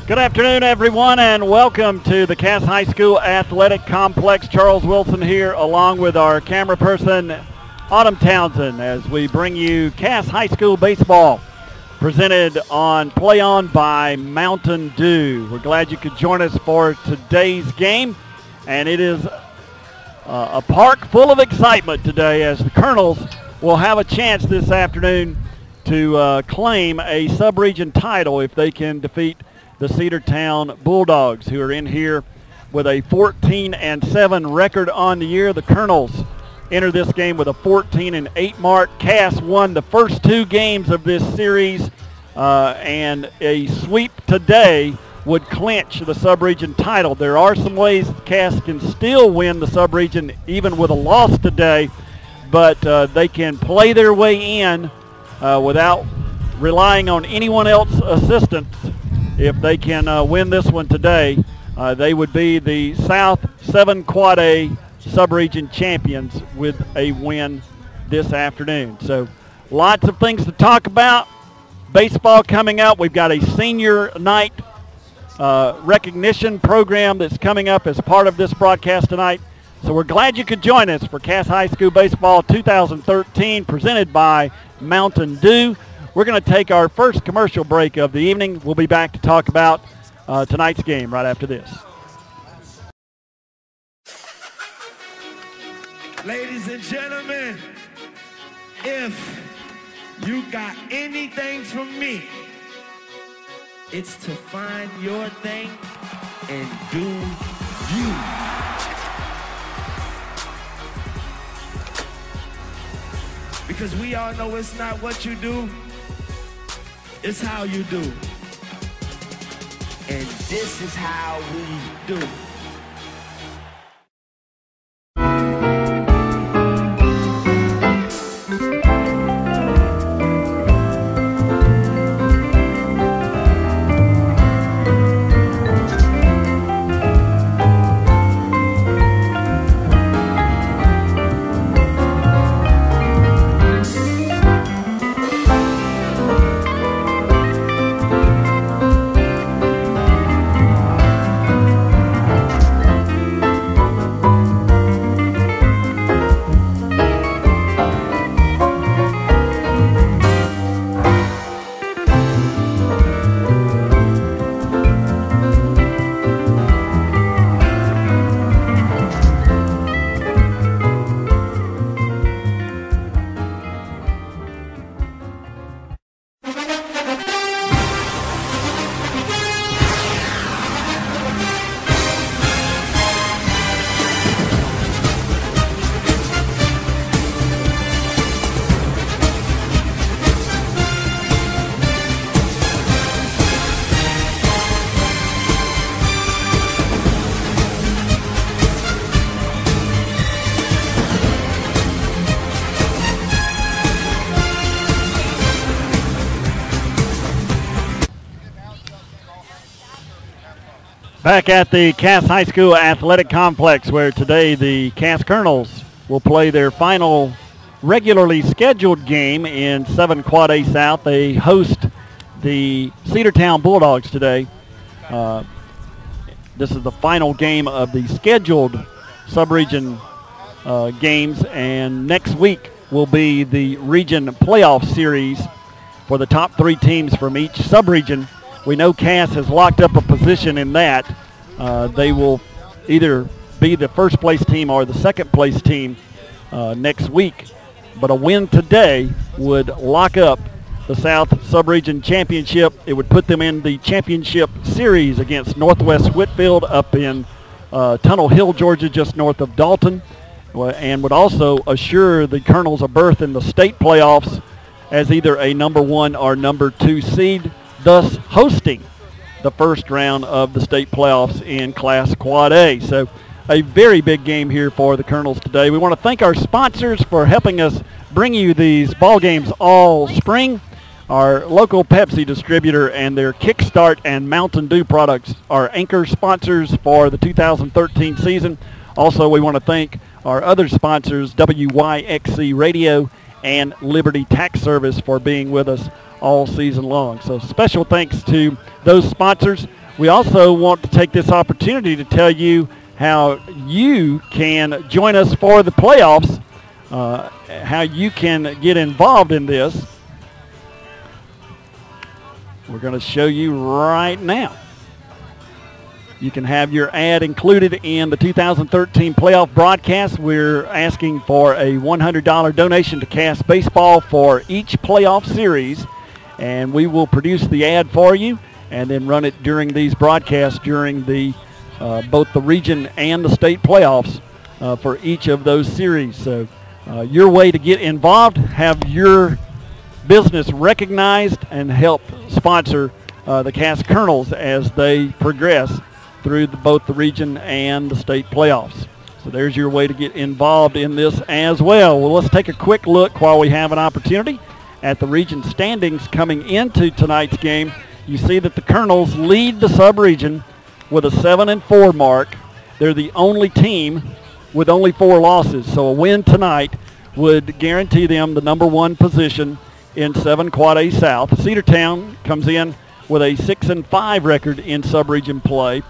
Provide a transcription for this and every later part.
Good afternoon, everyone, and welcome to the Cass High School Athletic Complex. Charles Wilson here, along with our camera person, Autumn Townsend, as we bring you Cass High School baseball, presented on Play On by Mountain Dew. We're glad you could join us for today's game, and it is a park full of excitement today as the Colonels will have a chance this afternoon to claim a sub-region title if they can defeat the Cedartown Bulldogs, who are in here with a 14-7 record on the year. The Colonels enter this game with a 14-8 mark. Cass won the first two games of this series, and a sweep today would clinch the sub-region title. There are some ways Cass can still win the sub-region even with a loss today, but they can play their way in without relying on anyone else's assistance. If they can win this one today, they would be the South 7 Quad A sub-region champions with a win this afternoon. So lots of things to talk about. Baseball coming up. We've got a senior night recognition program that's coming up as part of this broadcast tonight. So we're glad you could join us for Cass High School Baseball 2013, presented by Mountain Dew. We're going to take our first commercial break of the evening. We'll be back to talk about tonight's game right after this. Ladies and gentlemen, if you got anything from me, it's to find your thing and do you. Because we all know it's not what you do, it's how you do. And this is how we do. Back at the Cass High School Athletic Complex, where today the Cass Colonels will play their final regularly scheduled game in 7 Quad A South. They host the Cedartown Bulldogs today. This is the final game of the scheduled sub-region games, and next week will be the region playoff series for the top three teams from each sub-region. We know Cass has locked up a position in that. They will either be the first place team or the second place team next week. But a win today would lock up the South Sub-Region Championship. It would put them in the championship series against Northwest Whitfield up in Tunnel Hill, Georgia, just north of Dalton, and would also assure the Colonels a berth in the state playoffs as either a number 1 or number 2 seed, thus hosting the first round of the state playoffs in Class Quad A. So a very big game here for the Colonels today. We want to thank our sponsors for helping us bring you these ball games all spring. Our local Pepsi distributor and their Kickstart and Mountain Dew products are anchor sponsors for the 2013 season. Also, we want to thank our other sponsors, WYXC Radio and Liberty Tax Service, for being with us all season long. So special thanks to those sponsors. We also want to take this opportunity to tell you how you can join us for the playoffs, how you can get involved in this. We're going to show you right now. You can have your ad included in the 2013 playoff broadcast. We're asking for a $100 donation to Cass Baseball for each playoff series, and we will produce the ad for you and then run it during these broadcasts during the both the region and the state playoffs for each of those series. So your way to get involved, have your business recognized, and help sponsor the Cass Colonels as they progress through both the region and the state playoffs. So there's your way to get involved in this as well. Well, let's take a quick look while we have an opportunity at the region standings coming into tonight's game. You see that the Colonels lead the sub-region with a 7-4 mark. They're the only team with only 4 losses, so a win tonight would guarantee them the number 1 position in 7 Quad A South. Cedartown comes in with a 6-5 record in sub-region play,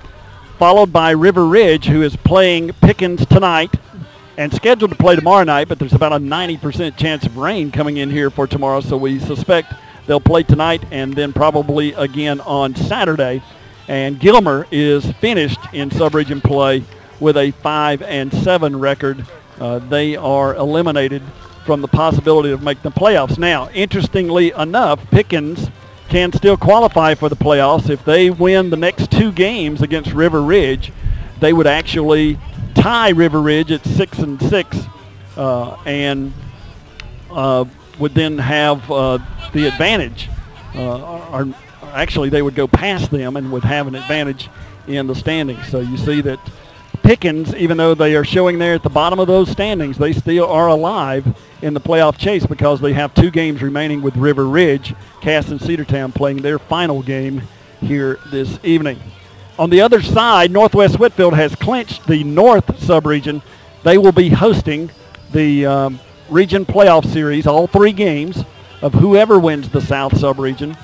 followed by River Ridge, who is playing Pickens tonight and scheduled to play tomorrow night, but there's about a 90% chance of rain coming in here for tomorrow, so we suspect they'll play tonight and then probably again on Saturday. And Gilmer is finished in sub-region play with a 5-7 record. They are eliminated from the possibility of making the playoffs. Now, interestingly enough, Pickens can still qualify for the playoffs. If they win the next 2 games against River Ridge, they would actually tie River Ridge at 6-6 and would then have the advantage. Or actually, they would go past them and would have an advantage in the standings. So you see that Pickens, even though they are showing there at the bottom of those standings, they still are alive in the playoff chase because they have 2 games remaining with River Ridge. Cass and Cedartown playing their final game here this evening. On the other side, Northwest Whitfield has clinched the North sub-region. They will be hosting the region playoff series, all 3 games of whoever wins the South sub-region,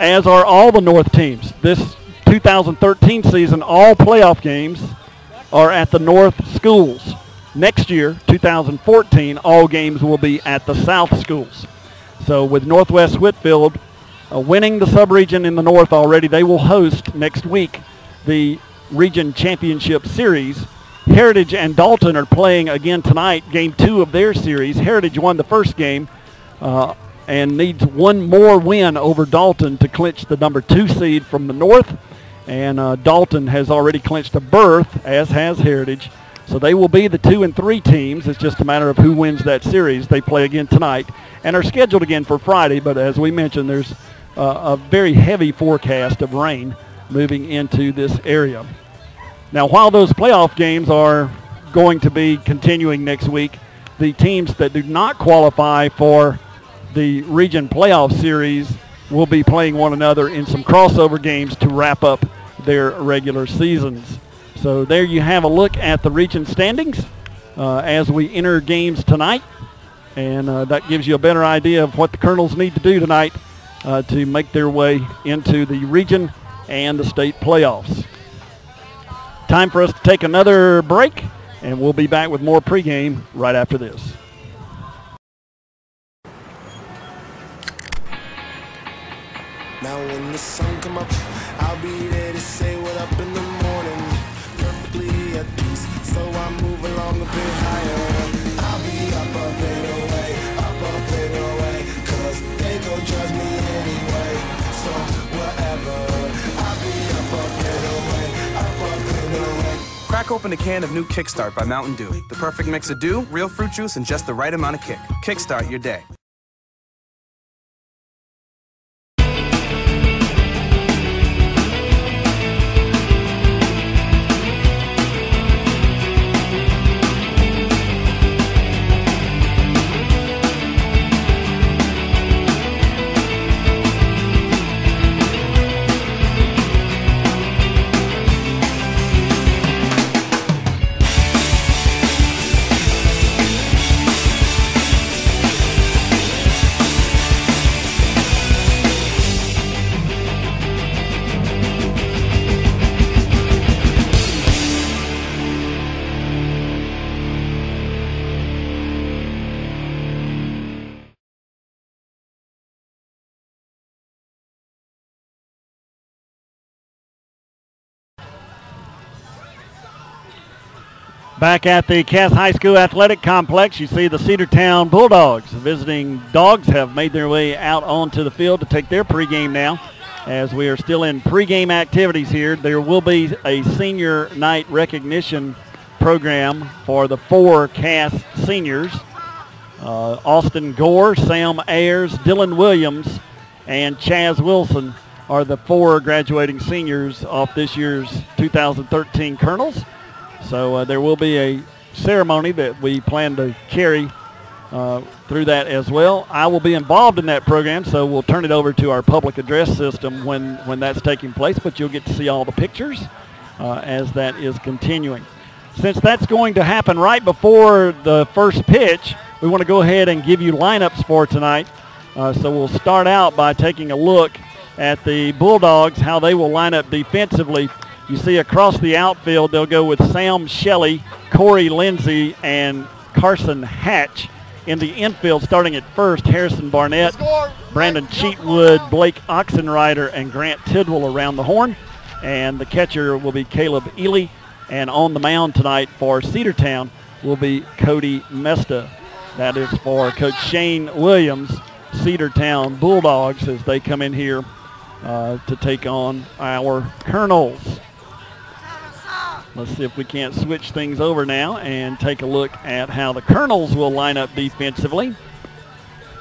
as are all the North teams. This 2013 season, all playoff games are at the North schools. Next year, 2014, all games will be at the South schools. So with Northwest Whitfield winning the sub-region in the North already, they will host next week the region championship series. Heritage and Dalton are playing again tonight, game 2 of their series. Heritage won the first game and needs 1 more win over Dalton to clinch the number 2 seed from the North. And Dalton has already clinched a berth, as has Heritage. So they will be the 2 and 3 teams. It's just a matter of who wins that series. They play again tonight and are scheduled again for Friday. But as we mentioned, there's a very heavy forecast of rain moving into this area. Now, while those playoff games are going to be continuing next week, the teams that do not qualify for the region playoff series will be playing one another in some crossover games to wrap up their regular seasons. So there you have a look at the region standings as we enter games tonight. And that gives you a better idea of what the Colonels need to do tonight to make their way into the region and the state playoffs. Time for us to take another break, and we'll be back with more pregame right after this. Now when the sun come up, I'll be there to say what up in the morning. Perfectly at peace, so I move along a bit higher. I'll be up a bit away, cause they gon' judge me anyway. So whatever, I'll be up a bit away. Crack open a can of new Kickstart by Mountain Dew. The perfect mix of dew, real fruit juice, and just the right amount of kick. Kickstart your day. Back at the Cass High School Athletic Complex, you see the Cedartown Bulldogs. Visiting Dogs have made their way out onto the field to take their pregame now. As we are still in pregame activities here, there will be a senior night recognition program for the 4 Cass seniors. Austin Gore, Sam Ayers, Dylan Williams, and Chaz Wilson are the 4 graduating seniors off this year's 2013 Colonels. So there will be a ceremony that we plan to carry through that as well. I will be involved in that program, so we'll turn it over to our public address system when that's taking place, but you'll get to see all the pictures as that is continuing. Since that's going to happen right before the first pitch, we want to go ahead and give you lineups for tonight. So we'll start out by taking a look at the Bulldogs, how they will line up defensively. You see across the outfield, they'll go with Sam Shelley, Corey Lindsay, and Carson Hatch. In the infield, starting at first, Harrison Barnett, Brandon Cheatwood, Blake Oxenrider, and Grant Tidwell around the horn. And the catcher will be Caleb Ely. And on the mound tonight for Cedartown will be Cody Mesta. That is for Coach Shane Williams, Cedartown Bulldogs, as they come in here to take on our Colonels. Let's see if we can't switch things over now and take a look at how the Colonels will line up defensively.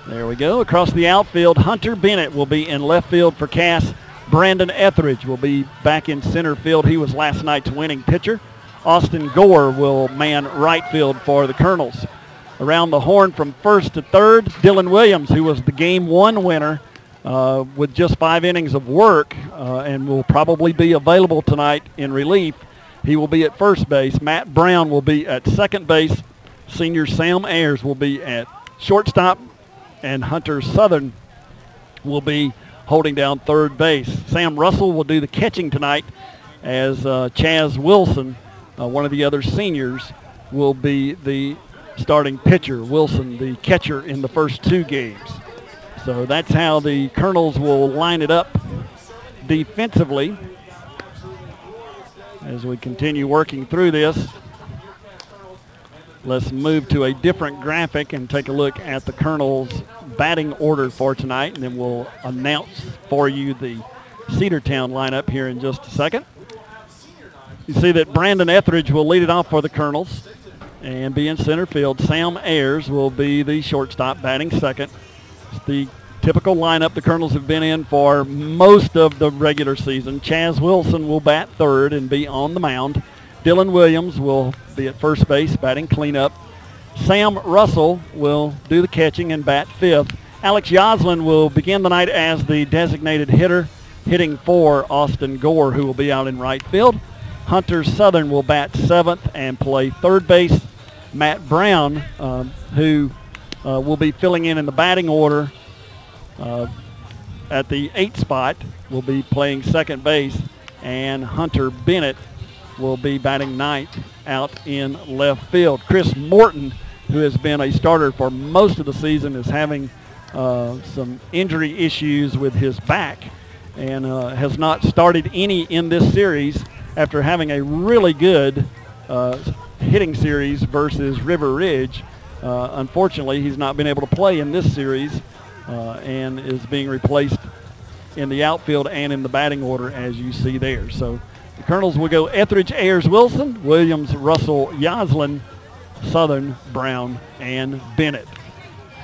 There we go. Across the outfield, Hunter Bennett will be in left field for Cass. Brandon Etheridge will be back in center field. He was last night's winning pitcher. Austin Gore will man right field for the Colonels. Around the horn from first to third, Dylan Williams, who was the Game 1 winner with just 5 innings of work and will probably be available tonight in relief. He will be at first base. Matt Brown will be at second base. Senior Sam Ayers will be at shortstop. And Hunter Southern will be holding down third base. Sam Russell will do the catching tonight as Chaz Wilson, one of the other seniors, will be the starting pitcher. Wilson, the catcher in the first 2 games. So that's how the Colonels will line it up defensively. As we continue working through this, let's move to a different graphic and take a look at the Colonels' batting order for tonight, and then we'll announce for you the Cedartown lineup here in just a second. You see that Brandon Etheridge will lead it off for the Colonels and be in center field. Sam Ayers will be the shortstop, batting second. It's the typical lineup the Colonels have been in for most of the regular season. Chaz Wilson will bat third and be on the mound. Dylan Williams will be at first base, batting cleanup. Sam Russell will do the catching and bat fifth. Alex Yoslin will begin the night as the designated hitter, hitting for Austin Gore, who will be out in right field. Hunter Southern will bat seventh and play third base. Matt Brown, who will be filling in the batting order at the 8th spot, will be playing second base, and Hunter Bennett will be batting ninth out in left field. Chris Morton, who has been a starter for most of the season, is having some injury issues with his back and has not started any in this series after having a really good hitting series versus River Ridge. Unfortunately, he's not been able to play in this series and is being replaced in the outfield and in the batting order, as you see there. So the Colonels will go Etheridge, Ayers, Wilson, Williams, Russell, Yoslin, Southern, Brown, and Bennett.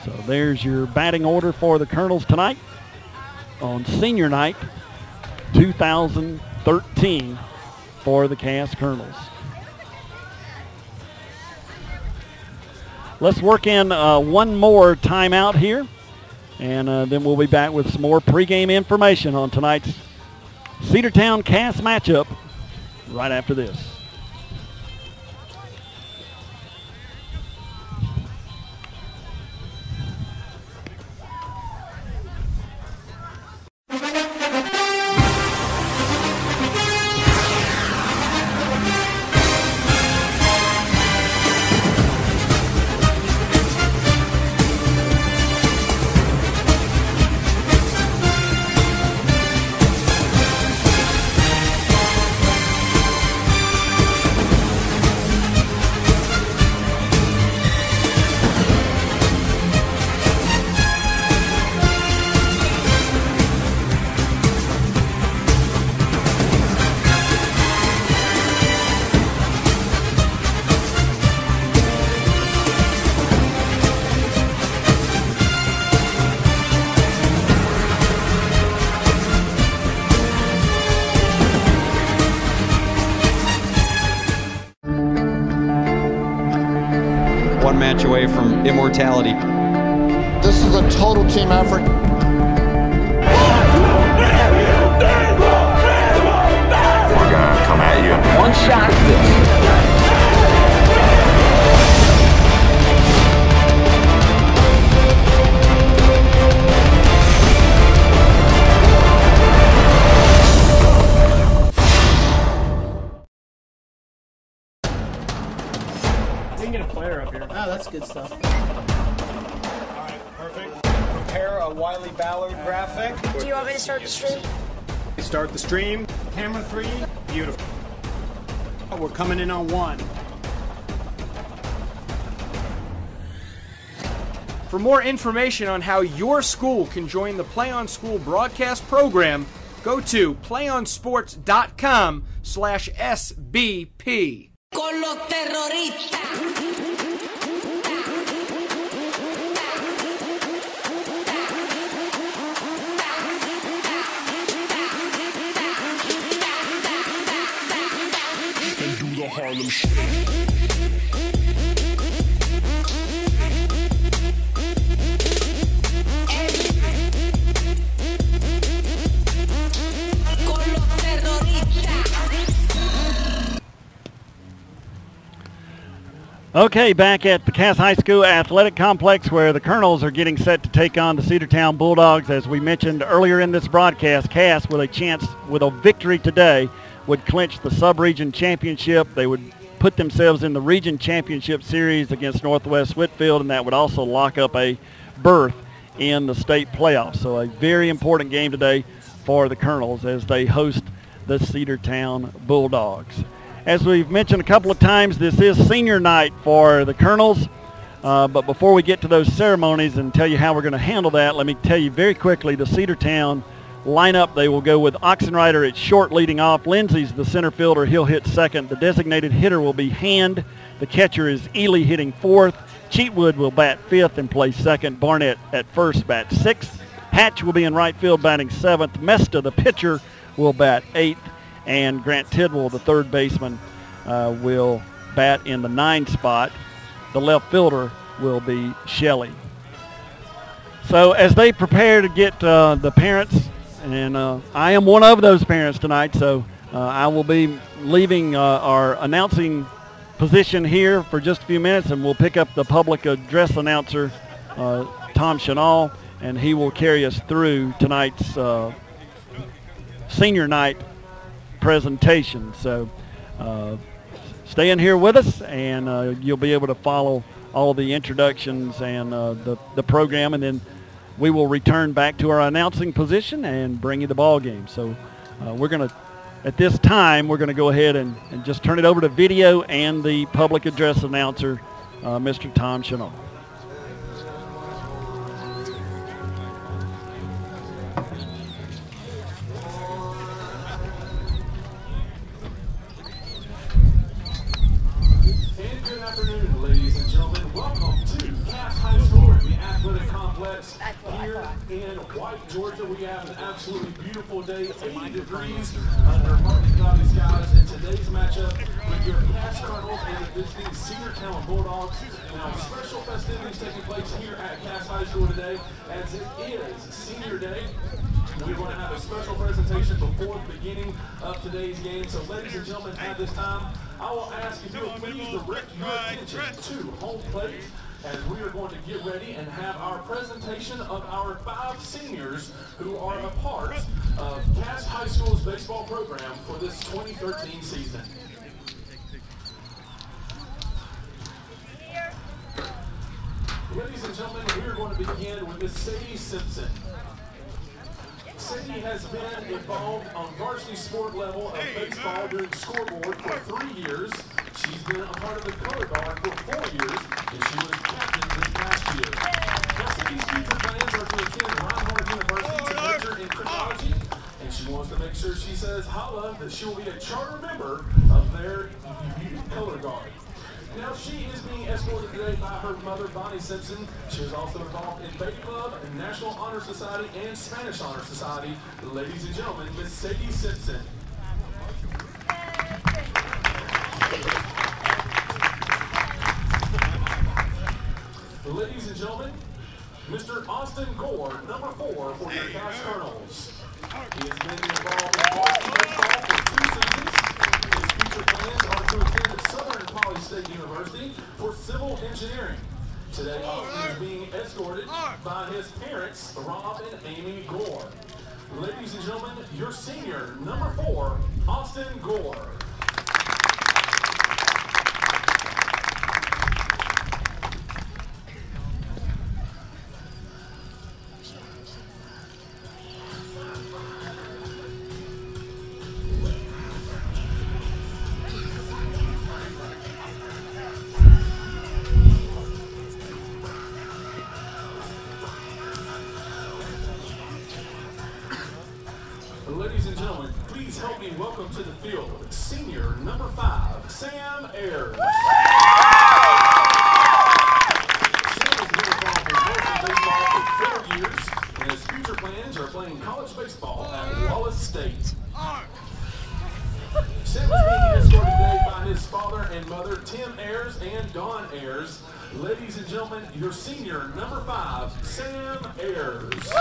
So there's your batting order for the Colonels tonight on senior night 2013 for the Cass Colonels. Let's work in one more timeout here, and then we'll be back with some more pregame information on tonight's Cedartown Cass matchup right after this. one match away from immortality. This is a total team effort. We're gonna come at you. One shot. We can get a player up here. Oh, that's good stuff. All right, perfect. Prepare a Wiley Ballard graphic. Do you want me to start the stream? Start the stream. Camera 3. Beautiful. We're coming in on 1. For more information on how your school can join the Play on School broadcast program, go to playonsports.com/SBP. Con los terroristas. Harlem Shake. Okay, back at the Cass High School Athletic Complex where the Colonels are getting set to take on the Cedartown Bulldogs. As we mentioned earlier in this broadcast, Cass with a chance, with a victory today, would clinch the sub-region championship. They would put themselves in the region championship series against Northwest Whitfield, and that would also lock up a berth in the state playoffs. So a very important game today for the Colonels as they host the Cedartown Bulldogs. As we've mentioned a couple of times, this is senior night for the Colonels. But before we get to those ceremonies and tell you how we're going to handle that, let me tell you very quickly the Cedartown lineup. They will go with Oxenrider at short leading off. Lindsay's the center fielder. He'll hit second. The designated hitter will be Hand. The catcher is Ely hitting fourth. Cheatwood will bat fifth and play second. Barnett at first bat sixth. Hatch will be in right field batting seventh. Mesta, the pitcher, will bat eighth. And Grant Tidwell, the third baseman, will bat in the 9 spot. The left fielder will be Shelley. So as they prepare to get the parents, and I am one of those parents tonight, so I will be leaving our announcing position here for just a few minutes, and we'll pick up the public address announcer, Tom Chanel, and he will carry us through tonight's senior night presentation. So stay in here with us, and you'll be able to follow all the introductions and the program, and then we will return back to our announcing position and bring you the ball game. So we're going to, at this time, we're going to go ahead and just turn it over to video and the public address announcer, Mr. Tom Chanel. Georgia, we have an absolutely beautiful day, 80 degrees under partly cloudy skies. In today's matchup with your Cass Colonels and the visiting Cedartown Bulldogs. Now, special festivities taking place here at Cass High School today, as it is Senior Day. We're going to have a special presentation before the beginning of today's game. So, ladies and gentlemen, at this time, I will ask if you'll please direct your attention to home plate, as we are going to get ready and have our presentation of our 5 seniors who are a part of Cass High School's baseball program for this 2013 season. Ladies and gentlemen, we are going to begin with Miss Sadie Simpson. Sadie has been involved on varsity sport level of baseball during scoreboard for 3 years. She's been a part of the color guard for 4 years, and she was captain this past year. Now, Sadie's future plans are to attend Reinhardt University to major in criminology, and she wants to make sure she says holla that she will be a charter member of their color guard. Now, she is being escorted today by her mother, Bonnie Simpson. She is also involved in Bay Club, and National Honor Society, and Spanish Honor Society. Ladies and gentlemen, Miss Sadie Simpson. Ladies and gentlemen, Mr. Austin Gore, number 4 for your Cass Colonels. He has been involved in varsity baseball for 2 seasons. His future plans are to attend Southern Poly State University for civil engineering. Today, Austin is being escorted by his parents, Rob and Amy Gore. Ladies and gentlemen, your senior, number 4, Austin Gore. Ladies and gentlemen, please help me welcome to the field senior number 5, Sam Ayers. Sam has been involved in varsity baseball for 4 years, and his future plans are playing college baseball at Wallace State. Sam is being escorted today by his father and mother, Tim Ayers and Dawn Ayers. Ladies and gentlemen, your senior number 5, Sam Ayers.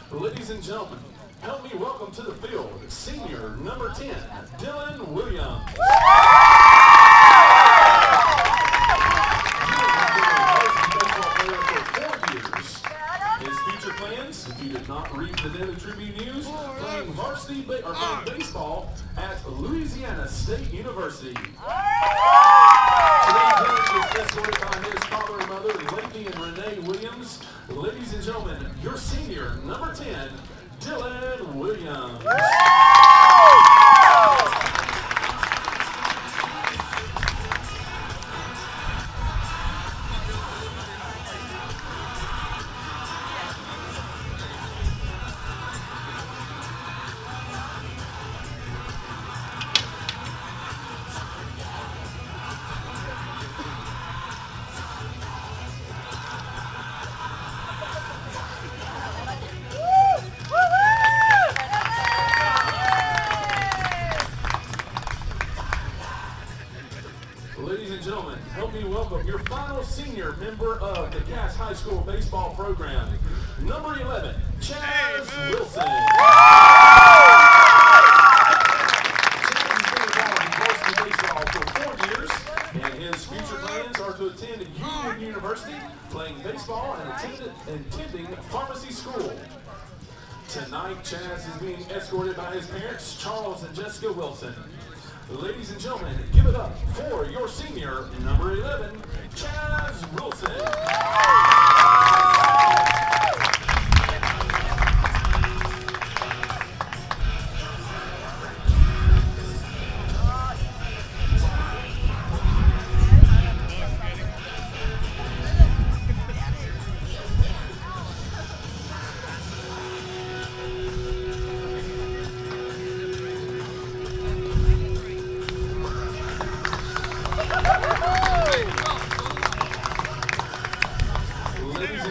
Ladies and gentlemen, help me welcome to the field senior number 10, Dylan Williams. His future plans, if you did not read the Daily Tribune News, playing varsity playing baseball at Louisiana State University. Today, Dylan is escorted by his father and mother, Lady and Renee Williams. Ladies and gentlemen, your senior, number 10, Dylan Williams. Ladies and gentlemen, help me welcome your final senior member of the Cass High School baseball program, number 11, Chaz Wilson. Chaz has been involved in varsity baseball for 4 years, and his future plans are to attend Union University, playing baseball and attending pharmacy school. Tonight, Chaz is being escorted by his parents, Charles and Jessica Wilson. Ladies and gentlemen, give it up for your senior, number 11, Chaz Wilson.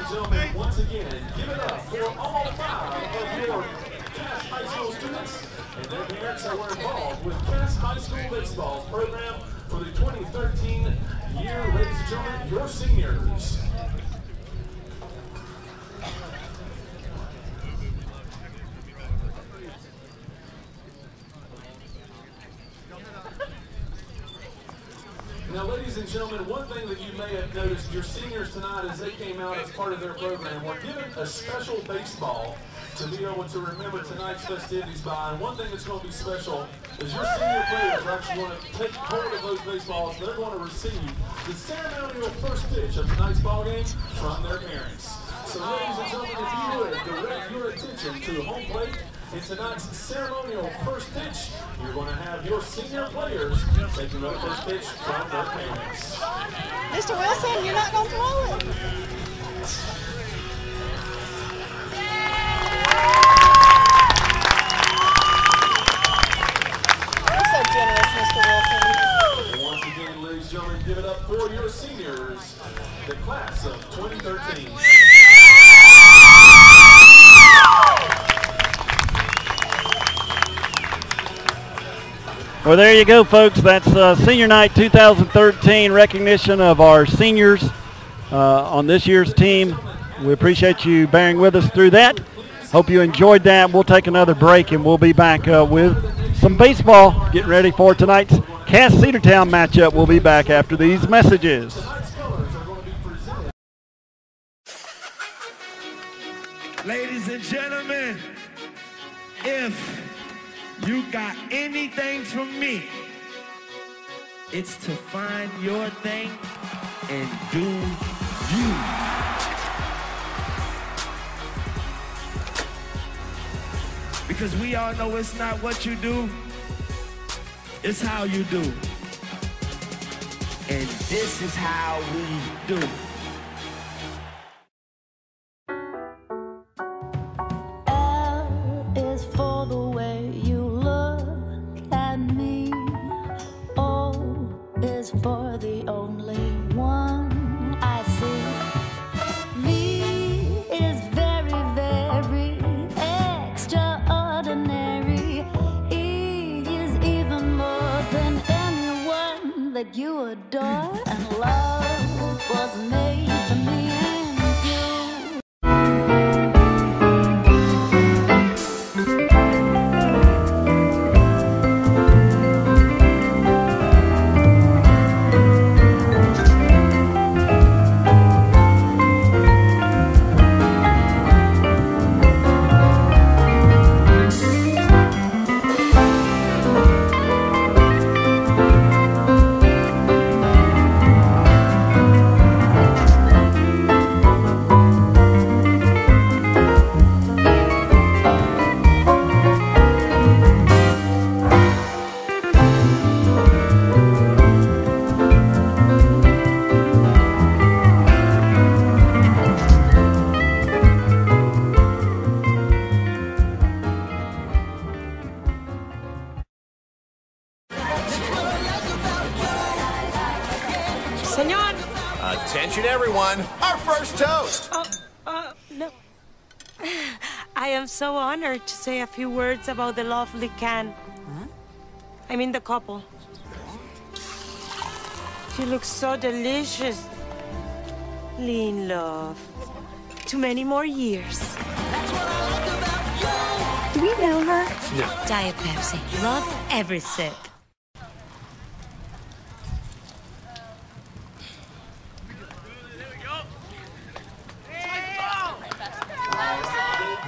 Gentlemen, once again, give it up for all 5 of your Cass High School students and their parents that were involved with Cass High School Baseball's program for the 2013 year. Ladies and gentlemen, your seniors. Now, ladies and gentlemen, one thing that you may have noticed, your seniors tonight, as they came out as part of their program, were given a special baseball to be able to remember tonight's festivities by. And one thing that's going to be special is your senior players are actually going to take hold of those baseballs. They're going to receive the ceremonial first pitch of tonight's ball game from their parents. So, ladies and gentlemen, if you would direct your attention to home plate In tonight's ceremonial first pitch, you're going to have your senior players taking the first pitch from their parents. Mr. Wilson, you're not going to throw it. You're so generous, Mr. Wilson. Once again, ladies and gentlemen, give it up for your seniors, the class of 2013. Well, there you go, folks. That's Senior Night 2013 recognition of our seniors on this year's team. We appreciate you bearing with us through that. Hope you enjoyed that. We'll take another break, and we'll be back with some baseball. Getting ready for tonight's Cass Cedartown matchup. We'll be back after these messages. Ladies and gentlemen, if you got anything from me, it's to find your thing and do you. Because we all know it's not what you do, it's how you do. And this is how we do. For the only one I see. V is very, very extraordinary. E is even more than anyone that you adore. And love was made for me and you. Attention everyone, our first toast. No. I am so honored to say a few words about the lovely Can. Huh? I mean the couple. You look so delicious. In love. Too many more years. Do we know her? No. Diet Pepsi. Love every sip.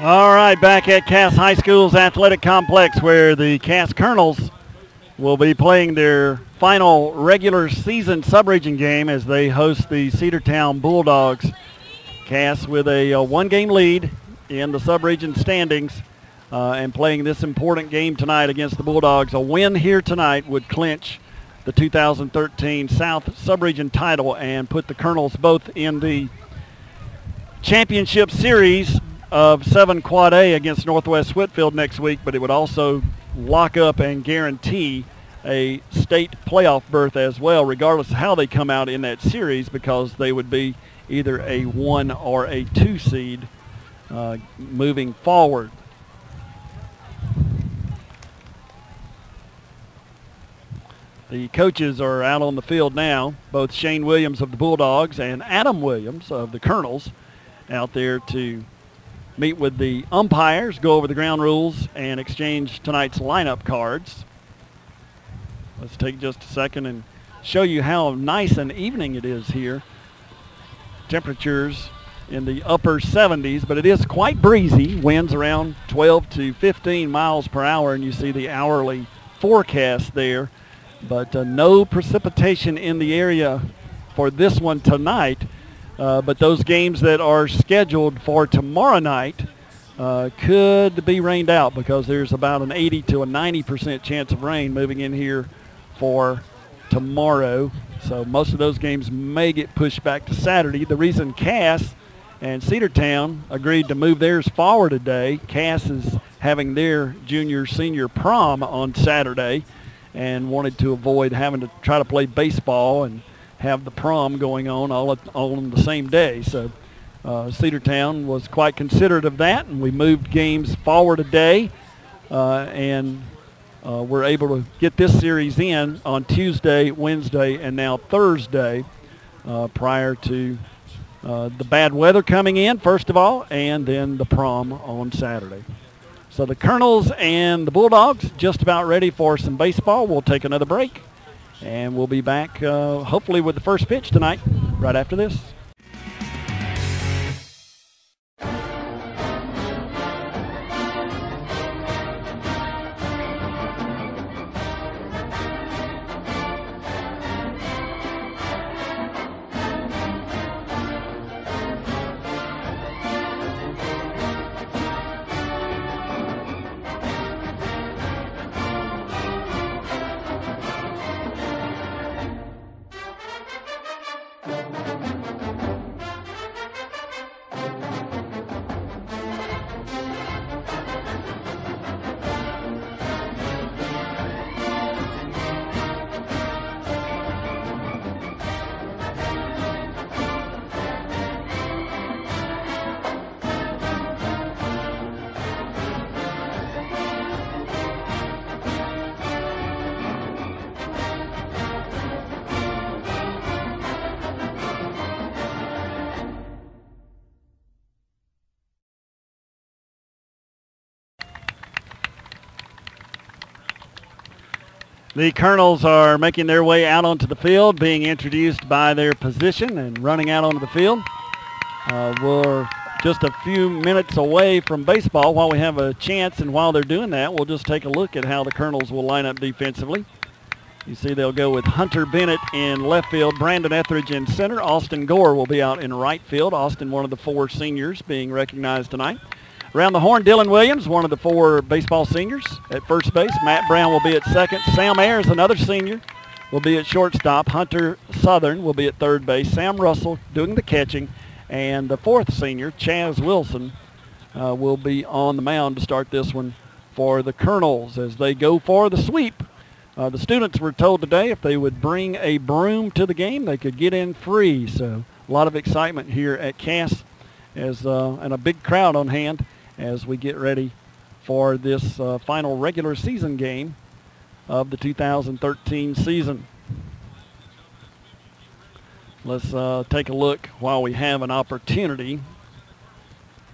All right, back at Cass High School's athletic complex where the Cass Colonels will be playing their final regular season sub-region game as they host the Cedartown Bulldogs. Cass with a one-game lead in the sub-region standings and playing this important game tonight against the Bulldogs. A win here tonight would clinch the 2013 South sub-region title and put the Colonels both in the championship series of 7 Quad A against Northwest Whitfield next week, but it would also lock up and guarantee a state playoff berth as well, regardless of how they come out in that series, because they would be either a 1 or a 2 seed moving forward. The coaches are out on the field now, both Shane Williams of the Bulldogs and Adam Williams of the Colonels out there to meet with the umpires, go over the ground rules, and exchange tonight's lineup cards. Let's take just a second and show you how nice an evening it is here. Temperatures in the upper 70s, but it is quite breezy. Winds around 12 to 15 miles per hour, and you see the hourly forecast there. But no precipitation in the area for this one tonight. But those games that are scheduled for tomorrow night could be rained out because there's about an 80 to a 90% chance of rain moving in here for tomorrow. So most of those games may get pushed back to Saturday. The reason Cass and Cedartown agreed to move theirs forward today, Cass is having their junior-senior prom on Saturday and wanted to avoid having to try to play baseball and have the prom going on all on the same day. So Cedartown was quite considerate of that, and we moved games forward a day, and we're able to get this series in on Tuesday, Wednesday, and now Thursday prior to the bad weather coming in, first of all, and then the prom on Saturday. So the Colonels and the Bulldogs just about ready for some baseball. We'll take another break, and we'll be back hopefully with the first pitch tonight right after this. The Colonels are making their way out onto the field, being introduced by their position and running out onto the field. We're just a few minutes away from baseball while we have a chance, and while they're doing that, we'll just take a look at how the Colonels will line up defensively. You see they'll go with Hunter Bennett in left field, Brandon Etheridge in center. Austin Gore will be out in right field. Austin, one of the 4 seniors being recognized tonight. Around the horn, Dylan Williams, one of the 4 baseball seniors at first base. Matt Brown will be at second. Sam Ayers, another senior, will be at shortstop. Hunter Southern will be at third base. Sam Russell doing the catching. And the 4th senior, Chaz Wilson, will be on the mound to start this one for the Colonels as they go for the sweep. The students were told today if they would bring a broom to the game, they could get in free. So a lot of excitement here at Cass and a big crowd on hand as we get ready for this final regular season game of the 2013 season. Let's take a look while we have an opportunity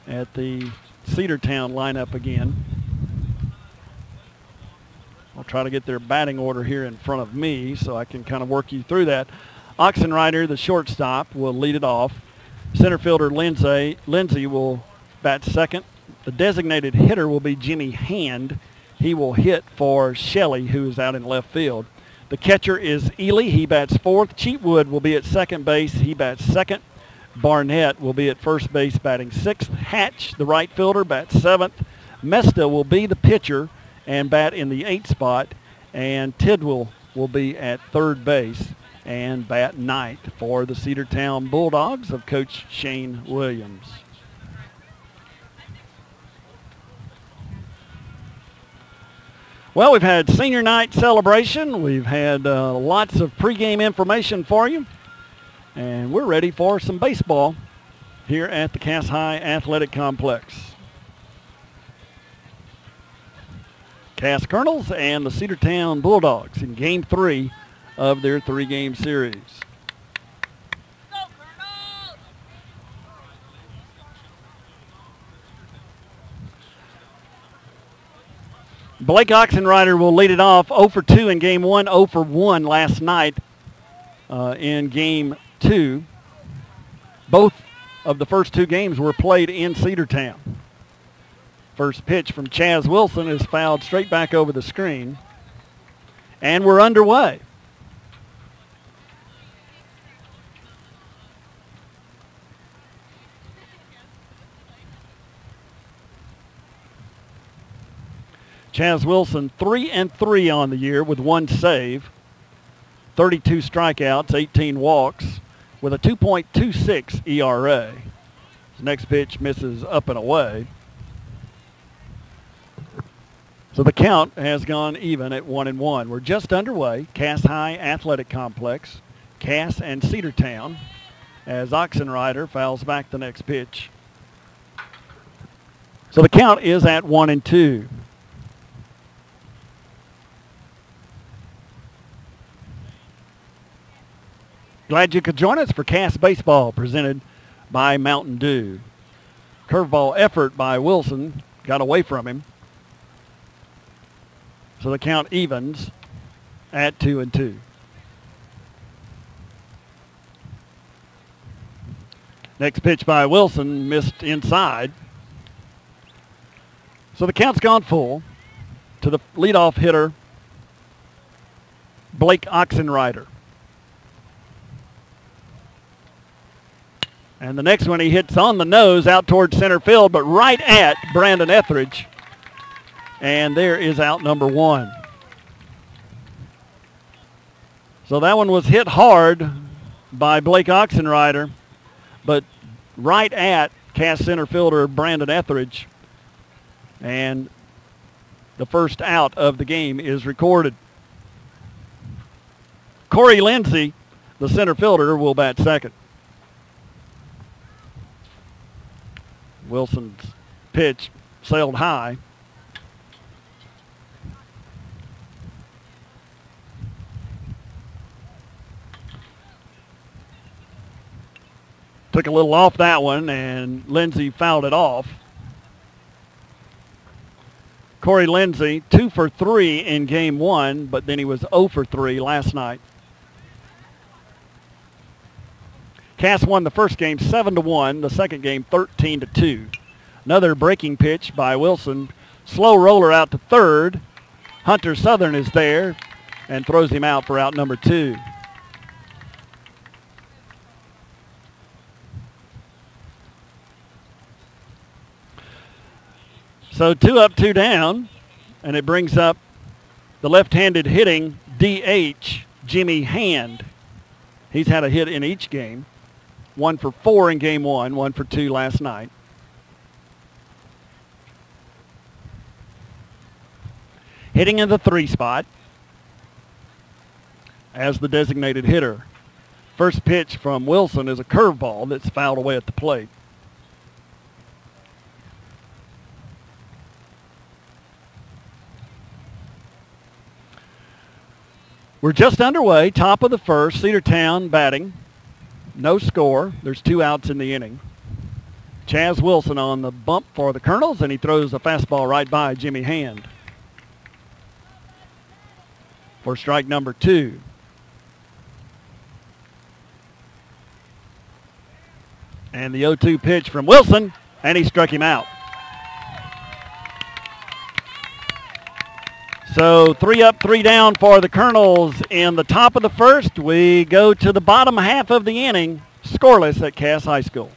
at the Cedartown lineup again. I'll try to get their batting order here in front of me so I can kind of work you through that. Oxenrider, the shortstop, will lead it off. Center fielder Lindsay will bat second. The designated hitter will be Jimmy Hand. He will hit for Shelley, who is out in left field. The catcher is Ely. He bats fourth. Cheatwood will be at second base. He bats second. Barnett will be at first base batting sixth. Hatch, the right fielder, bats seventh. Mesta will be the pitcher and bat in the 8th spot. And Tidwell will be at third base and bat ninth for the Cedartown Bulldogs of Coach Shane Williams. Well, we've had senior night celebration. We've had lots of pregame information for you. And we're ready for some baseball here at the Cass High Athletic Complex. Cass Colonels and the Cedartown Bulldogs in Game 3 of their 3-game series. Blake Oxenrider will lead it off. 0 for 2 in Game 1, 0 for 1 last night in Game 2. Both of the first 2 games were played in Cedartown. First pitch from Chaz Wilson is fouled straight back over the screen. And we're underway. Chaz Wilson 3-3 on the year with 1 save, 32 strikeouts, 18 walks, with a 2.26 ERA. His next pitch misses up and away. So the count has gone even at 1-1. We're just underway. Cass High Athletic Complex, Cass and Cedartown, as Oxenrider fouls back the next pitch. So the count is at 1-2. Glad you could join us for Cass Baseball, presented by Mountain Dew. Curveball effort by Wilson, got away from him. So the count evens at 2-2. Next pitch by Wilson, missed inside. So the count's gone full to the leadoff hitter, Blake Oxenrider. And the next one he hits on the nose out towards center field, but right at Brandon Etheridge. And there is out number 1. So that one was hit hard by Blake Oxenrider, but right at Cass center fielder Brandon Etheridge. And the first out of the game is recorded. Corey Lindsay, the center fielder, will bat second. Wilson's pitch sailed high. Took a little off that one, and Lindsay fouled it off. Corey Lindsay, 2 for 3 in game 1, but then he was 0 for 3 last night. Cass won the first game 7-1, the second game 13-2. Another breaking pitch by Wilson. Slow roller out to third. Hunter Southern is there and throws him out for out number 2. So 2 up, 2 down, and it brings up the left-handed hitting DH, Jimmy Hand. He's had a hit in each game. 1 for 4 in game 1, 1 for 2 last night. Hitting in the 3 spot as the designated hitter. First pitch from Wilson is a curveball that's fouled away at the plate. We're just underway, top of the first. Cedartown batting. No score. There's 2 outs in the inning. Chaz Wilson on the bump for the Colonels, and he throws a fastball right by Jimmy Hand for strike number 2. And the 0-2 pitch from Wilson, and he struck him out. So 3 up, 3 down for the Colonels in the top of the first. We go to the bottom half of the inning, scoreless at Cass High School.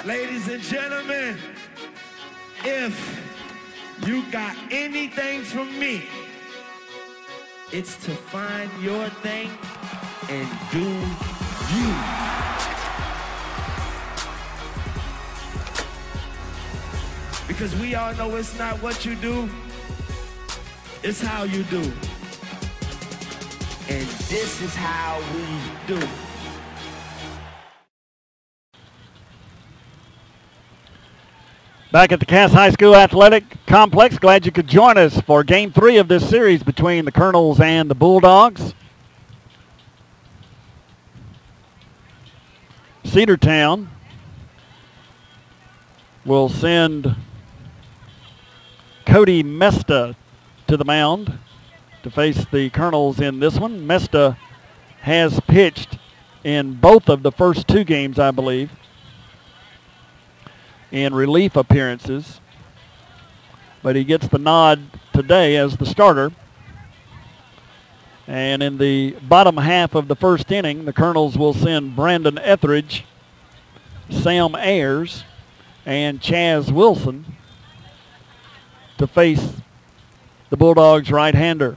Ladies and gentlemen, if you got anything from me, it's to find your thing and do you. Because we all know it's not what you do, it's how you do. And this is how we do. Back at the Cass High School Athletic Complex, glad you could join us for Game 3 of this series between the Colonels and the Bulldogs. Cedartown will send Cody Mesta to the mound to face the Colonels in this one. Mesta has pitched in both of the first 2 games, I believe, in relief appearances, but he gets the nod today as the starter. And in the bottom half of the first inning, the Colonels will send Brandon Etheridge, Sam Ayers, and Chaz Wilson to face the Bulldogs right-hander.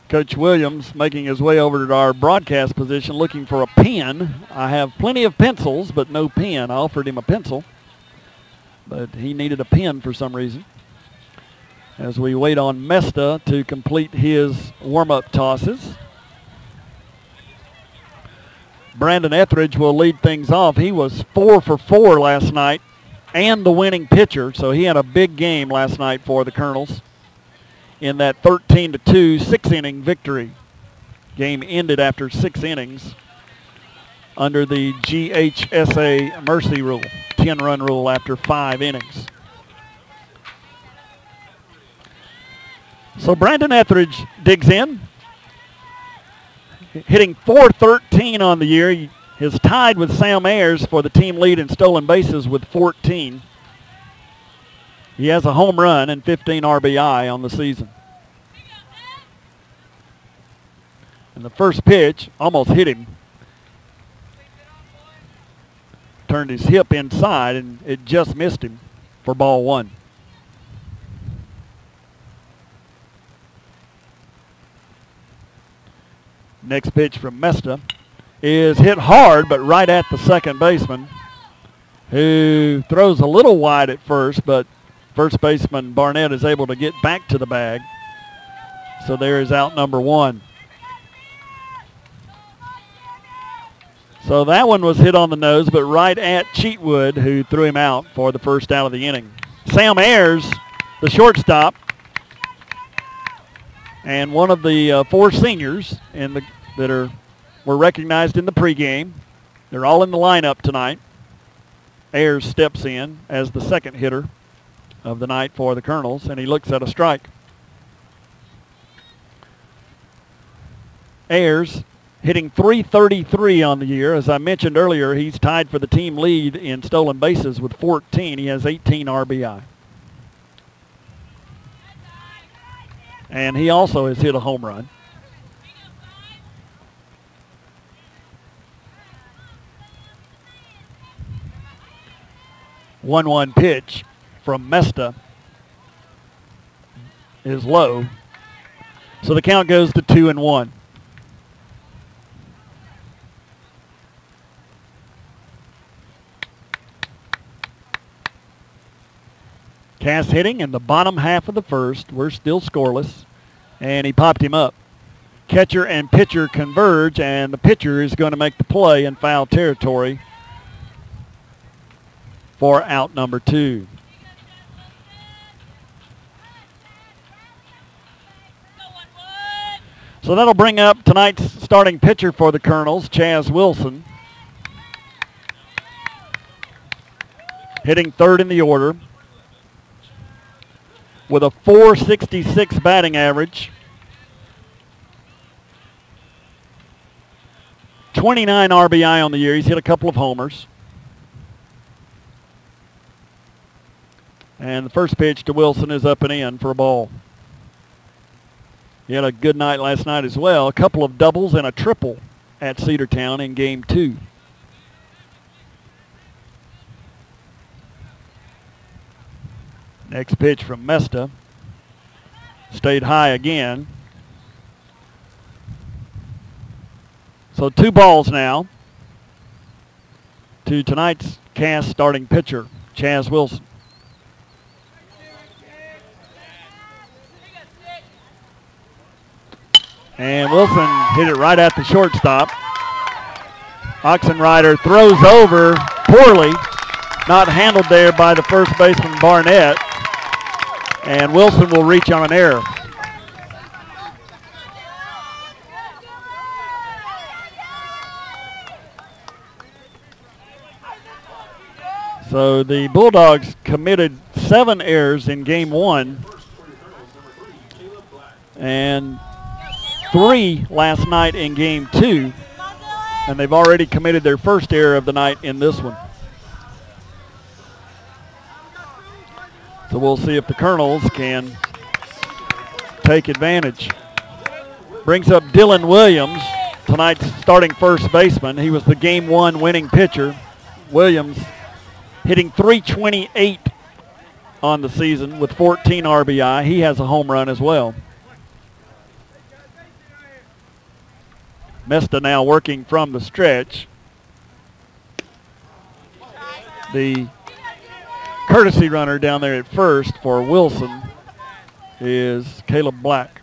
Coach Williams making his way over to our broadcast position looking for a pen. I have plenty of pencils, but no pen. I offered him a pencil, but he needed a pen for some reason. As we wait on Mesta to complete his warm-up tosses. Brandon Etheridge will lead things off. He was 4 for 4 last night and the winning pitcher, so he had a big game last night for the Colonels in that 13-2 six-inning victory. Game ended after 6 innings under the GHSA mercy rule, 10-run rule after 5 innings. So Brandon Etheridge digs in, hitting .413 on the year. He is tied with Sam Ayers for the team lead in stolen bases with 14. He has a home run and 15 RBI on the season. And the first pitch almost hit him. Turned his hip inside, and it just missed him for ball 1. Next pitch from Mesta is hit hard, but right at the second baseman, who throws a little wide at first, but first baseman Barnett is able to get back to the bag. So there is out number 1. So that one was hit on the nose, but right at Cheatwood, who threw him out for the first out of the inning. Sam Ayers, the shortstop, and one of the 4 seniors that were recognized in the pregame. They're all in the lineup tonight. Ayers steps in as the second hitter of the night for the Colonels, and he looks at a strike. Ayers hitting .333 on the year. As I mentioned earlier, he's tied for the team lead in stolen bases with 14. He has 18 RBI. And he also has hit a home run. 1-1 pitch from Mesta is low. So the count goes to 2-1. Cass hitting in the bottom half of the first. We're still scoreless. And he popped him up. Catcher and pitcher converge, and the pitcher is going to make the play in foul territory for out number 2. So that'll bring up tonight's starting pitcher for the Colonels, Chaz Wilson. Hitting third in the order with a .466 batting average. 29 RBI on the year. He's hit a couple of homers. And the first pitch to Wilson is up and in for a ball. He had a good night last night as well. A couple of doubles and a triple at Cedartown in Game 2. Next pitch from Mesta. Stayed high again. So 2 balls now to tonight's Cass starting pitcher, Chaz Wilson. And Wilson hit it right at the shortstop. Oxenrider throws over poorly, not handled there by the first baseman Barnett. And Wilson will reach on an error. So the Bulldogs committed 7 errors in Game 1 and 3 last night in Game 2. and they've already committed their first error of the night in this one. So we'll see if the Colonels can take advantage. Brings up Dylan Williams, tonight's starting first baseman. He was the Game 1 winning pitcher. Williams hitting .328 on the season with 14 RBI. He has a home run as well. Mesta now working from the stretch. The courtesy runner down there at first for Wilson is Caleb Black.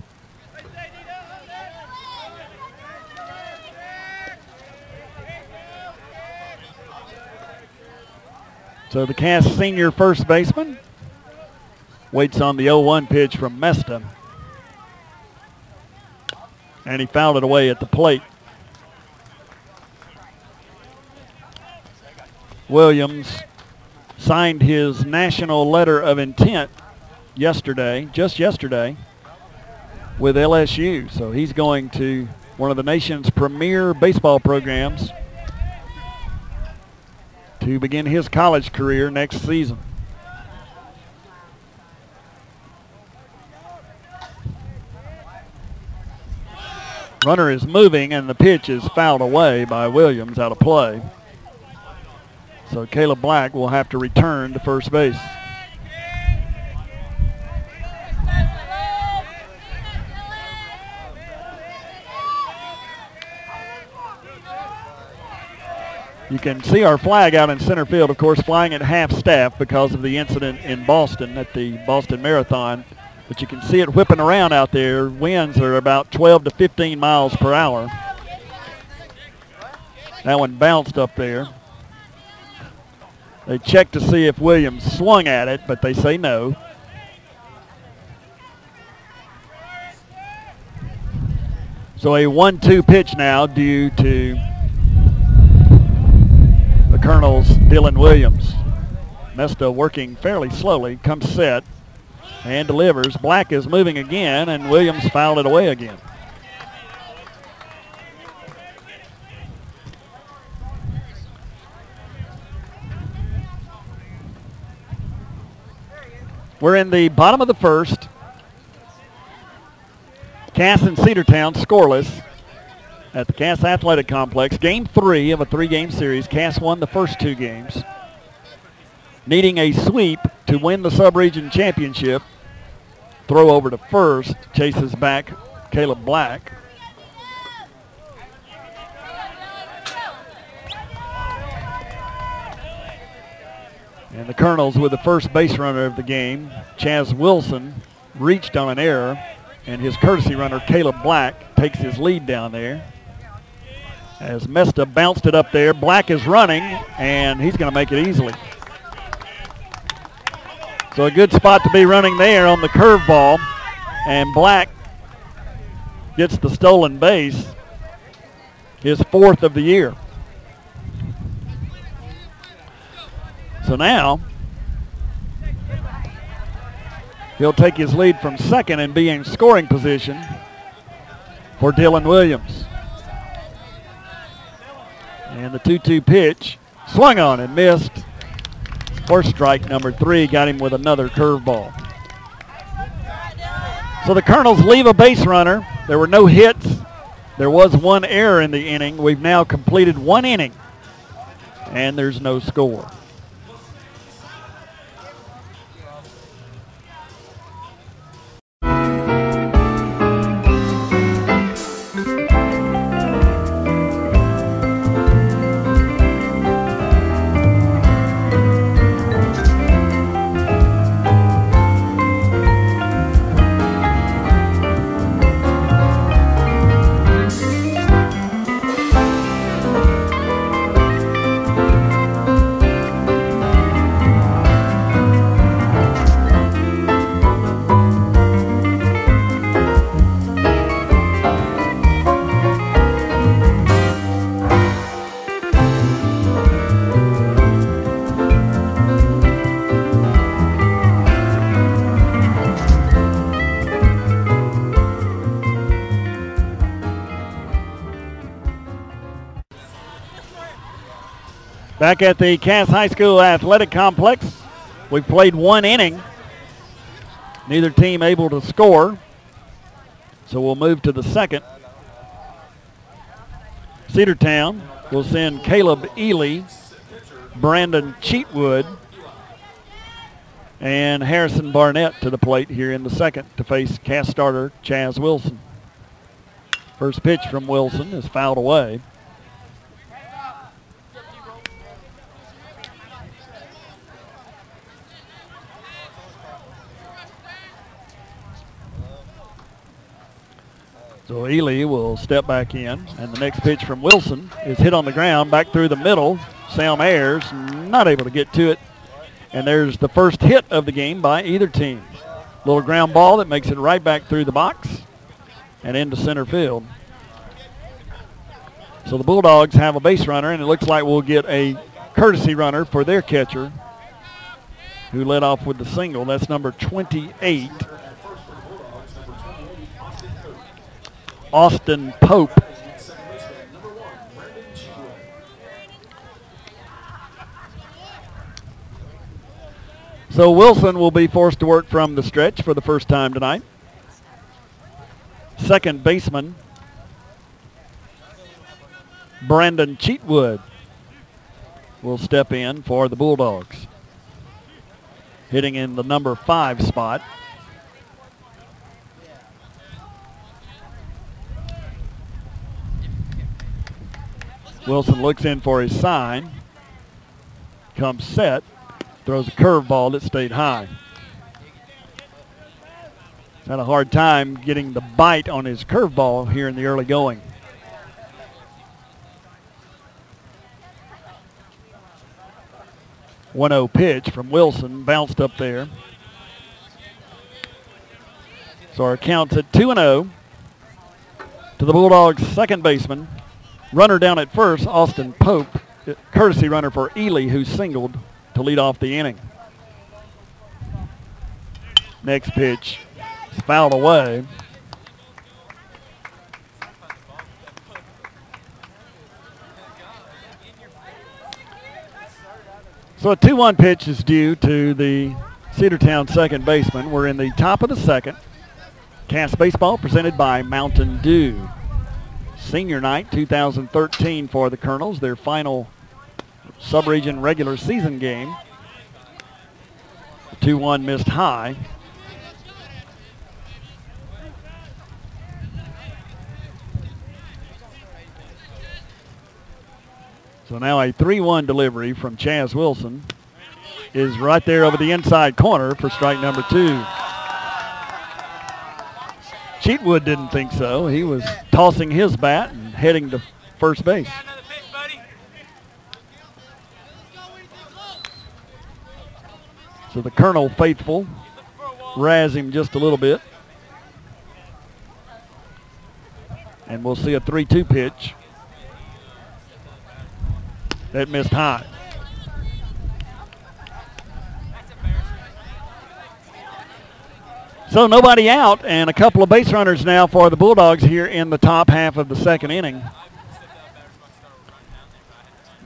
So the Cass senior first baseman waits on the 0-1 pitch from Mesta. And he fouled it away at the plate. Williams signed his national letter of intent just yesterday, with LSU. So he's going to one of the nation's premier baseball programs to begin his college career next season. Runner is moving, and the pitch is fouled away by Williams out of play. So Caleb Black will have to return to first base. You can see our flag out in center field, of course, flying at half staff because of the incident in Boston at the Boston Marathon. But you can see it whipping around out there. Winds are about 12 to 15 miles per hour. That one bounced up there. They checked to see if Williams swung at it, but they say no. So a 1-2 pitch now due to the Colonels' Dylan Williams. Mesta working fairly slowly, comes set and delivers. Black is moving again, and Williams fouled it away again. We're in the bottom of the first. Cass and Cedartown scoreless at the Cass Athletic Complex. Game 3 of a 3-game series. Cass won the first 2 games. Needing a sweep to win the sub-region championship. Throw over to first, chases back Caleb Black. And the Colonels with the first base runner of the game, Chaz Wilson, reached on an error, and his courtesy runner, Caleb Black, takes his lead down there. As Mesta bounced it up there, Black is running, and he's going to make it easily. So a good spot to be running there on the curveball, and Black gets the stolen base, his 4th of the year. So now he'll take his lead from second and be in scoring position for Dylan Williams. And the 2-2 pitch swung on and missed. First strike number 3 got him with another curveball. So the Colonels leave a base runner. There were no hits. There was 1 error in the inning. We've now completed 1 inning, and there's no score. Back at the Cass High School Athletic Complex, we've played one inning. Neither team able to score. So we'll move to the second. Cedartown will send Caleb Ely, Brandon Cheatwood, and Harrison Barnett to the plate here in the second to face Cass starter Chaz Wilson. First pitch from Wilson is fouled away. So Ely will step back in, and the next pitch from Wilson is hit on the ground, back through the middle. Sam Ayers not able to get to it, and there's the first hit of the game by either team. Little ground ball that makes it right back through the box and into center field. So the Bulldogs have a base runner, and it looks like we'll get a courtesy runner for their catcher, who led off with the single. That's number 28. Austin Pope. So Wilson will be forced to work from the stretch for the first time tonight. Second baseman, Brandon Cheatwood, will step in for the Bulldogs, hitting in the number 5 spot. Wilson looks in for his sign, comes set, throws a curveball that stayed high. He's had a hard time getting the bite on his curveball here in the early going. .1-0 pitch from Wilson, bounced up there. So our count's at 2-0 to the Bulldogs' second baseman. Runner down at first, Austin Pope, courtesy runner for Ely, who singled to lead off the inning. Next pitch is fouled away. So a 2-1 pitch is due to the Cedartown second baseman. We're in the top of the second. Cass baseball presented by Mountain Dew. Senior night 2013 for the Colonels, their final sub-region regular season game. 2-1 missed high. So now a 3-1 delivery from Chaz Wilson is right there over the inside corner for strike number 2. Cheatwood didn't think so. He was tossing his bat and heading to first base. So the Colonel faithful razz him just a little bit. And we'll see a 3-2 pitch. That missed high. So nobody out, and a couple of base runners now for the Bulldogs here in the top half of the second inning.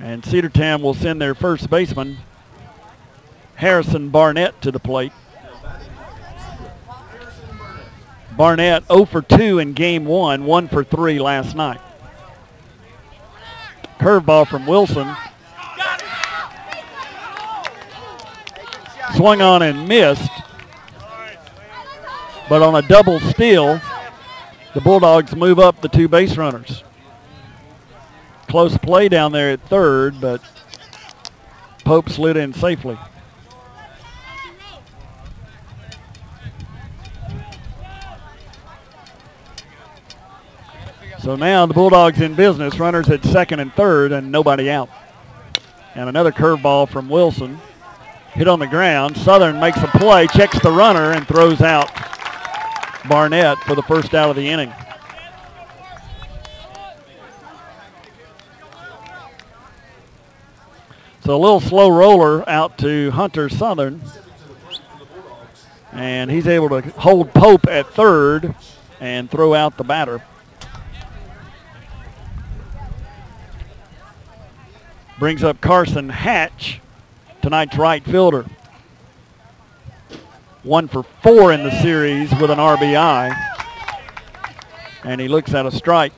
And Cedartown will send their first baseman, Harrison Barnett, to the plate. Barnett 0 for 2 in game 1, 1 for 3 last night. Curveball from Wilson. Swung on and missed. But on a double steal, the Bulldogs move up the 2 base runners. Close play down there at third, but Pope slid in safely. So now the Bulldogs in business, runners at second and third and nobody out. And another curveball from Wilson. Hit on the ground. Southern makes a play, checks the runner, and throws out Barnett for the first out of the inning. So a little slow roller out to Hunter Southern. And he's able to hold Pope at third and throw out the batter. brings up Carson Hatch, tonight's right fielder. 1 for 4 in the series with an RBI. And he looks at a strike.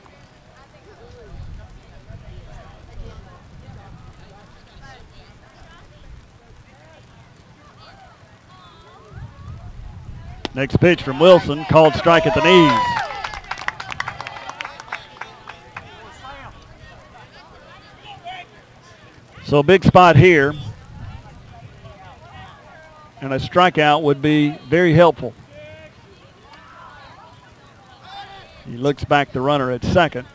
Next pitch from Wilson, called strike at the knees. So a big spot here. And a strikeout would be very helpful. He looks back the runner at second.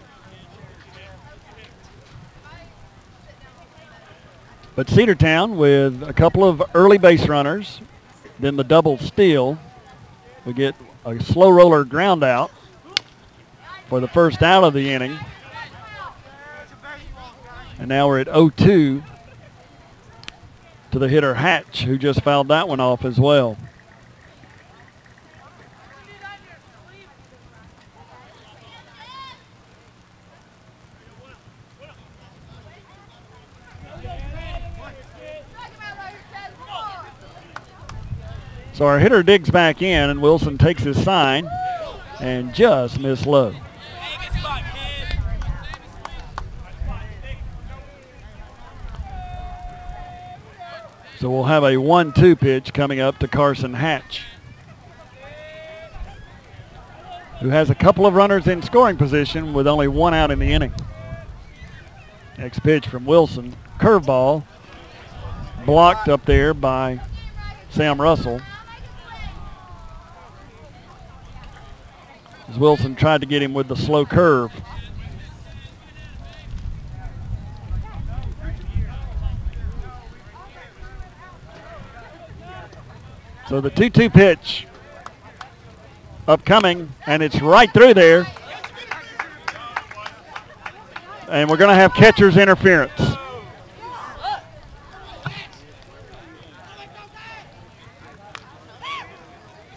But Cedartown with a couple of early base runners, then the double steal. We get a slow roller ground out for the first out of the inning. And now we're at 0-2 to the hitter Hatch, who just fouled that one off as well. So our hitter digs back in, and Wilson takes his sign and just missed low. So we'll have a 1-2 pitch coming up to Carson Hatch, who has a couple of runners in scoring position with only 1 out in the inning. Next pitch from Wilson, curveball, blocked up there by Sam Russell. As Wilson tried to get him with the slow curve. So the 2-2 pitch upcoming, and it's right through there. And we're going to have catcher's interference.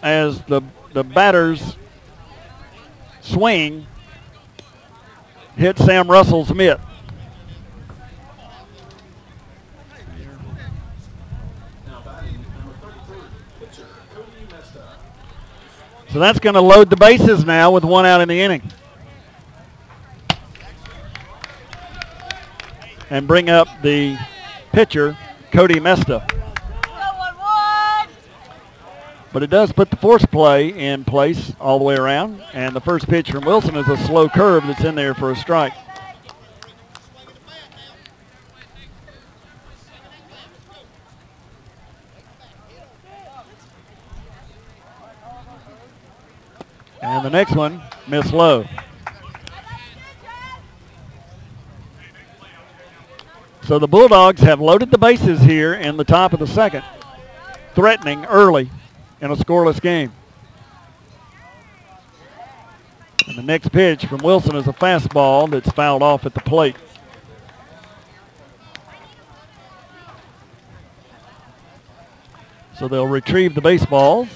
As the batter's swing hit Sam Russell's mitt. So that's going to load the bases now with 1 out in the inning. And bring up the pitcher, Cody Mesta. But it does put the force play in place all the way around. And the first pitch from Wilson is a slow curve that's in there for a strike. And the next one, missed low. So the Bulldogs have loaded the bases here in the top of the second, threatening early in a scoreless game. And the next pitch from Wilson is a fastball that's fouled off at the plate. So they'll retrieve the baseballs.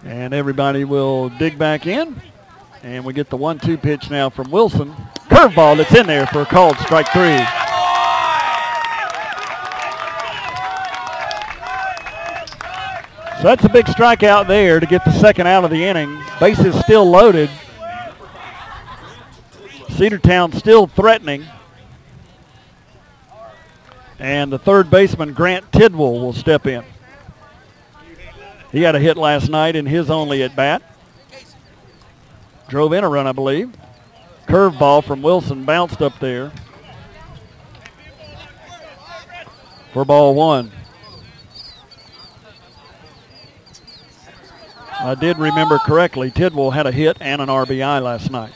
And everybody will dig back in. And we get the 1-2 pitch now from Wilson. Curveball that's in there for a called strike 3. So that's a big strikeout there to get the second out of the inning. Bases still loaded. Cedartown still threatening. And the third baseman, Grant Tidwell, will step in. He had a hit last night in his only at bat. Drove in a run, I believe. Curveball from Wilson bounced up there for ball 1. I did remember correctly, Tidwell had a hit and an RBI last night.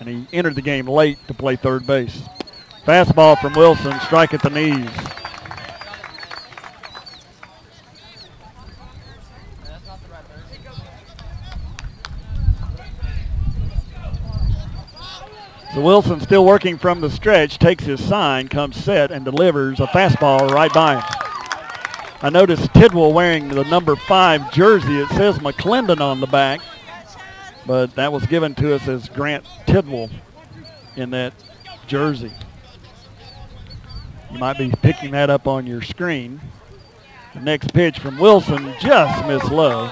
And he entered the game late to play third base. Fastball from Wilson, strike at the knees. So Wilson, still working from the stretch, takes his sign, comes set, and delivers a fastball right by him. I noticed Tidwell wearing the number 5 jersey. It says McClendon on the back. but that was given to us as Grant Tidwell in that jersey. You might be picking that up on your screen. The next pitch from Wilson just missed low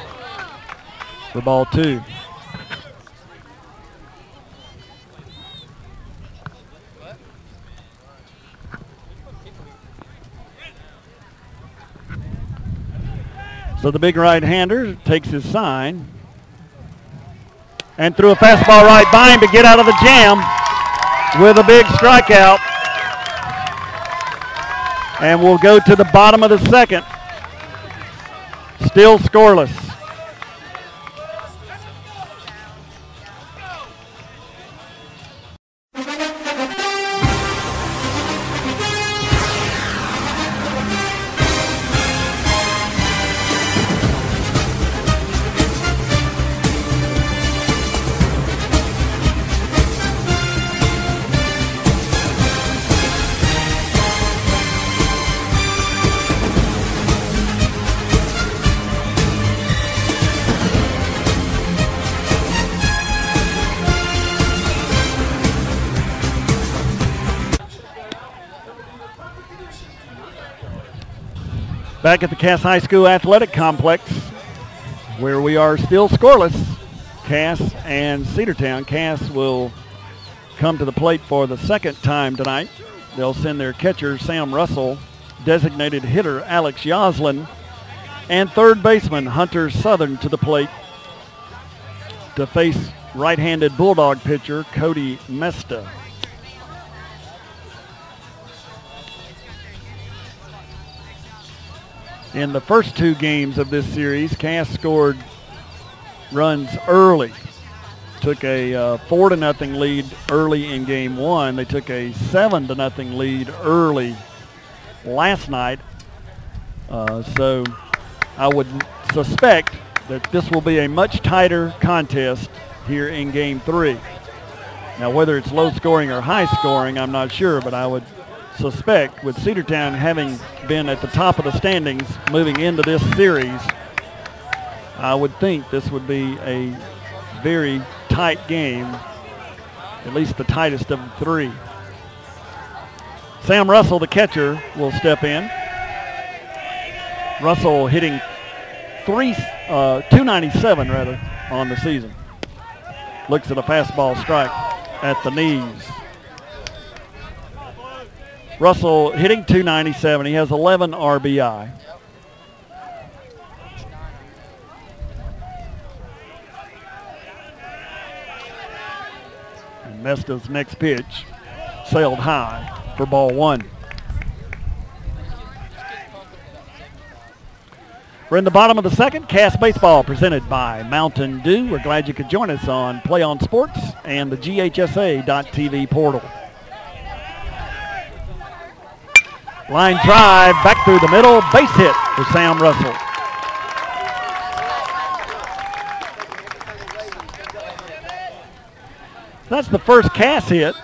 for ball 2. So the big right-hander takes his sign and threw a fastball right by him to get out of the jam with a big strikeout. And we'll go to the bottom of the second. Still scoreless. Back at the Cass High School Athletic Complex, where we are still scoreless, Cass and Cedartown. Cass will come to the plate for the second time tonight. They'll send their catcher, Sam Russell, designated hitter, Alex Yoslin, and third baseman, Hunter Southern, to the plate to face right-handed Bulldog pitcher, Cody Mesta. In the first 2 games of this series, Cass scored runs early. Took a 4-0 lead early in game 1. They took a 7-0 lead early last night. So I would suspect that this will be a much tighter contest here in game 3. Now, whether it's low scoring or high scoring, I'm not sure, but I would suspect, with Cedartown having been at the top of the standings moving into this series, I would think this would be a very tight game, at least the tightest of the 3. Sam Russell, the catcher, will step in. Russell hitting 297 rather on the season. Looks at a fastball strike at the knees. Russell hitting 297. He has 11 RBI. And Mesta's next pitch sailed high for ball 1. We're in the bottom of the second. Cass Baseball presented by Mountain Dew. We're glad you could join us on Play on Sports and the GHSA.TV portal. Line drive back through the middle, base hit for Sam Russell. That's the first Cass hit.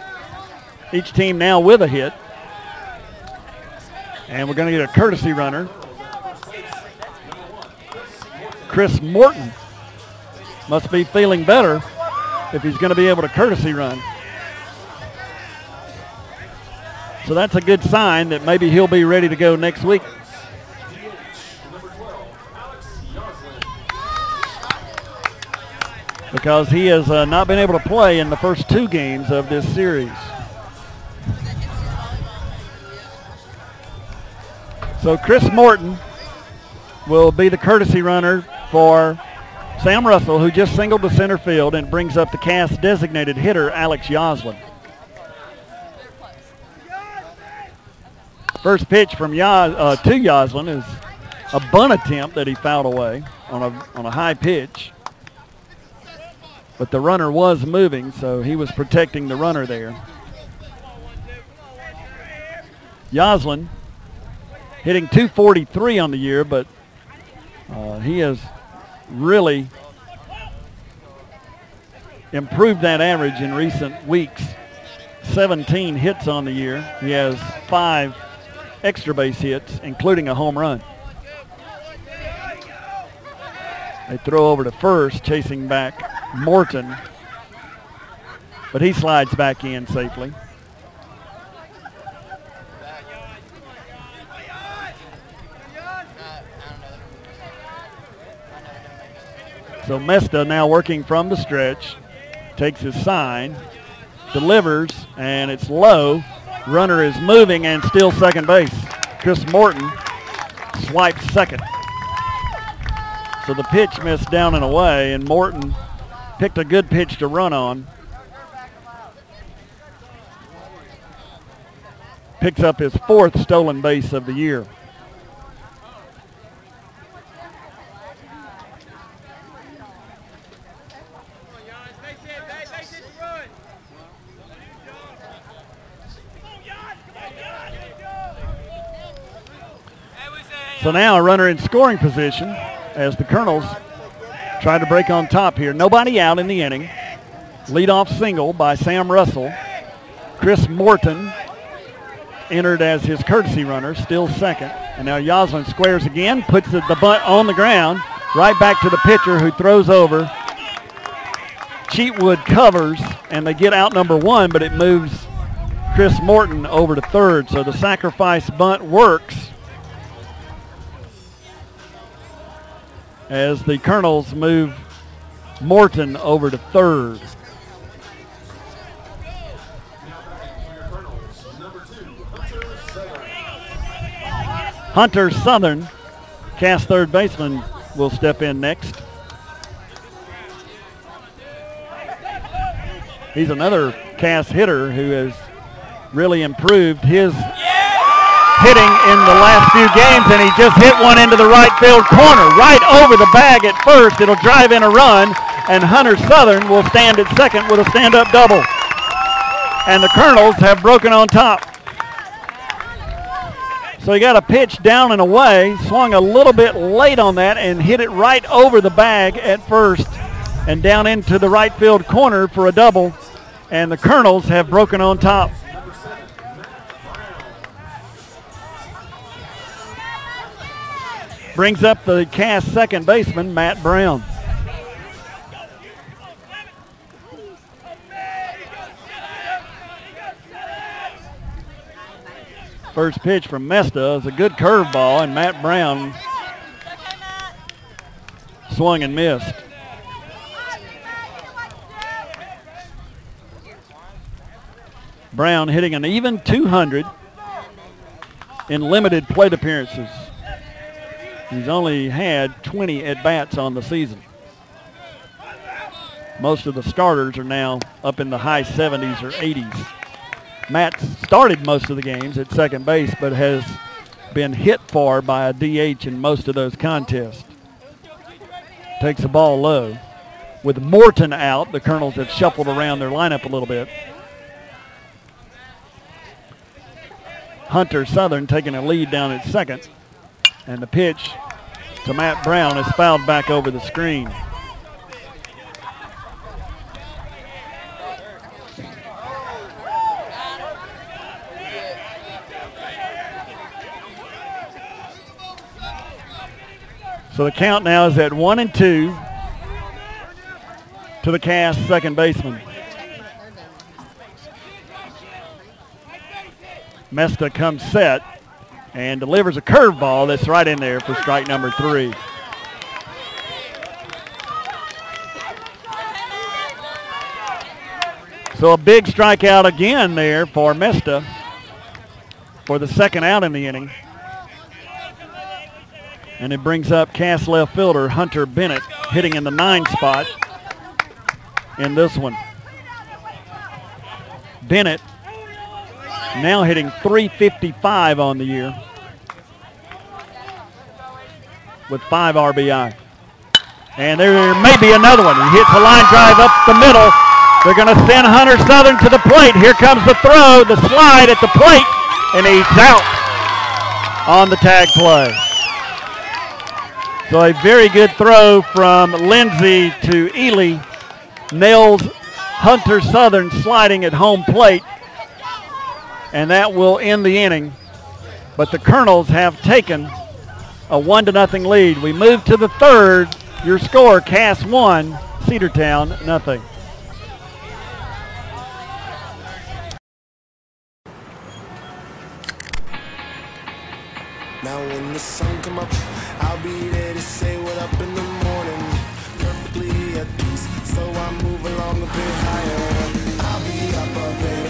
Each team now with a hit. And we're going to get a courtesy runner. Chris Morton must be feeling better if he's going to be able to courtesy run. So that's a good sign that maybe he'll be ready to go next week. Because he has not been able to play in the first 2 games of this series. So Chris Morton will be the courtesy runner for Sam Russell, who just singled to center field, and brings up the Cass designated hitter, Alex Yoslin. First pitch from to Yoslin is a bunt attempt that he fouled away on a high pitch. But the runner was moving, so he was protecting the runner there. Yoslin hitting 243 on the year, but he has really improved that average in recent weeks. 17 hits on the year. He has 5 extra base hits, including a home run. They throw over to first, chasing back Morton. But he slides back in safely. So Mesta now working from the stretch, takes his sign, delivers, and it's low. Runner is moving and still second base. Chris Morton swipes second. So the pitch missed down and away, and Morton picked a good pitch to run on. Picks up his 4th stolen base of the year. So now a runner in scoring position as the Colonels try to break on top here. Nobody out in the inning. Leadoff single by Sam Russell. Chris Morton entered as his courtesy runner, still second. And now Yoslin squares again, puts the bunt on the ground, right back to the pitcher who throws over. Cheatwood covers, and they get out number 1, but it moves Chris Morton over to third. So the sacrifice bunt works as the Colonels move Morton over to third. Hunter Southern, Cass third baseman, will step in next. He's another Cass hitter who has really improved his hitting in the last few games, and he just hit one into the right field corner, right over the bag at first. It'll drive in a run, and Hunter Southern will stand at second with a stand-up double. And the Colonels have broken on top. So he got a pitch down and away, swung a little bit late on that, and hit it right over the bag at first and down into the right field corner for a double. And the Colonels have broken on top. Brings up the Cass second baseman, Matt Brown. First pitch from Mesta is a good curveball, and Matt Brown swung and missed. Brown hitting an even 200 in limited plate appearances. He's only had 20 at-bats on the season. Most of the starters are now up in the high 70s or 80s. Matt started most of the games at second base, but has been hit for by a DH in most of those contests. Takes the ball low. With Morton out, the Colonels have shuffled around their lineup a little bit. Hunter Southern taking a lead down at second. And the pitch to Matt Brown is fouled back over the screen. So the count now is at 1-2 to the Cass second baseman. Mesta comes set and delivers a curveball that's right in there for strike number 3. So a big strikeout again there for Mesta for the second out in the inning. And it brings up Cass left fielder Hunter Bennett, hitting in the 9 spot in this one. Bennett now hitting .355 on the year with 5 RBI. And there may be another one. He hits a line drive up the middle. They're going to send Hunter Southern to the plate. Here comes the throw, the slide at the plate, and he's out on the tag play. So a very good throw from Lindsey to Ely. Nails Hunter Southern sliding at home plate. And that will end the inning. But the Colonels have taken a 1-0 lead. We move to the third. Your score, Cass 1, Cedartown, nothing. Now when the sun come up, I'll be there to say what up in the morning. Perfectly at peace, so I move along a bit higher. I'll be up and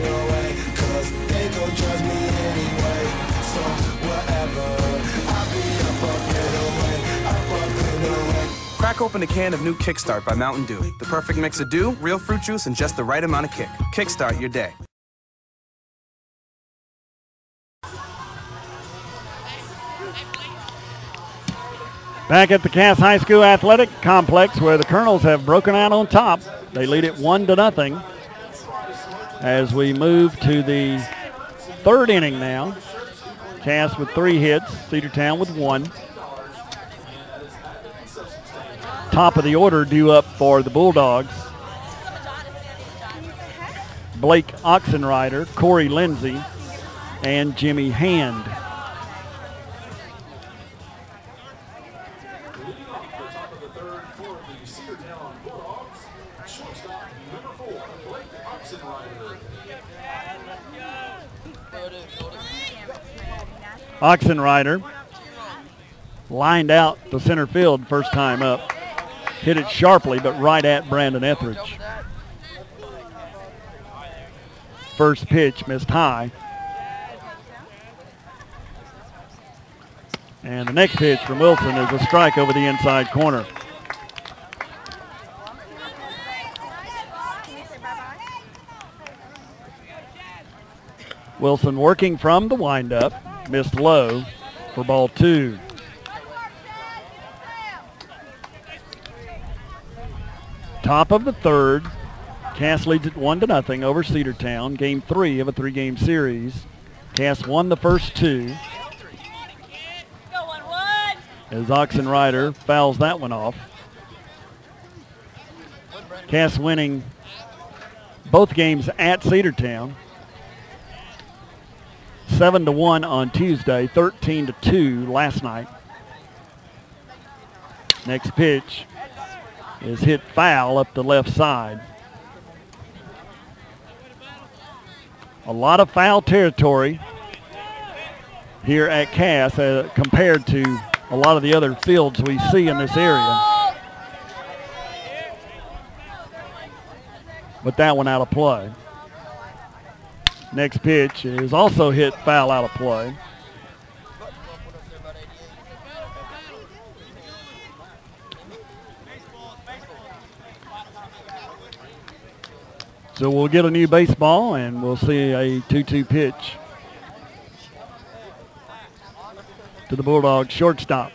away, cause they gon' judge me anyway. So whatever, I'll be up and away. Crack open a can of new Kickstart by Mountain Dew. The perfect mix of dew, real fruit juice, and just the right amount of kick. Kickstart your day. Back at the Cass High School Athletic Complex where the Colonels have broken out on top. They lead it 1-0 as we move to the third inning now. Cass with 3 hits, Cedartown with 1. Top of the order due up for the Bulldogs. Blake Oxenrider, Corey Lindsay, and Jimmy Hand. Oxenrider lined out to center field first time up. Hit it sharply, but right at Brandon Etheridge. First pitch missed high. And the next pitch from Wilson is a strike over the inside corner. Wilson working from the windup. Missed low for ball 2. Top of the third. Cass leads it 1-0 over Cedartown. Game 3 of a 3-game series. Cass won the first 2. As Oxenrider fouls that one off. Cass winning both games at Cedartown. 7-1 on Tuesday, 13-2 last night. Next pitch is hit foul up the left side. A lot of foul territory here at Cass compared to a lot of the other fields we see in this area. But that one out of play. Next pitch is also hit foul out of play. So we'll get a new baseball and we'll see a 2-2 pitch to the Bulldogs shortstop.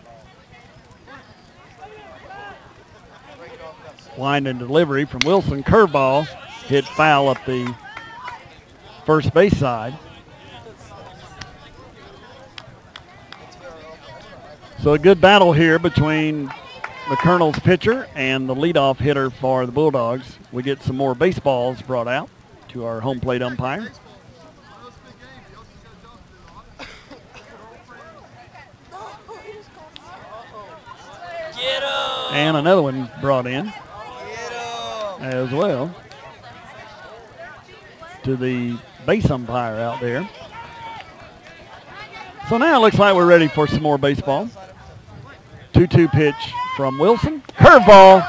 Line and delivery from Wilson. Curveball hit foul up the first base side. So a good battle here between the Colonels pitcher and the leadoff hitter for the Bulldogs. We get some more baseballs brought out to our home plate umpire. And another one brought in as well to the base umpire out there. So now it looks like we're ready for some more baseball. 2-2 pitch from Wilson. Curveball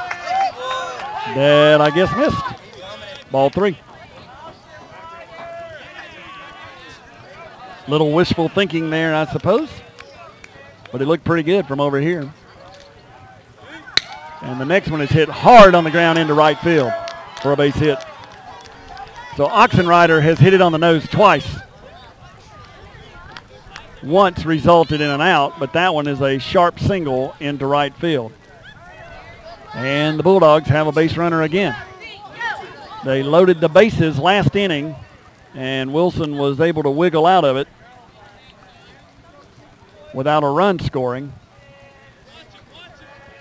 that I guess missed. Ball 3. Little wishful thinking there, I suppose. But it looked pretty good from over here. And the next one is hit hard on the ground into right field for a base hit. So Oxenrider has hit it on the nose twice. Once resulted in an out, but that one is a sharp single into right field. And the Bulldogs have a base runner again. They loaded the bases last inning, and Wilson was able to wiggle out of it without a run scoring.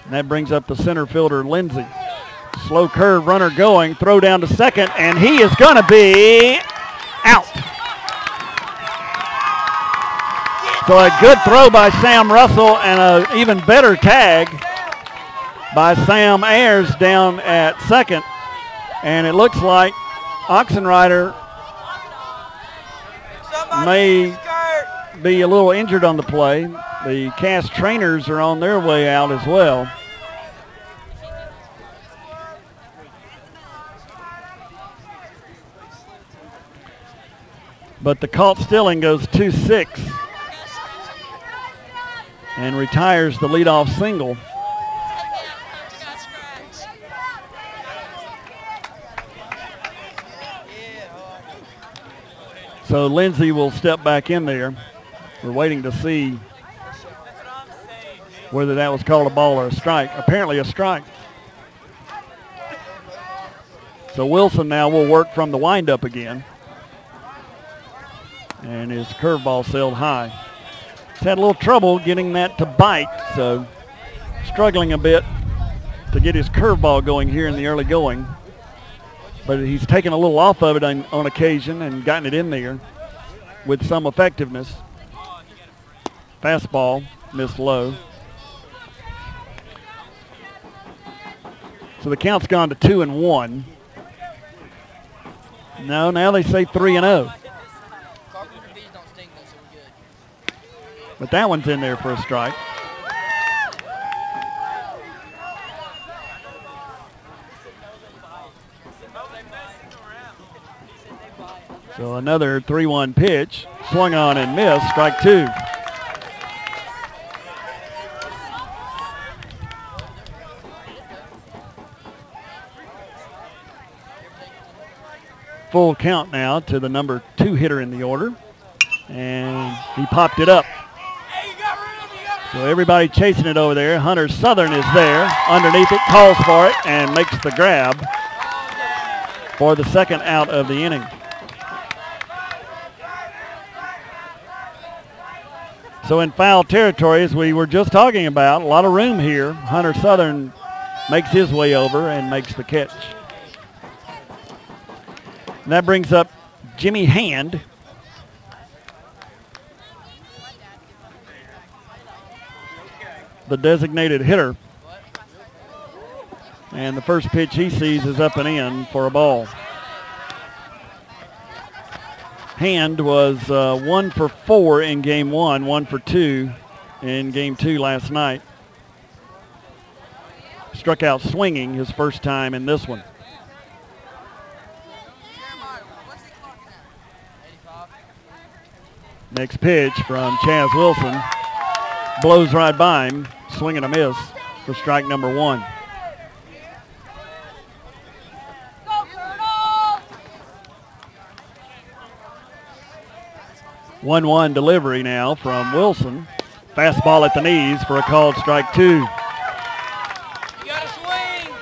And that brings up the center fielder, Lindsay. Slow curve runner going, throw down to second, and he is going to be out. So a good throw by Sam Russell and an even better tag by Sam Ayers down at second. And it looks like Oxenrider may be a little injured on the play. The Cass trainers are on their way out as well. But the caught stealing goes 2-6 and retires the leadoff single. So Lindsay will step back in there. We're waiting to see whether that was called a ball or a strike. Apparently a strike. So Wilson now will work from the windup again. And his curveball sailed high. He's had a little trouble getting that to bite, so struggling a bit to get his curveball going here in the early going. But he's taken a little off of it on occasion and gotten it in there with some effectiveness. Fastball missed low. So the count's gone to 2-1. No, now they say 3-0. But that one's in there for a strike. So another 3-1 pitch, swung on and missed, strike two. Full count now to the number 2 hitter in the order, and he popped it up. So everybody chasing it over there. Hunter Southern is there underneath it, calls for it, and makes the grab for the second out of the inning. So in foul territory, as we were just talking about, a lot of room here. Hunter Southern makes his way over and makes the catch. And that brings up Jimmy Hand. The designated hitter. And the first pitch he sees is up and in for a ball. Hand was 1 for 4 in game 1, 1 for 2 in game 2 last night. Struck out swinging his first time in this one. Next pitch from Chaz Wilson. Blows right by him, swing and a miss for strike number 1. One delivery now from Wilson. Fastball at the knees for a called strike 2. You gotta swing.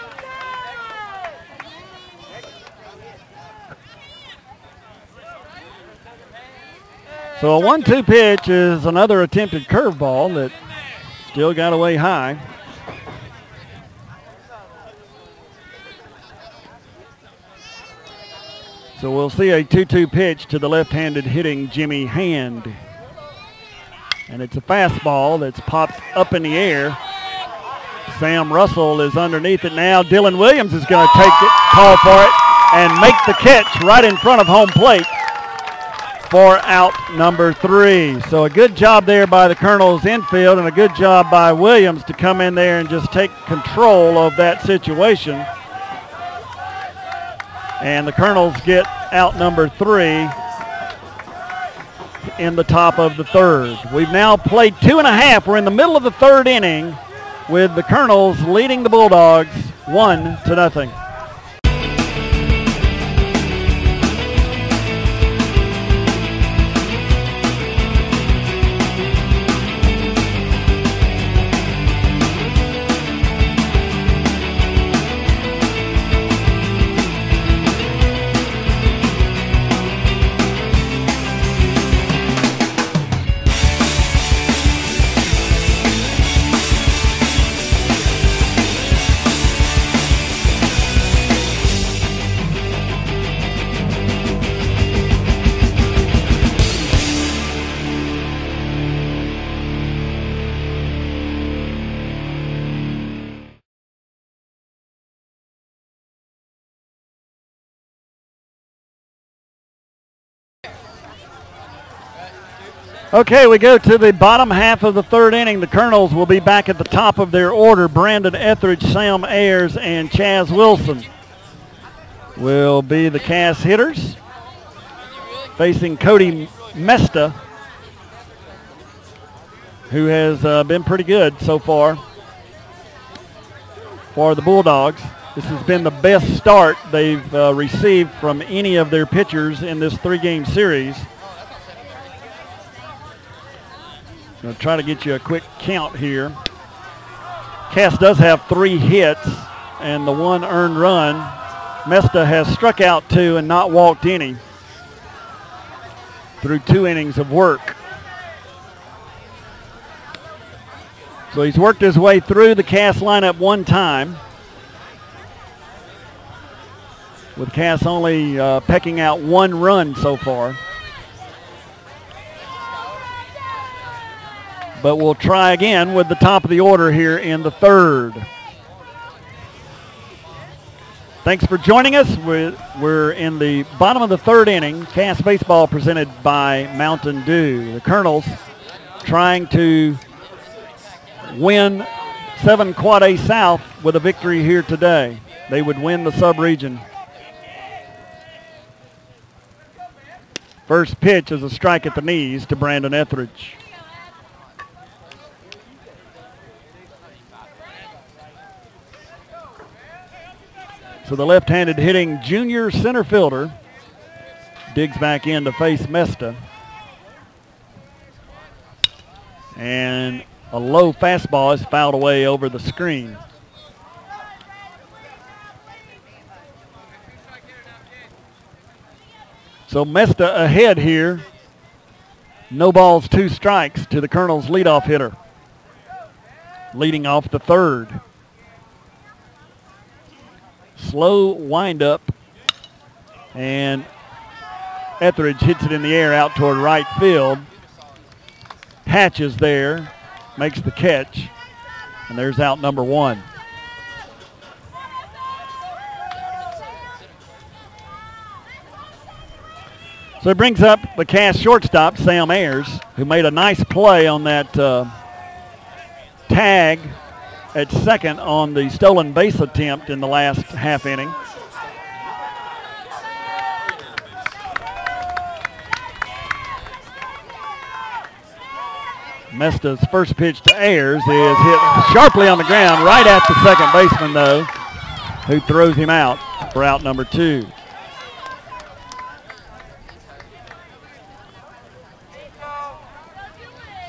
So a 1-2 pitch is another attempted curveball that still got away high. So we'll see a 2-2 pitch to the left-handed hitting Jimmy Hand. And it's a fastball that's popped up in the air. Sam Russell is underneath it now. Dylan Williams is going to take it, call for it, and make the catch right in front of home plate for out number 3. So a good job there by the Colonels infield and a good job by Williams to come in there and just take control of that situation. And the Colonels get out number 3 in the top of the third. We've now played 2.5. We're in the middle of the third inning with the Colonels leading the Bulldogs 1-0. Okay, we go to the bottom half of the third inning. The Colonels will be back at the top of their order. Brandon Etheridge, Sam Ayers, and Chaz Wilson will be the Cass hitters, facing Cody Mesta, who has been pretty good so far for the Bulldogs. This has been the best start they've received from any of their pitchers in this three-game series. Going to try to get you a quick count here. Cass does have 3 hits and the 1 earned run. Mesta has struck out 2 and not walked any through 2 innings of work. So he's worked his way through the Cass lineup 1 time, with Cass only pecking out 1 run so far. But we'll try again with the top of the order here in the third. Thanks for joining us. We're in the bottom of the third inning. Cass baseball presented by Mountain Dew. The Colonels trying to win 7 Quad A South with a victory here today. They would win the sub-region. First pitch is a strike at the knees to Brandon Etheridge. So the left-handed hitting junior center fielder digs back in to face Mesta. And a low fastball is fouled away over the screen. So Mesta ahead here. No balls, 2 strikes to the Colonels' leadoff hitter. Leading off the third. Slow windup, and Etheridge hits it in the air out toward right field. Hatch is there, makes the catch, and there's out number 1. So it brings up the Cass shortstop, Sam Ayers, who made a nice play on that tag at second on the stolen base attempt in the last half inning. Mesta's first pitch to Ayers is hit sharply on the ground right at the second baseman, though, who throws him out for out number 2.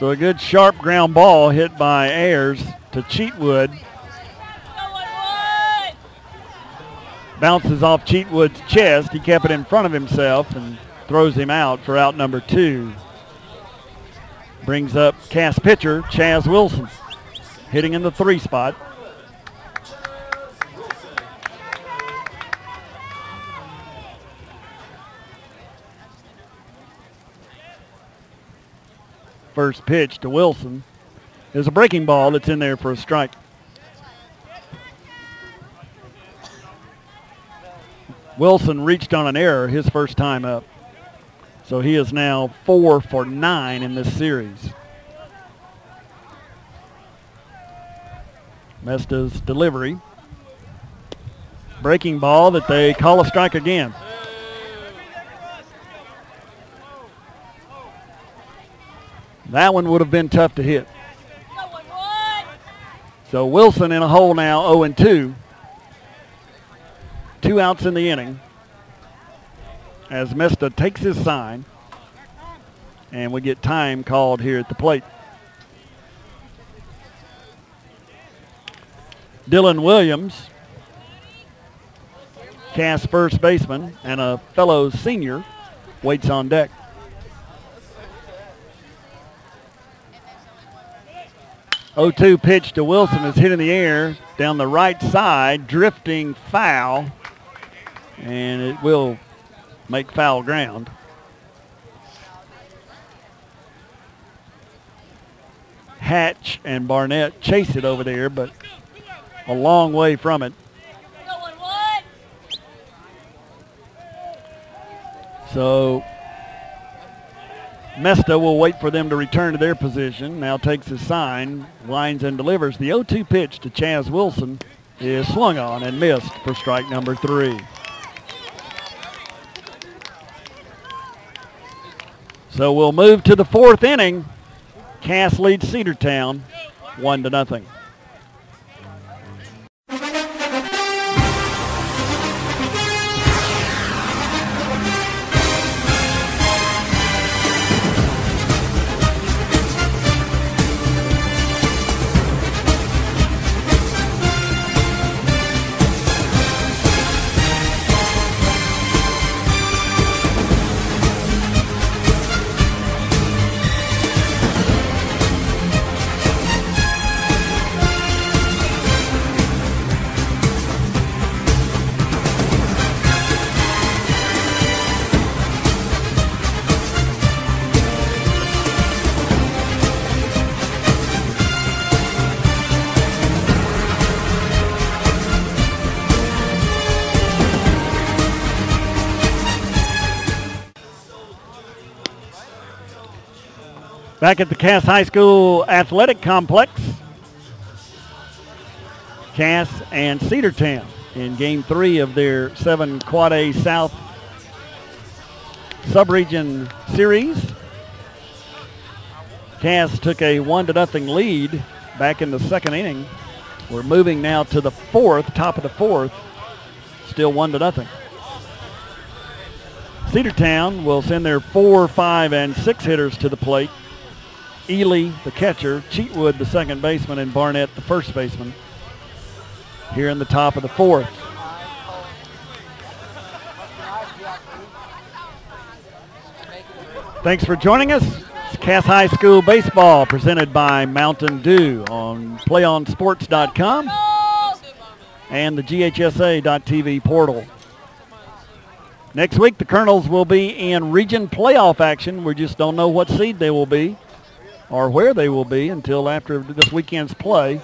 So a good sharp ground ball hit by Ayers to Cheatwood. Bounces off Cheatwood's chest. He kept it in front of himself and throws him out for out number 2. Brings up Cass pitcher Chaz Wilson, hitting in the 3 spot. First pitch to Wilson is a breaking ball that's in there for a strike. Wilson reached on an error his first time up. So he is now 4 for 9 in this series. Mesta's delivery. Breaking ball that they call a strike again. That one would have been tough to hit. So Wilson in a hole now, 0-2. 2 outs in the inning as Mesta takes his sign, and we get time called here at the plate. Dylan Williams, Cass first baseman and a fellow senior, waits on deck. Oh, 2 pitch to Wilson is hit in the air down the right side, drifting foul, and it will make foul ground. Hatch and Barnett chase it over there, but a long way from it. So Mesta will wait for them to return to their position. Now takes his sign, lines and delivers. The 0-2 pitch to Chaz Wilson is swung on and missed for strike number 3. So we'll move to the 4th inning. Cass leads Cedartown 1-0. Back at the Cass High School Athletic Complex, Cass and Cedartown in Game 3 of their 7 Quad A South Subregion Series. Cass took a 1-0 lead back in the 2nd inning. We're moving now to the 4th, top of the 4th, still 1-0. Cedartown will send their 4, 5, and 6 hitters to the plate. Ely, the catcher, Cheatwood, the second baseman, and Barnett, the first baseman, here in the top of the 4th. Thanks for joining us. It's Cass High School Baseball presented by Mountain Dew on playonsports.com and the GHSA.TV portal. Next week, the Colonels will be in region playoff action. We just don't know what seed they will be or where they will be until after this weekend's play.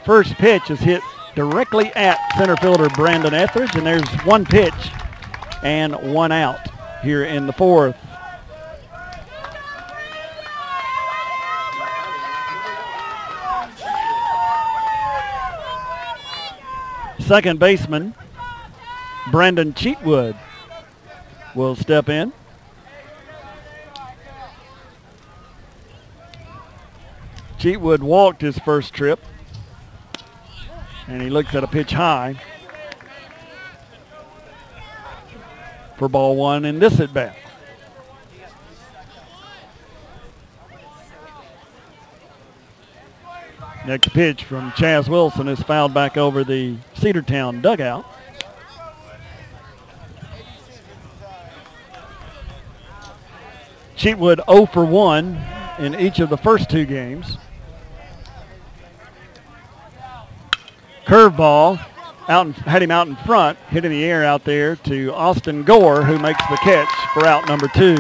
First pitch is hit directly at center fielder Brandon Etheridge, and there's 1 pitch and 1 out here in the 4th. Second baseman Brandon Cheatwood will step in. Cheatwood walked his first trip, and he looks at a pitch high for ball 1 in this at bat. Next pitch from Chaz Wilson is fouled back over the Cedartown dugout. Cheatwood 0 for 1 in each of the first 2 games. Curveball had him out in front, hit in the air out there to Austin Gore, who makes the catch for out number 2.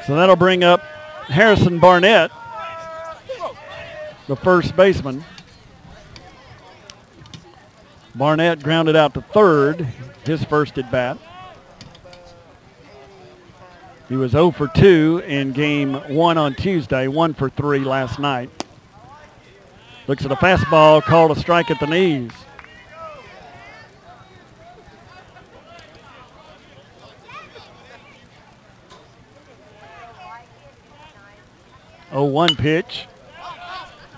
So that'll bring up Harrison Barnett, the first baseman. Barnett grounded out to third, his first at bat. He was 0 for 2 in game 1 on Tuesday, 1 for 3 last night. Looks at a fastball, called a strike at the knees. Oh, 1 pitch.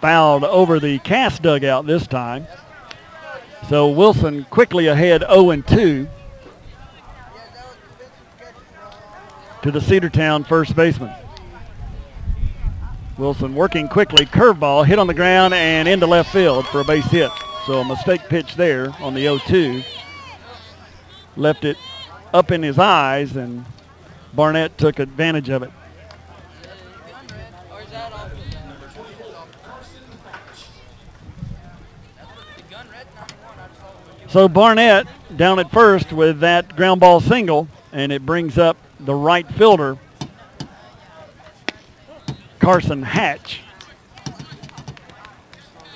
Fouled over the Cass dugout this time. So Wilson quickly ahead 0-2 to the Cedartown first baseman. Wilson working quickly, curveball hit on the ground and into left field for a base hit. So a mistake pitch there on the 0-2. Left it up in his eyes, and Barnett took advantage of it. So Barnett down at first with that ground ball single, and it brings up the right fielder, Carson Hatch,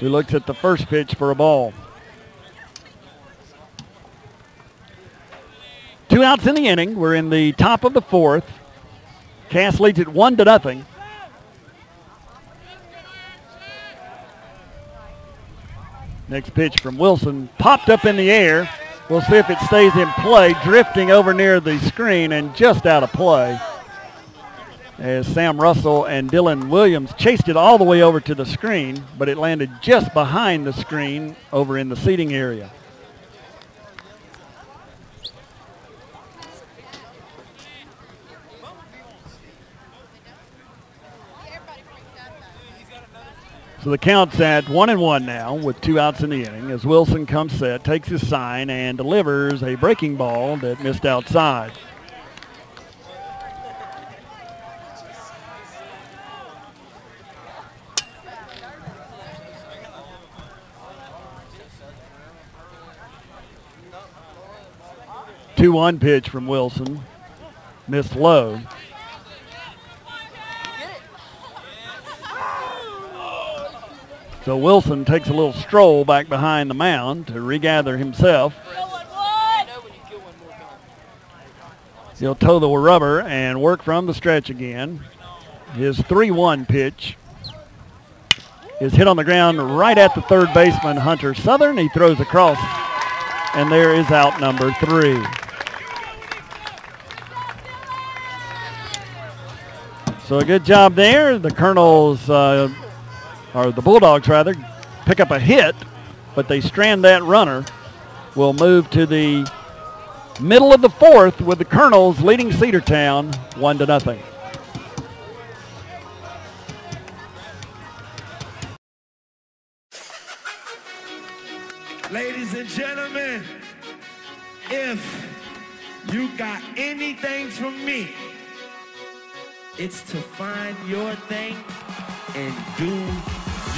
who looks at the first pitch for a ball. 2 outs in the inning. We're in the top of the 4th. Cass leads it 1-0. Next pitch from Wilson, popped up in the air. We'll see if it stays in play, drifting over near the screen and just out of play. As Sam Russell and Dylan Williams chased it all the way over to the screen, but it landed just behind the screen over in the seating area. So the count's at 1-1 now with 2 outs in the inning as Wilson comes set, takes his sign, and delivers a breaking ball that missed outside. Two-one pitch from Wilson, missed low. So Wilson takes a little stroll back behind the mound to regather himself. He'll toe the rubber and work from the stretch again. His 3-1 pitch is hit on the ground right at the third baseman, Hunter Southern. He throws across, and there is out number 3. So a good job there. The Colonels, or the Bulldogs rather, pick up a hit, but they strand that runner. We'll move to the middle of the 4th with the Colonels leading Cedartown 1-0. Ladies and gentlemen, if you got anything from me, it's to find your thing and do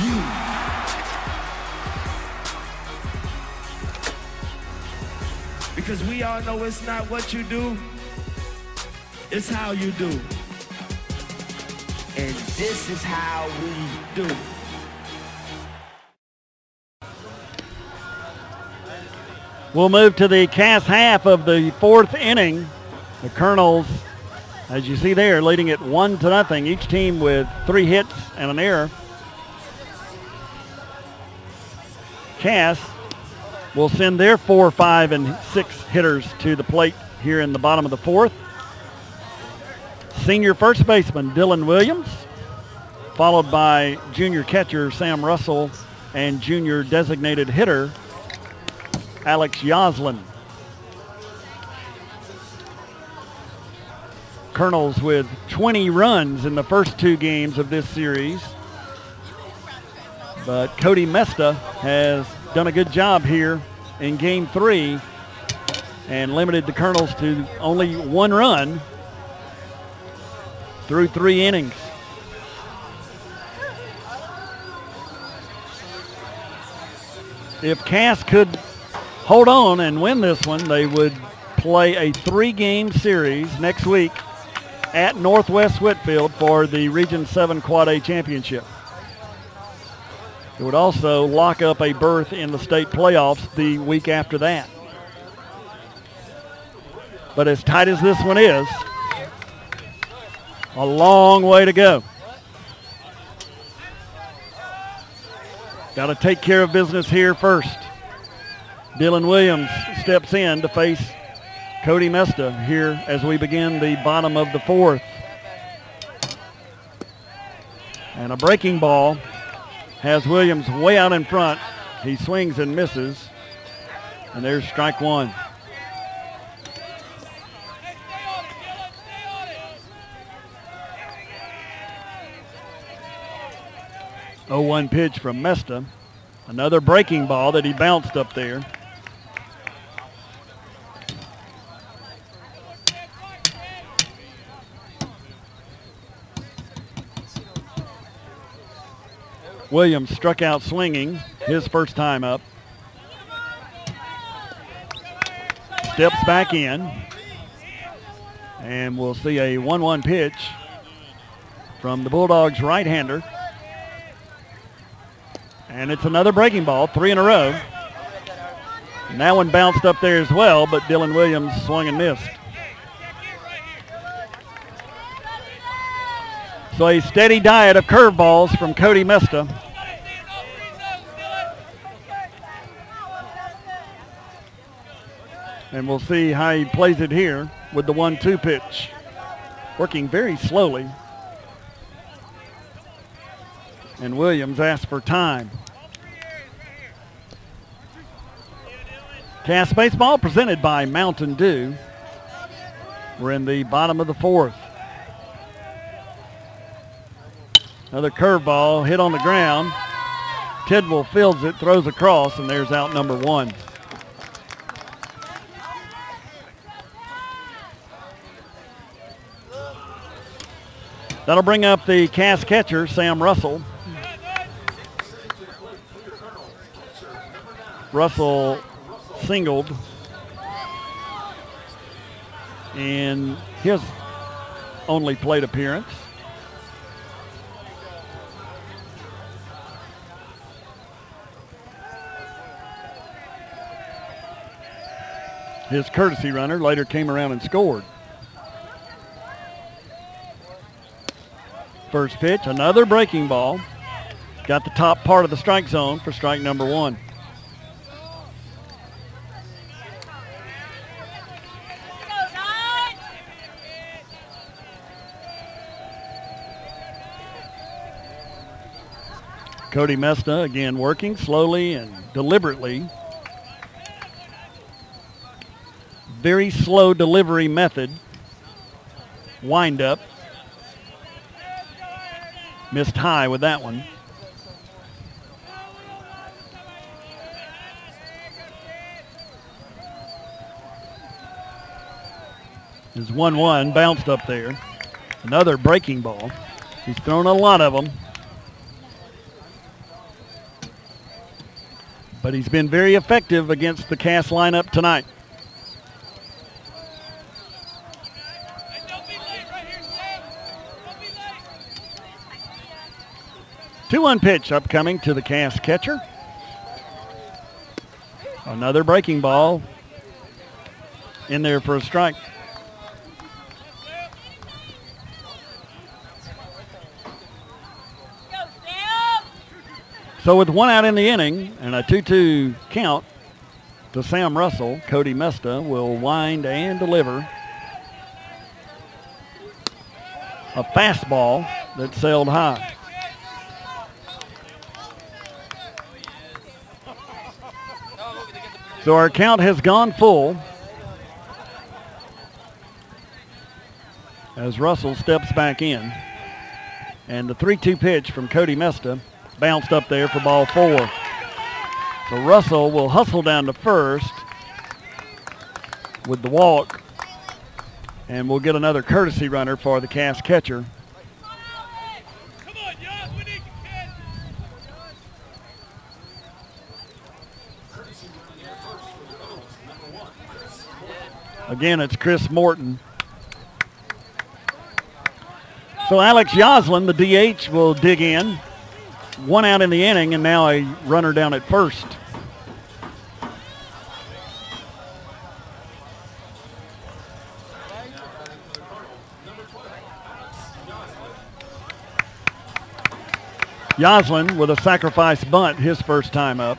you. Because we all know it's not what you do, it's how you do. And this is how we do. We'll move to the Cass half of the 4th inning. The Colonels, as you see there, leading it 1-0. Each team with 3 hits and an error. Cass will send their 4, 5, and 6 hitters to the plate here in the bottom of the 4th. Senior first baseman Dylan Williams, followed by junior catcher Sam Russell and junior designated hitter Alex Yoslin. Colonels with 20 runs in the first 2 games of this series. But Cody Mesta has done a good job here in Game 3 and limited the Colonels to only 1 run through 3 innings. If Cass could hold on and win this one, they would play a 3-game series next week at Northwest Whitfield for the Region 7 Quad A Championship. It would also lock up a berth in the state playoffs the week after that. But as tight as this one is, a long way to go. Got to take care of business here first. Dylan Williams steps in to face Cody Mesta here as we begin the bottom of the 4th. And a breaking ball has Williams way out in front. He swings and misses. And there's strike 1. Oh, 1 pitch from Mesta. Another breaking ball that he bounced up there. Williams struck out swinging his first time up. Steps back in. And we'll see a 1-1 pitch from the Bulldogs right-hander. And it's another breaking ball, 3 in a row. And that one bounced up there as well, but Dylan Williams swung and missed. So a steady diet of curveballs from Cody Mesta. And we'll see how he plays it here with the 1-2 pitch. Working very slowly. And Williams asks for time. Cass Baseball presented by Mountain Dew. We're in the bottom of the 4th. Another curveball hit on the ground. Tidwell fields it, throws across, and there's out number 1. That'll bring up the Cass catcher, Sam Russell. Russell singled in his only plate appearance. His courtesy runner later came around and scored. First pitch, another breaking ball. Got the top part of the strike zone for strike number 1. Cody Mesta again working slowly and deliberately. Very slow delivery method. Wind up. Missed high with that one. His 1-1 bounced up there. Another breaking ball. He's thrown a lot of them. But he's been very effective against the Cass lineup tonight. Two-one pitch upcoming to the Cass catcher. Another breaking ball in there for a strike. So with 1 out in the inning and a 2-2 count to Sam Russell, Cody Mesta will wind and deliver a fastball that sailed high. So our count has gone full as Russell steps back in. And the 3-2 pitch from Cody Mesta bounced up there for ball 4. So Russell will hustle down to first with the walk, and we'll get another courtesy runner for the Cass catcher. Again, it's Chris Morton. So Alex Yoslin, the DH, will dig in. 1 out in the inning, and now a runner down at first. Yoslin with a sacrifice bunt his first time up.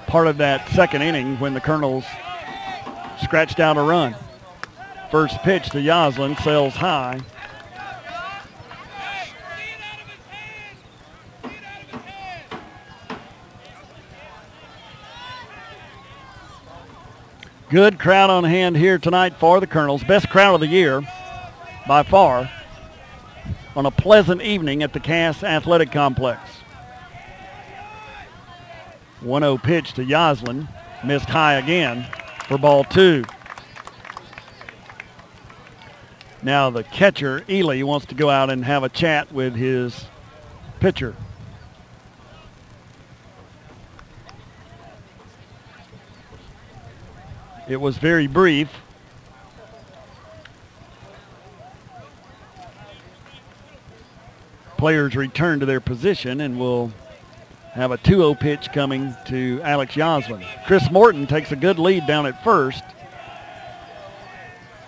Part of that second inning when the Colonels scratched out a run. First pitch to Yoslin sails high. Good crowd on hand here tonight for the Colonels. Best crowd of the year by far on a pleasant evening at the Cass Athletic Complex. 1-0 pitch to Yoslin. Missed high again for ball 2. Now the catcher, Ely, wants to go out and have a chat with his pitcher. It was very brief. Players return to their position, and we'll have a 2-0 pitch coming to Alex Yoslin. Chris Morton takes a good lead down at first.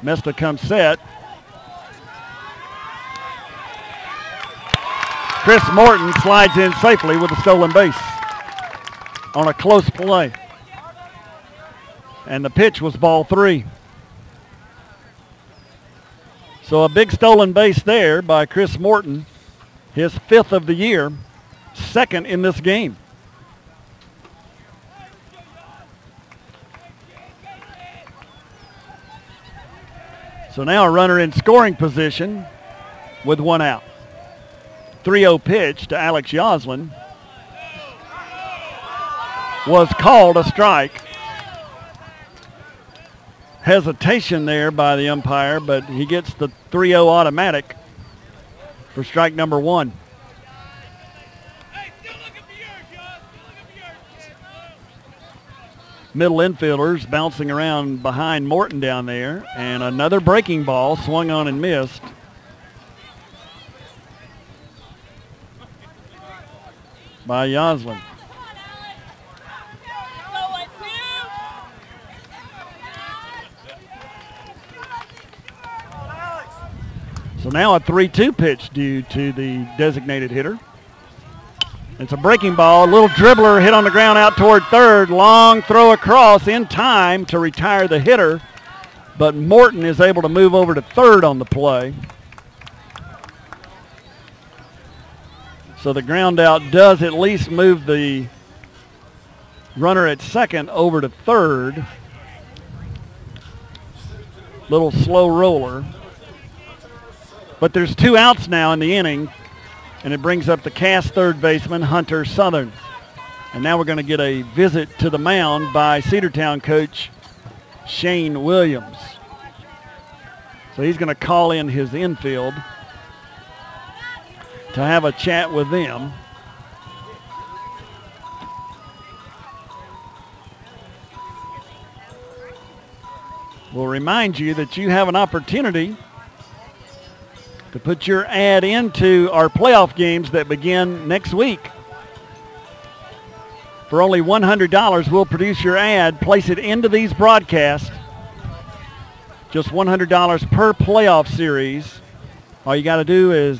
Mesta comes set. Chris Morton slides in safely with a stolen base on a close play. And the pitch was ball 3. So a big stolen base there by Chris Morton, his 5th of the year, 2nd in this game. So now a runner in scoring position with 1 out. 3-0 pitch to Alex Yoslin was called a strike. Hesitation there by the umpire, but he gets the 3-0 automatic for strike number 1. Middle infielders bouncing around behind Morton down there, and another breaking ball swung on and missed. By Yoslin. So now a 3-2 pitch due to the designated hitter. It's a breaking ball, a little dribbler hit on the ground out toward third. Long throw across in time to retire the hitter, but Morton is able to move over to third on the play. So the ground out does at least move the runner at second over to third. Little slow roller. But there's 2 outs now in the inning, and it brings up the cast third baseman, Hunter Southern. And now we're going to get a visit to the mound by Cedartown coach Shane Williams. So he's going to call in his infield to have a chat with them. We'll remind you that you have an opportunity to put your ad into our playoff games that begin next week. For only $100, we'll produce your ad, place it into these broadcasts. Just $100 per playoff series. All you got to do is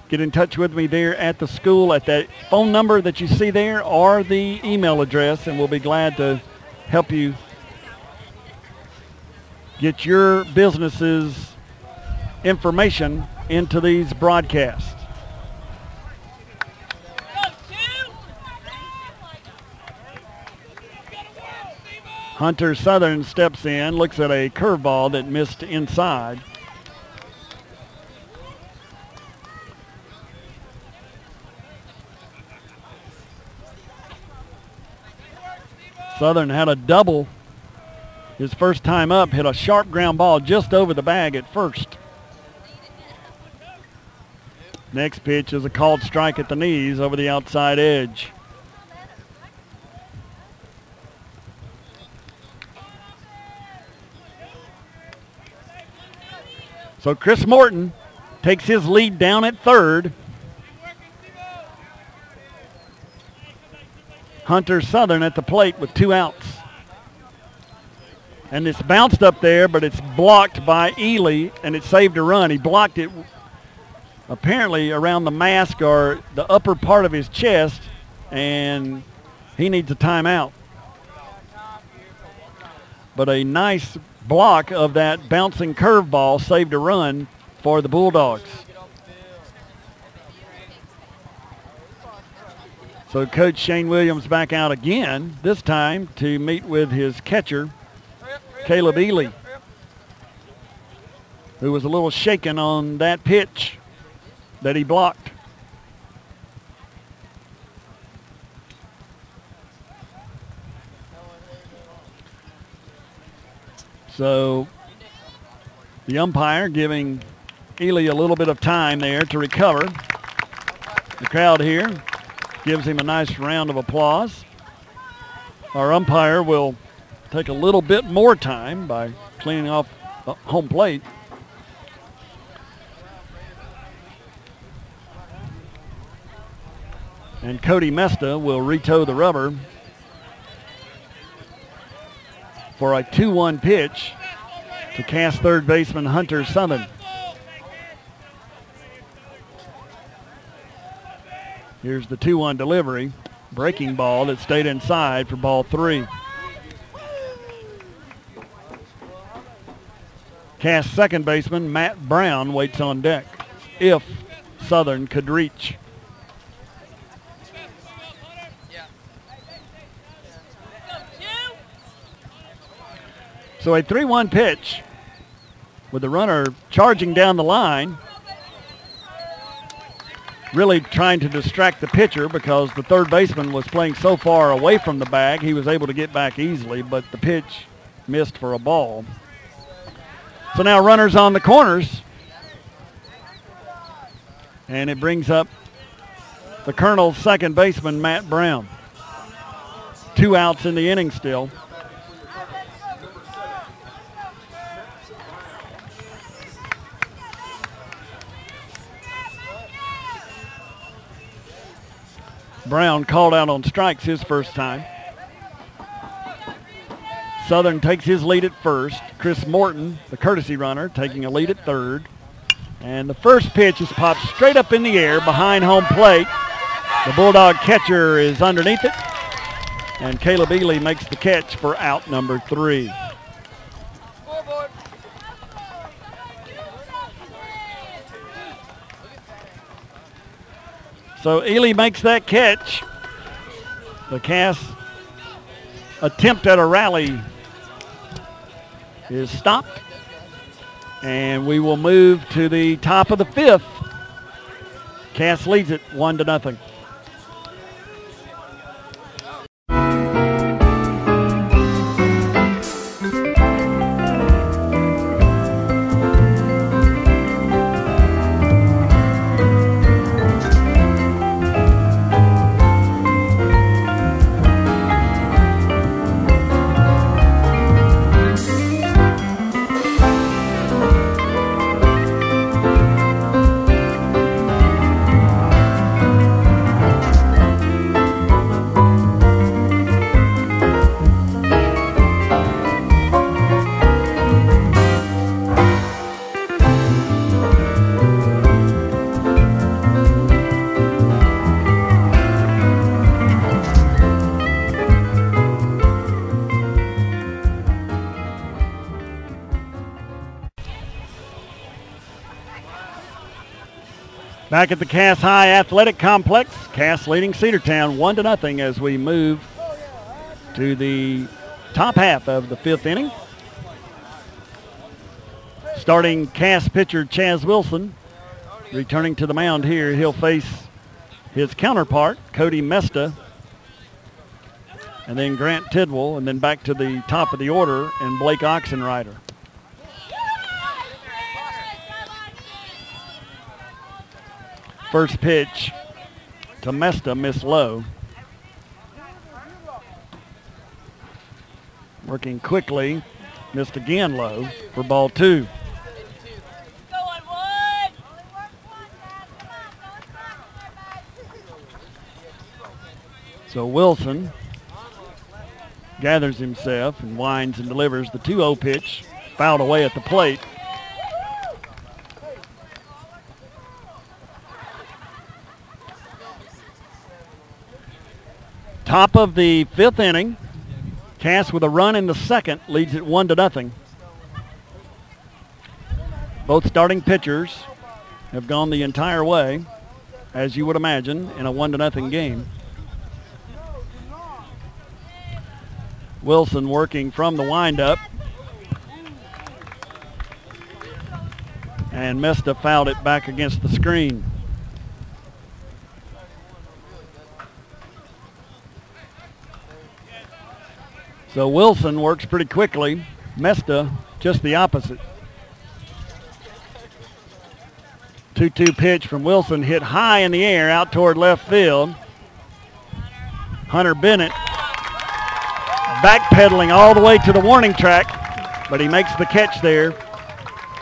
get in touch with me there at the school at that phone number that you see there or the email address, and we'll be glad to help you get your business's information into these broadcasts. Hunter Southern steps in, looks at a curveball that missed inside. Southern had a double his first time up, hit a sharp ground ball just over the bag at first. Next pitch is a called strike at the knees over the outside edge. So Chris Morton takes his lead down at third. Hunter Southern at the plate with 2 outs. And it's bounced up there, but it's blocked by Ely, and it saved a run. He blocked it apparently around the mask or the upper part of his chest, and he needs a timeout. But a nice block of that bouncing curveball saved a run for the Bulldogs. So Coach Shane Williams back out again, this time to meet with his catcher, Caleb Ely, who was a little shaken on that pitch that he blocked. So the umpire giving Ely a little bit of time there to recover. The crowd here gives him a nice round of applause. Our umpire will take a little bit more time by cleaning off home plate. And Cody Mesta will retoe the rubber for a 2-1 pitch to Cass third baseman Hunter Southern. Here's the 2-1 delivery. Breaking ball that stayed inside for ball 3. Cass second baseman Matt Brown waits on deck if Southern could reach. So a 3-1 pitch with the runner charging down the line, really trying to distract the pitcher because the third baseman was playing so far away from the bag. He was able to get back easily, but the pitch missed for a ball. So now runners on the corners, and it brings up the Colonels' second baseman, Matt Brown. 2 outs in the inning still. Brown called out on strikes his first time. Southern takes his lead at first. Chris Morton, the courtesy runner, taking a lead at third. And the first pitch is popped straight up in the air behind home plate. The Bulldog catcher is underneath it. And Caleb Ely makes the catch for out number 3. So Ely makes that catch. The Cass attempt at a rally is stopped. And we will move to the top of the 5th. Cass leads it 1-0. Back at the Cass High Athletic Complex, Cass leading Cedartown 1-0 as we move to the top half of the 5th inning. Starting Cass pitcher Chaz Wilson, returning to the mound here, he'll face his counterpart, Cody Mesta, and then Grant Tidwell, and then back to the top of the order, and Blake Oxenrider. First pitch to Mesta, missed low. Working quickly, missed again low for ball 2. So Wilson gathers himself and winds and delivers the 2-0 pitch, fouled away at the plate. Top of the 5th inning. Cass with a run in the 2nd leads it 1-0. Both starting pitchers have gone the entire way, as you would imagine, in a 1-0 game. Wilson working from the windup. And Mesta fouled it back against the screen. So Wilson works pretty quickly. Mesta just the opposite. 2-2 pitch from Wilson, hit high in the air out toward left field. Hunter Bennett backpedaling all the way to the warning track, but he makes the catch there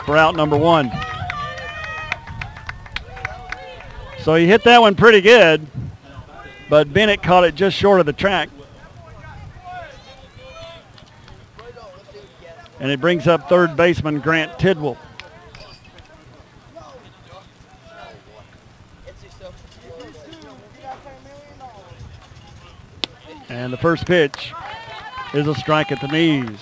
for out number 1. So he hit that one pretty good. but Bennett caught it just short of the track. And it brings up third baseman Grant Tidwell. And the first pitch is a strike at the knees.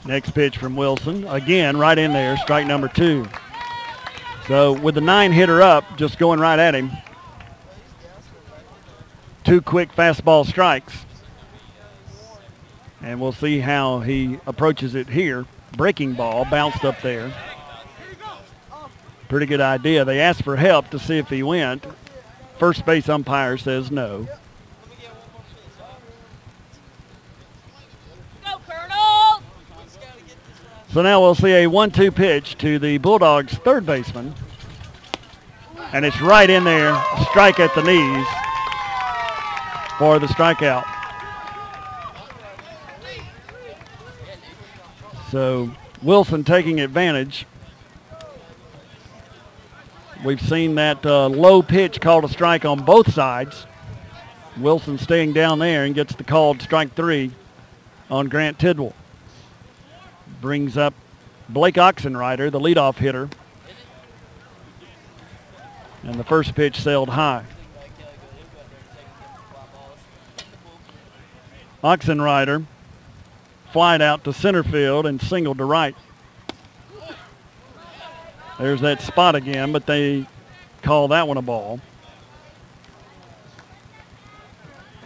Next pitch from Wilson. Again, right in there, strike number 2. So with the 9-hitter up, just going right at him. 2 quick fastball strikes. And we'll see how he approaches it here. Breaking ball, bounced up there. Pretty good idea. They asked for help to see if he went. First base umpire says no. So now we'll see a 1-2 pitch to the Bulldogs' third baseman. And it's right in there, strike at the knees for the strikeout. So Wilson taking advantage. We've seen that low pitch called a strike on both sides. Wilson staying down there and gets the called strike 3 on Grant Tidwell. Brings up Blake Oxenrider, the leadoff hitter. And the first pitch sailed high. Oxenrider flied out to center field and singled to right. There's that spot again, but they call that one a ball.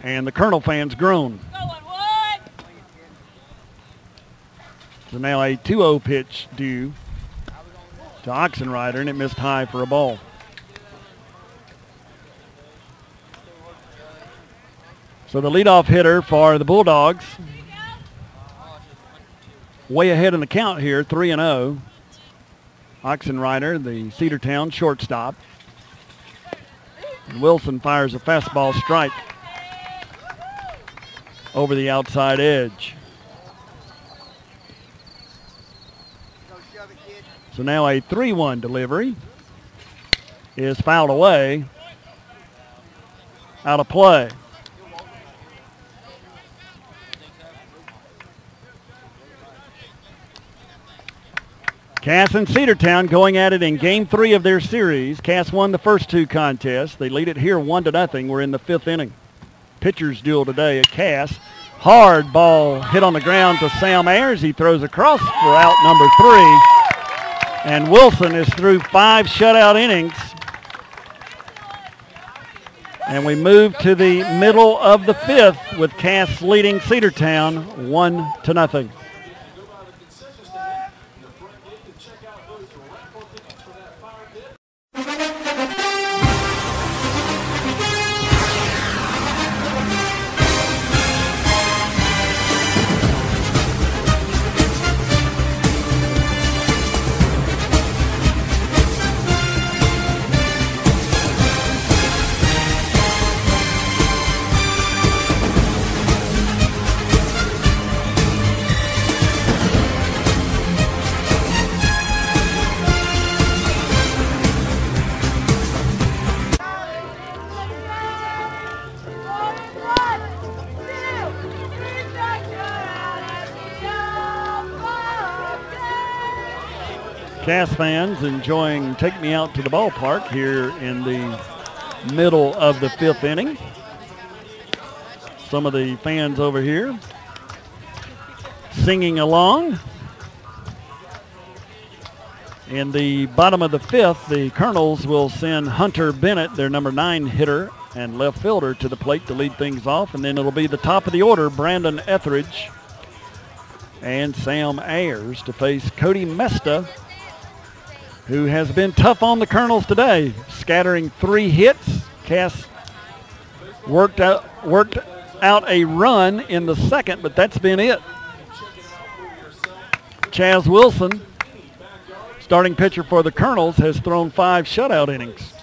And the Colonel fans groan. So now a 2-0 pitch due to Oxenrider, and it missed high for a ball. So the leadoff hitter for the Bulldogs, way ahead in the count here, 3-0. Oxenrider, the Cedartown shortstop. And Wilson fires a fastball strike over the outside edge. So now a 3-1 delivery is fouled away, out of play. Cass and Cedartown going at it in Game 3 of their series. Cass won the first 2 contests. They lead it here 1-0. We're in the 5th inning. Pitchers duel today at Cass. Hard ball hit on the ground to Sam Ayers. He throws across for out number 3. And Wilson is through 5 shutout innings. And we move to the middle of the 5th with Cass leading Cedartown 1-0. Cass fans enjoying Take Me Out to the Ballpark here in the middle of the 5th inning. Some of the fans over here singing along. In the bottom of the 5th, the Colonels will send Hunter Bennett, their number 9 hitter and left fielder, to the plate to lead things off. And then it'll be the top of the order, Brandon Etheridge and Sam Ayers, to face Cody Mesta, who has been tough on the Colonels today, scattering 3 hits. Cass worked out a run in the 2nd, but that's been it. Chaz Wilson, starting pitcher for the Colonels, has thrown 5 shutout innings.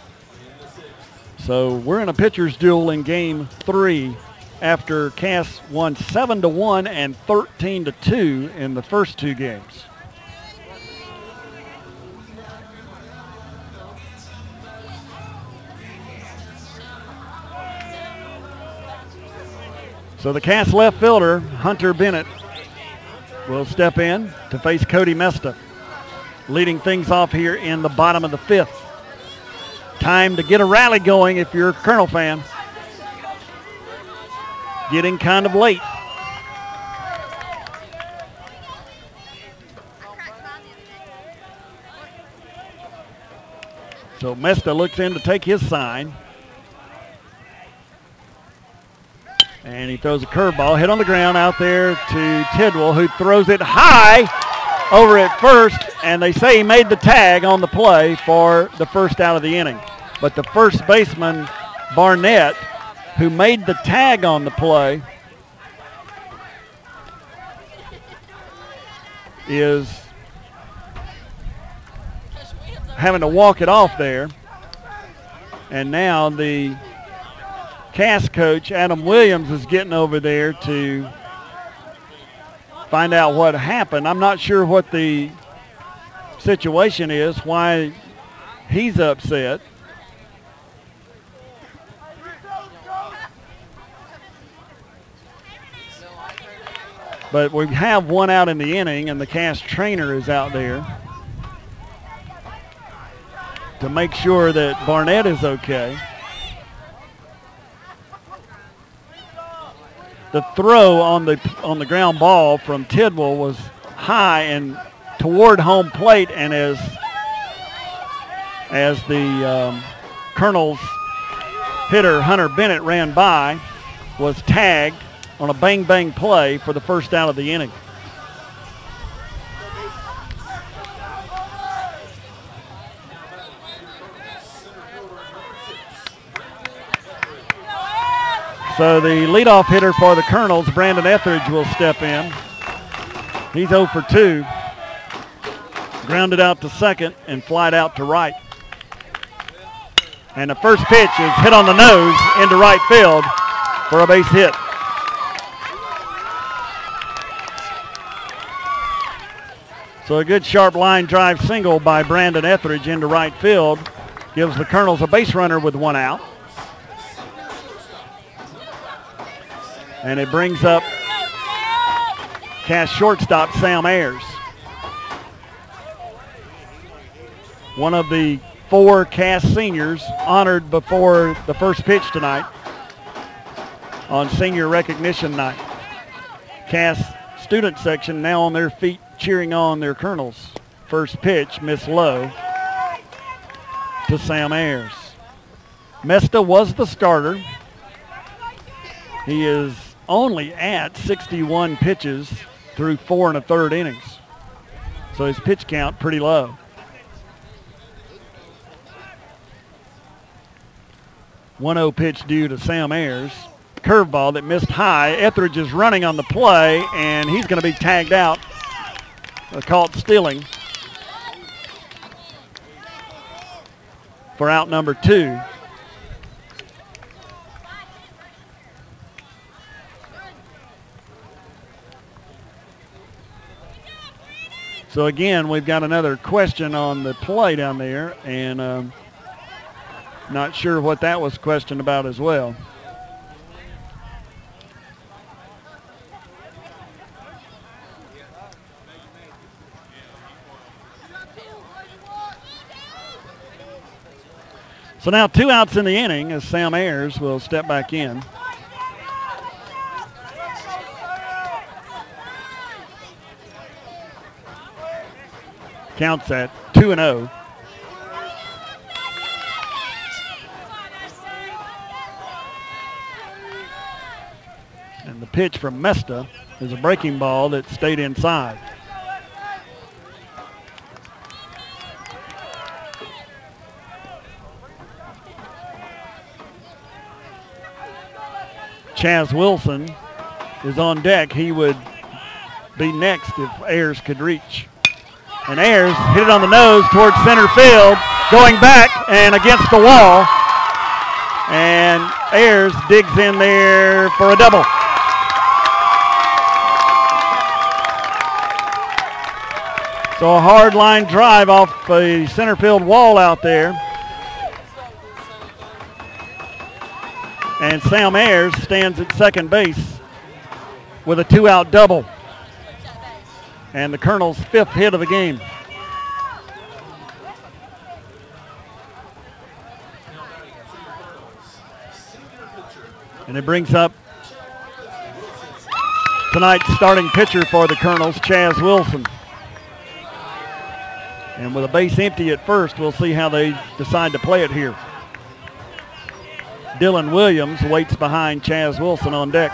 So we're in a pitcher's duel in Game 3 after Cass won 7-1 and 13-2 in the first 2 games. So the Cass left fielder, Hunter Bennett, will step in to face Cody Mesta, leading things off here in the bottom of the 5th. Time to get a rally going if you're a Colonel fan. Getting kind of late. So Mesta looks in to take his sign. And he throws a curveball, hit on the ground out there to Tidwell, who throws it high over at first, and they say he made the tag on the play for the first out of the inning. But the first baseman, Barnett, who made the tag on the play, is having to walk it off there. And now the Cass coach, Adam Williams, is getting over there to find out what happened. I'm not sure what the situation is, why he's upset. But we have one out in the inning, and the Cass trainer is out there to make sure that Barnett is okay. The throw on the ground ball from Tidwell was high and toward home plate, and as the Colonel's hitter Hunter Bennett ran by, was tagged on a bang-bang play for the first out of the inning. So the leadoff hitter for the Colonels, Brandon Etheridge, will step in. He's 0 for 2. Grounded out to second and flied out to right. And the first pitch is hit on the nose into right field for a base hit. So a good sharp line drive single by Brandon Etheridge into right field gives the Colonels a base runner with one out. And it brings up Cass shortstop Sam Ayers. One of the 4 Cass seniors honored before the first pitch tonight on senior recognition night. Cass student section now on their feet cheering on their Colonels. First pitch, miss low to Sam Ayers. Mesta was the starter. He is only at 61 pitches through 4 1/3 innings. So his pitch count pretty low. 1-0 pitch due to Sam Ayers. Curveball that missed high. Etheridge is running on the play, and he's going to be tagged out. Caught stealing for out number 2. So again, we've got another question on the play down there, and not sure what that was questioned about as well. So now 2 outs in the inning as Sam Ayers will step back in. Counts at 2-0. And the pitch from Mesta is a breaking ball that stayed inside. Chaz Wilson is on deck. He would be next if Ayers could reach. And Ayers hit it on the nose towards center field, going back and against the wall. And Ayers digs in there for a double. So a hard line drive off the center field wall out there. And Sam Ayers stands at second base with a 2-out double. And the Colonels' 5th hit of the game. And it brings up tonight's starting pitcher for the Colonels, Chaz Wilson. And with a base empty at first, we'll see how they decide to play it here. Dylan Williams waits behind Chaz Wilson on deck.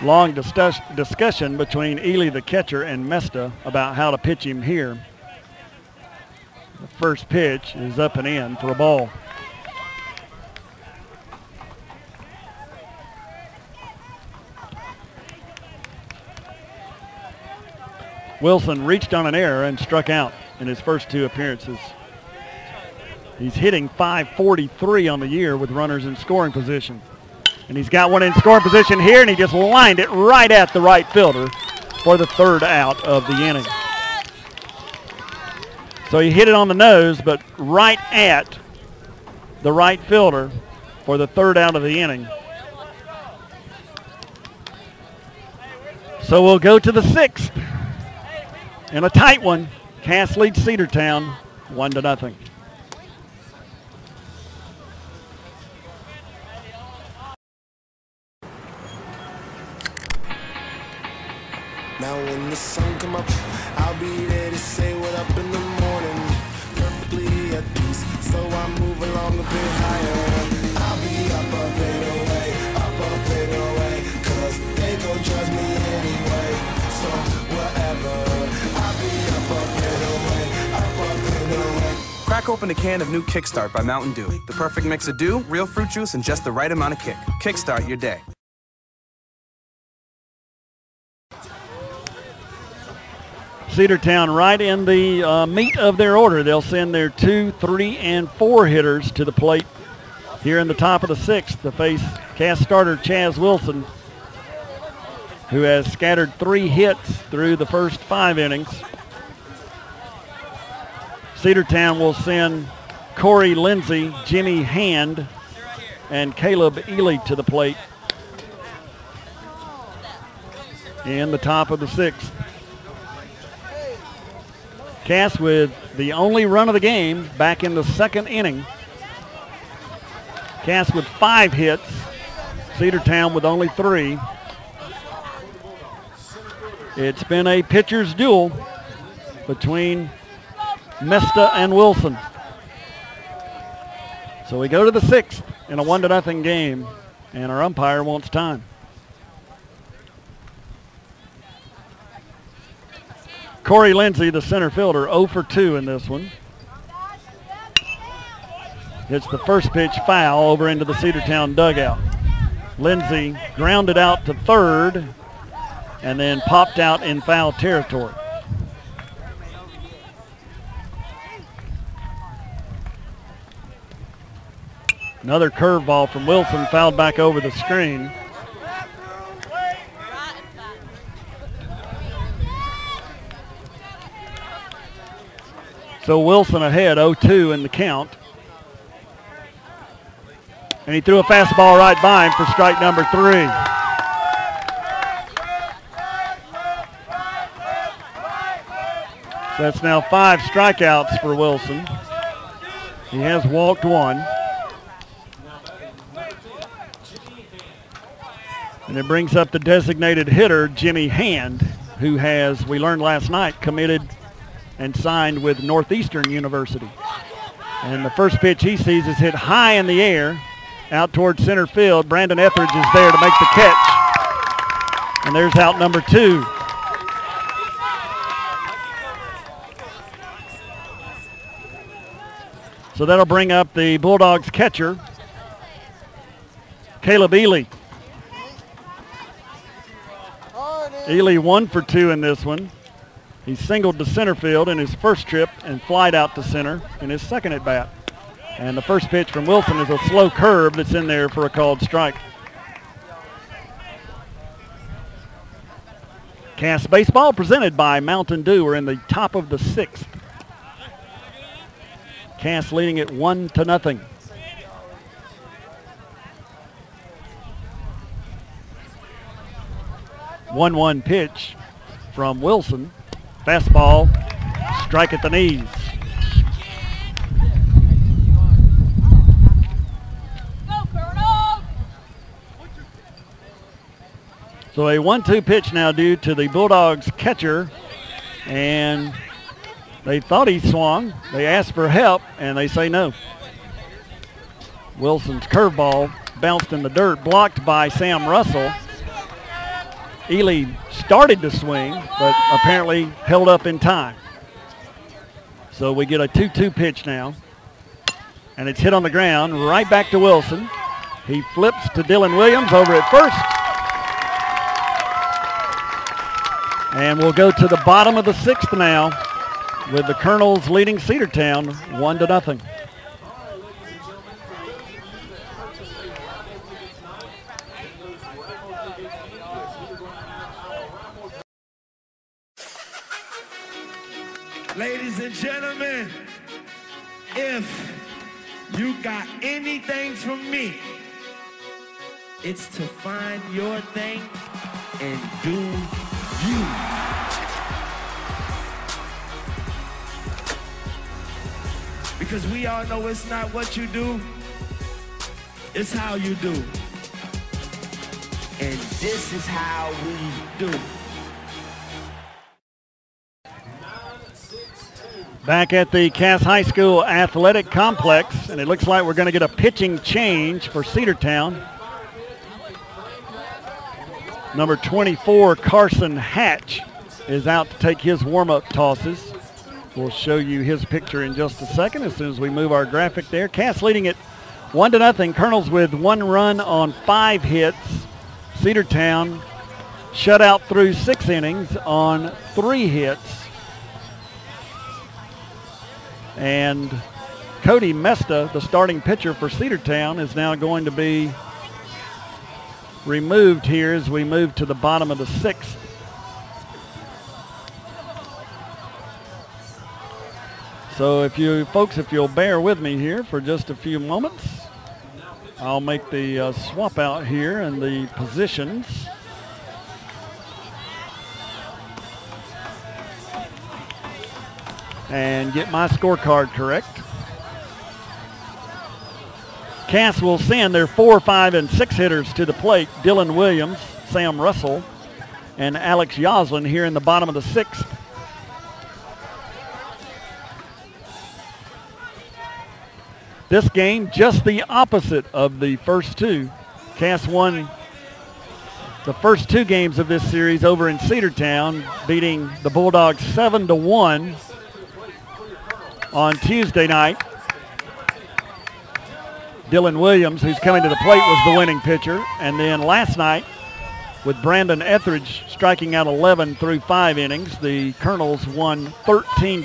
Long discussion between Ely, the catcher, and Mesta about how to pitch him here. The first pitch is up and in for a ball. Wilson reached on an error and struck out in his first 2 appearances. He's hitting .543 on the year with runners in scoring position. And he's got one in scoring position here, and he just lined it right at the right fielder for the 3rd out of the inning. So he hit it on the nose, but right at the right fielder for the 3rd out of the inning. So we'll go to the 6th. In a tight one, Cass leads Cedartown 1-0. Now when the sun come up, I'll be there to say what up in the morning. Perfectly at peace, so I move along a bit higher. I'll be up a bit away, cause they gon' judge me anyway. So whatever, I'll be up a bit away. Crack open a can of new Kickstart by Mountain Dew. The perfect mix of dew, real fruit juice, and just the right amount of kick. Kickstart your day. Cedartown right in the meat of their order. They'll send their 2, 3, and 4 hitters to the plate here in the top of the 6th to face Cass starter Chaz Wilson, who has scattered 3 hits through the first 5 innings. Cedartown will send Corey Lindsay, Jimmy Hand, and Caleb Ely to the plate in the top of the 6th. Cass with the only run of the game back in the 2nd inning. Cass with 5 hits. Cedartown with only 3. It's been a pitcher's duel between Mesta and Wilson. So we go to the 6th in a 1-0 game, and our umpire wants time. Corey Lindsay, the center fielder, 0 for 2 in this one. Hits the first pitch foul over into the Cedartown dugout. Lindsay grounded out to 3rd and then popped out in foul territory. Another curveball from Wilson, fouled back over the screen. So Wilson ahead, 0-2 in the count. And he threw a fastball right by him for strike number 3. So that's now 5 strikeouts for Wilson. He has walked 1. And it brings up the designated hitter, Jimmy Hand, who has, we learned last night, committed and signed with Northeastern University. And the first pitch he sees is hit high in the air out towards center field. Brandon Etheridge is there to make the catch. And there's out number 2. So that'll bring up the Bulldogs catcher, Caleb Ely. Ely 1 for 2 in this one. He singled to center field in his first trip and flied out to center in his second at bat. And the first pitch from Wilson is a slow curve that's in there for a called strike. Cass baseball presented by Mountain Dew. We're in the top of the 6th. Cass leading it 1-0. 1-1 pitch from Wilson. Fastball, strike at the knees. So a 1-2 pitch now due to the Bulldogs catcher, and they thought he swung. They asked for help, and they say no. Wilson's curveball bounced in the dirt, blocked by Sam Russell. Ely started to swing, but apparently held up in time. So we get a 2-2 pitch now, and it's hit on the ground, right back to Wilson. He flips to Dylan Williams over at first. And we'll go to the bottom of the 6th now with the Colonels leading Cedartown 1-0. Ladies and gentlemen, if you got anything from me, it's to find your thing and do you. Because we all know it's not what you do, it's how you do. And this is how we do. Back at the Cass High School Athletic Complex, and it looks like we're going to get a pitching change for Cedartown. Number 24, Carson Hatch, is out to take his warm-up tosses. We'll show you his picture in just a second as soon as we move our graphic there. Cass leading it 1-0. Colonels with 1 run on 5 hits. Cedartown shut out through 6 innings on 3 hits. And Cody Mesta, the starting pitcher for Cedartown, is now going to be removed here as we move to the bottom of the 6th. So if you folks, if you'll bear with me here for just a few moments, I'll make the swap out here in the positions. And get my scorecard correct. Cass will send their 4, 5, and 6 hitters to the plate. Dylan Williams, Sam Russell, and Alex Yoslin here in the bottom of the 6th. This game just the opposite of the first 2. Cass won the first 2 games of this series over in Cedartown, beating the Bulldogs 7-1 on Tuesday night. Dylan Williams, who's coming to the plate, was the winning pitcher. And then last night, with Brandon Etheridge striking out 11 through 5 innings, the Colonels won 13-2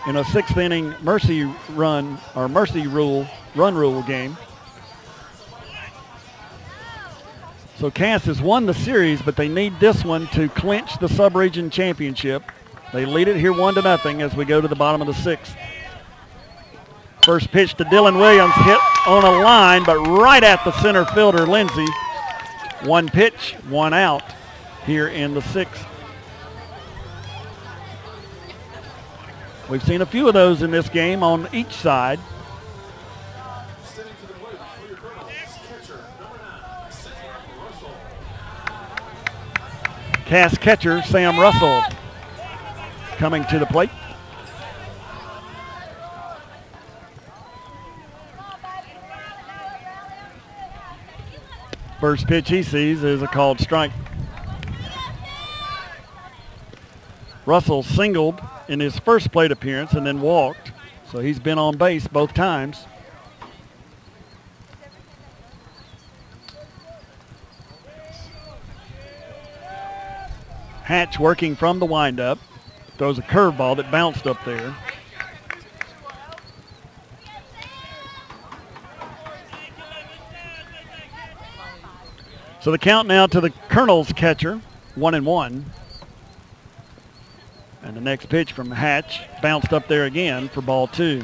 in a 6th inning mercy run rule game. So Cass has won the series, but they need this one to clinch the sub-region championship. They lead it here 1-0 as we go to the bottom of the 6th. First pitch to Dylan Williams, hit on a line, but right at the center fielder, Lindsey. 1 pitch, 1 out here in the 6th. We've seen a few of those in this game on each side. Cass catcher Sam Russell coming to the plate. First pitch he sees is a called strike. Russell singled in his first plate appearance and then walked, so he's been on base both times. Hatch working from the windup, throws a curveball that bounced up there. So the count now to the Colonels catcher, 1-1. And the next pitch from Hatch bounced up there again for ball 2.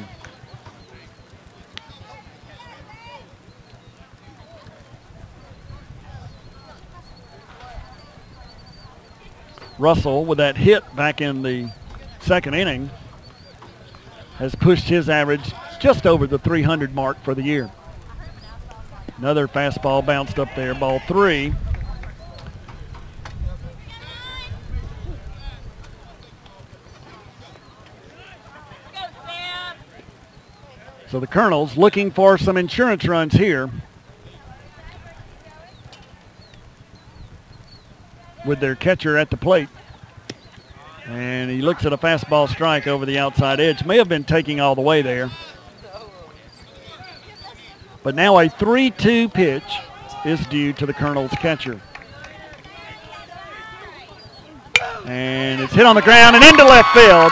Russell, with that hit back in the second inning, has pushed his average just over the 300 mark for the year. Another fastball bounced up there, ball 3. So the Colonels looking for some insurance runs here with their catcher at the plate. And he looks at a fastball strike over the outside edge. May have been taking all the way there. But now a 3-2 pitch is due to the Colonels catcher. And it's hit on the ground and into left field.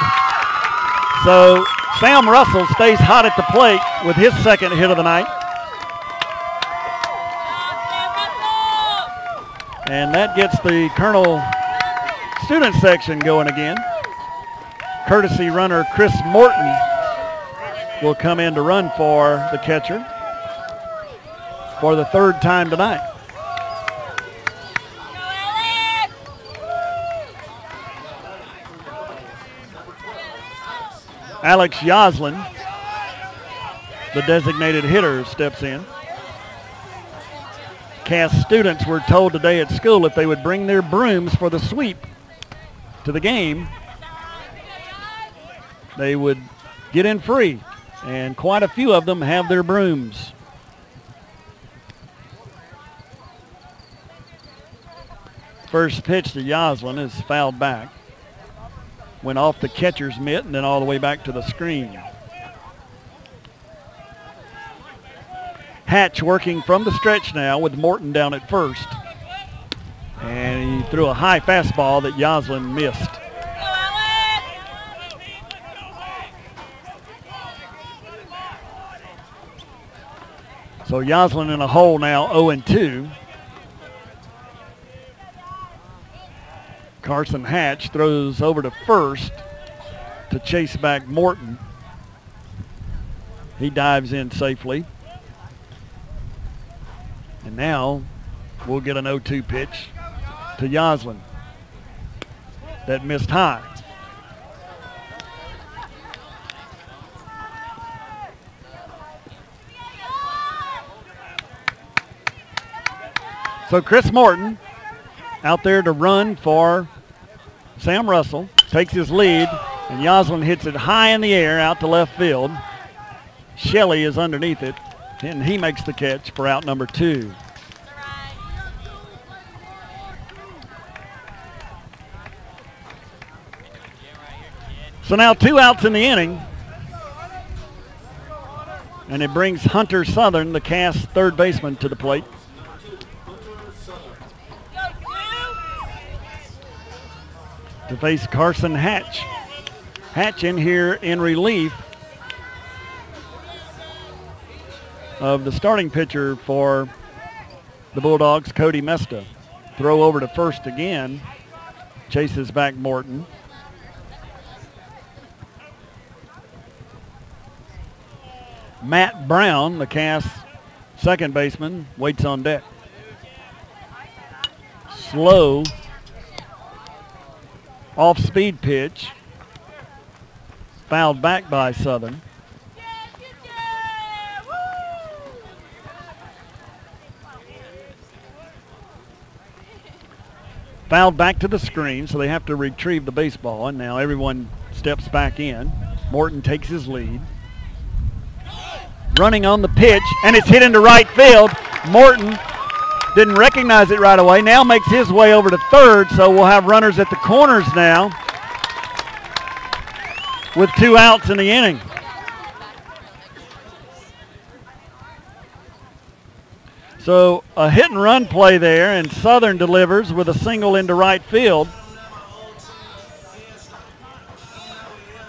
So Sam Russell stays hot at the plate with his second hit of the night. And that gets the Colonel student section going again. Courtesy runner Chris Morton will come in to run for the catcher for the third time tonight. Alex Yoslin, the designated hitter, steps in. Cass students were told today at school if they would bring their brooms for the sweep to the game, they would get in free, and quite a few of them have their brooms. First pitch to Yoslin is fouled back. Went off the catcher's mitt and then all the way back to the screen. Hatch working from the stretch now with Morton down at first. And he threw a high fastball that Yoslin missed. So Yoslin in a hole now, 0-2. Carson Hatch throws over to first to chase back Morton. He dives in safely. And now we'll get an 0-2 pitch to Yoslin. That missed high. So Chris Morton out there to run for Sam Russell, takes his lead, and Yoslin hits it high in the air out to left field. Shelley is underneath it, and he makes the catch for out number 2. So now 2 outs in the inning, and it brings Hunter Southern, the Cass third baseman, to the plate. To face Carson Hatch. Hatch in here in relief of the starting pitcher for the Bulldogs, Cody Mesta. Throw over to first again. Chases back Morton. Matt Brown, the Cass second baseman, waits on deck. Slow off-speed pitch, fouled back by Southern. Fouled back to the screen, so they have to retrieve the baseball, and now everyone steps back in. Morton takes his lead. Running on the pitch, and it's hit into right field. Morton didn't recognize it right away. Now makes his way over to third, so we'll have runners at the corners now with 2 outs in the inning. So a hit and run play there, and Southern delivers with a single into right field.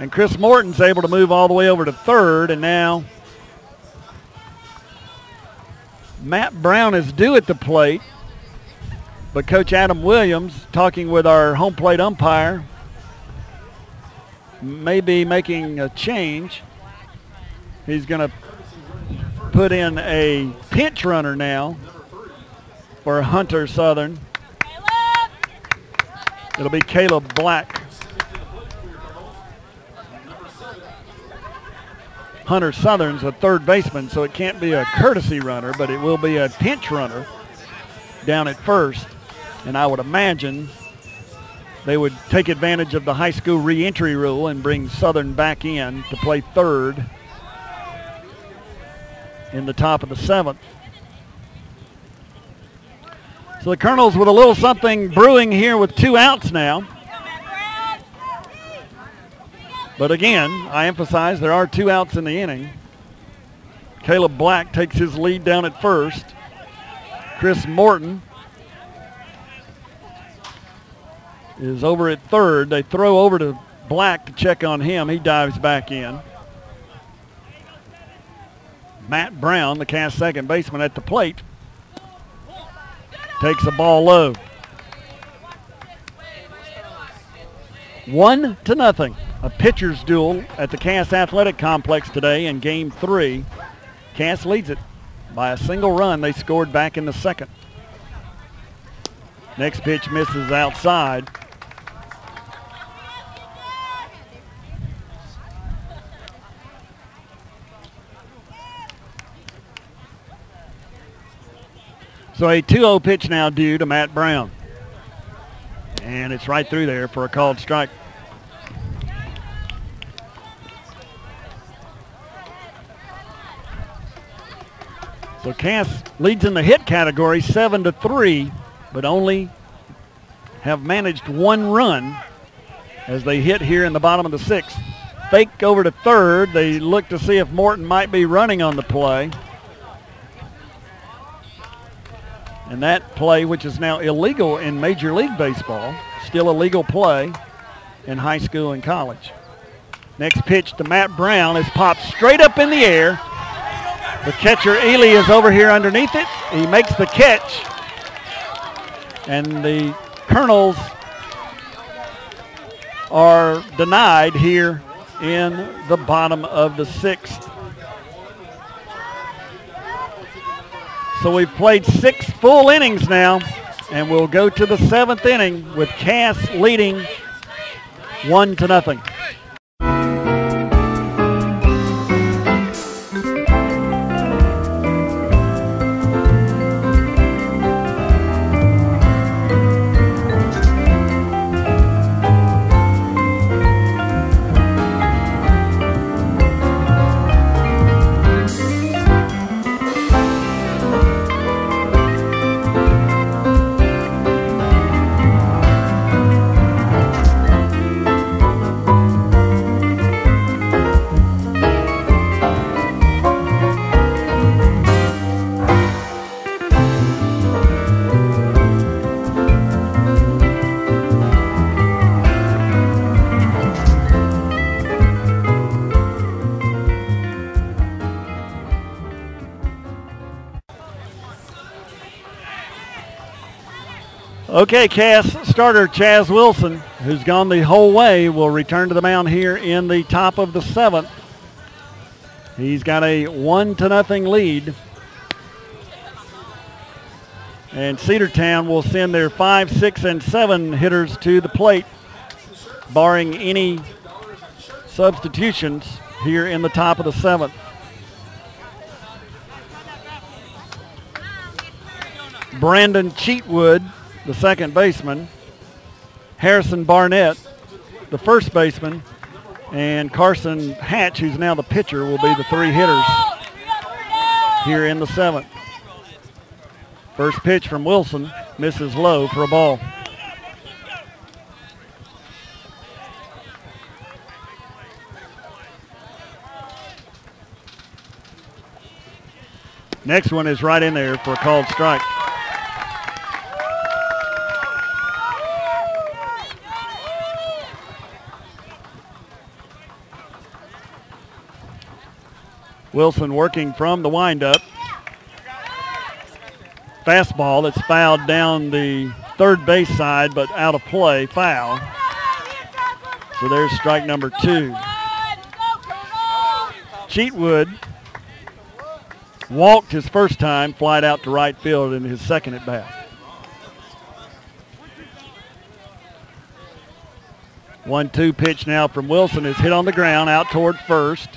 And Chris Morton's able to move all the way over to third, and now Matt Brown is due at the plate, but Coach Adam Williams, talking with our home plate umpire, may be making a change. He's going to put in a pinch runner now for Hunter Southern. It'll be Caleb Black. Hunter Southern's a third baseman, so it can't be a courtesy runner, but it will be a pinch runner down at first. And I would imagine they would take advantage of the high school re-entry rule and bring Southern back in to play third in the top of the 7th. So the Colonels with a little something brewing here with 2 outs now. But again, I emphasize there are 2 outs in the inning. Caleb Black takes his lead down at first. Chris Morton is over at third. They throw over to Black to check on him. He dives back in. Matt Brown, the Cass second baseman, at the plate. Takes the ball low. 1-0. A pitcher's duel at the Cass Athletic Complex today in Game 3. Cass leads it by a single run they scored back in the 2nd. Next pitch misses outside. So a 2-0 pitch now due to Matt Brown. And it's right through there for a called strike. So Cass leads in the hit category 7-3, but only have managed 1 run as they hit here in the bottom of the 6th. Fake over to third. They look to see if Morton might be running on the play. And that play, which is now illegal in Major League Baseball, still a legal play in high school and college. Next pitch to Matt Brown is popped straight up in the air. The catcher, Ely, is over here underneath it. He makes the catch. And the Colonels are denied here in the bottom of the 6th. So we've played 6 full innings now, and we'll go to the 7th inning with Cass leading 1-0. Okay, Cass starter Chaz Wilson, who's gone the whole way, will return to the mound here in the top of the 7th. He's got a 1-0 lead. And Cedartown will send their 5, 6, and 7 hitters to the plate, barring any substitutions here in the top of the 7th. Brandon Cheatwood, the second baseman, Harrison Barnett, the first baseman, and Carson Hatch, who's now the pitcher, will be the 3 hitters here in the 7th. First pitch from Wilson, misses low for a ball. Next one is right in there for a called strike. Wilson working from the windup. Fastball that's fouled down the third base side, but out of play, foul. So there's strike number 2. Cheatwood walked his first time, flied out to right field in his second at bat. 1-2 pitch now from Wilson is hit on the ground out toward first.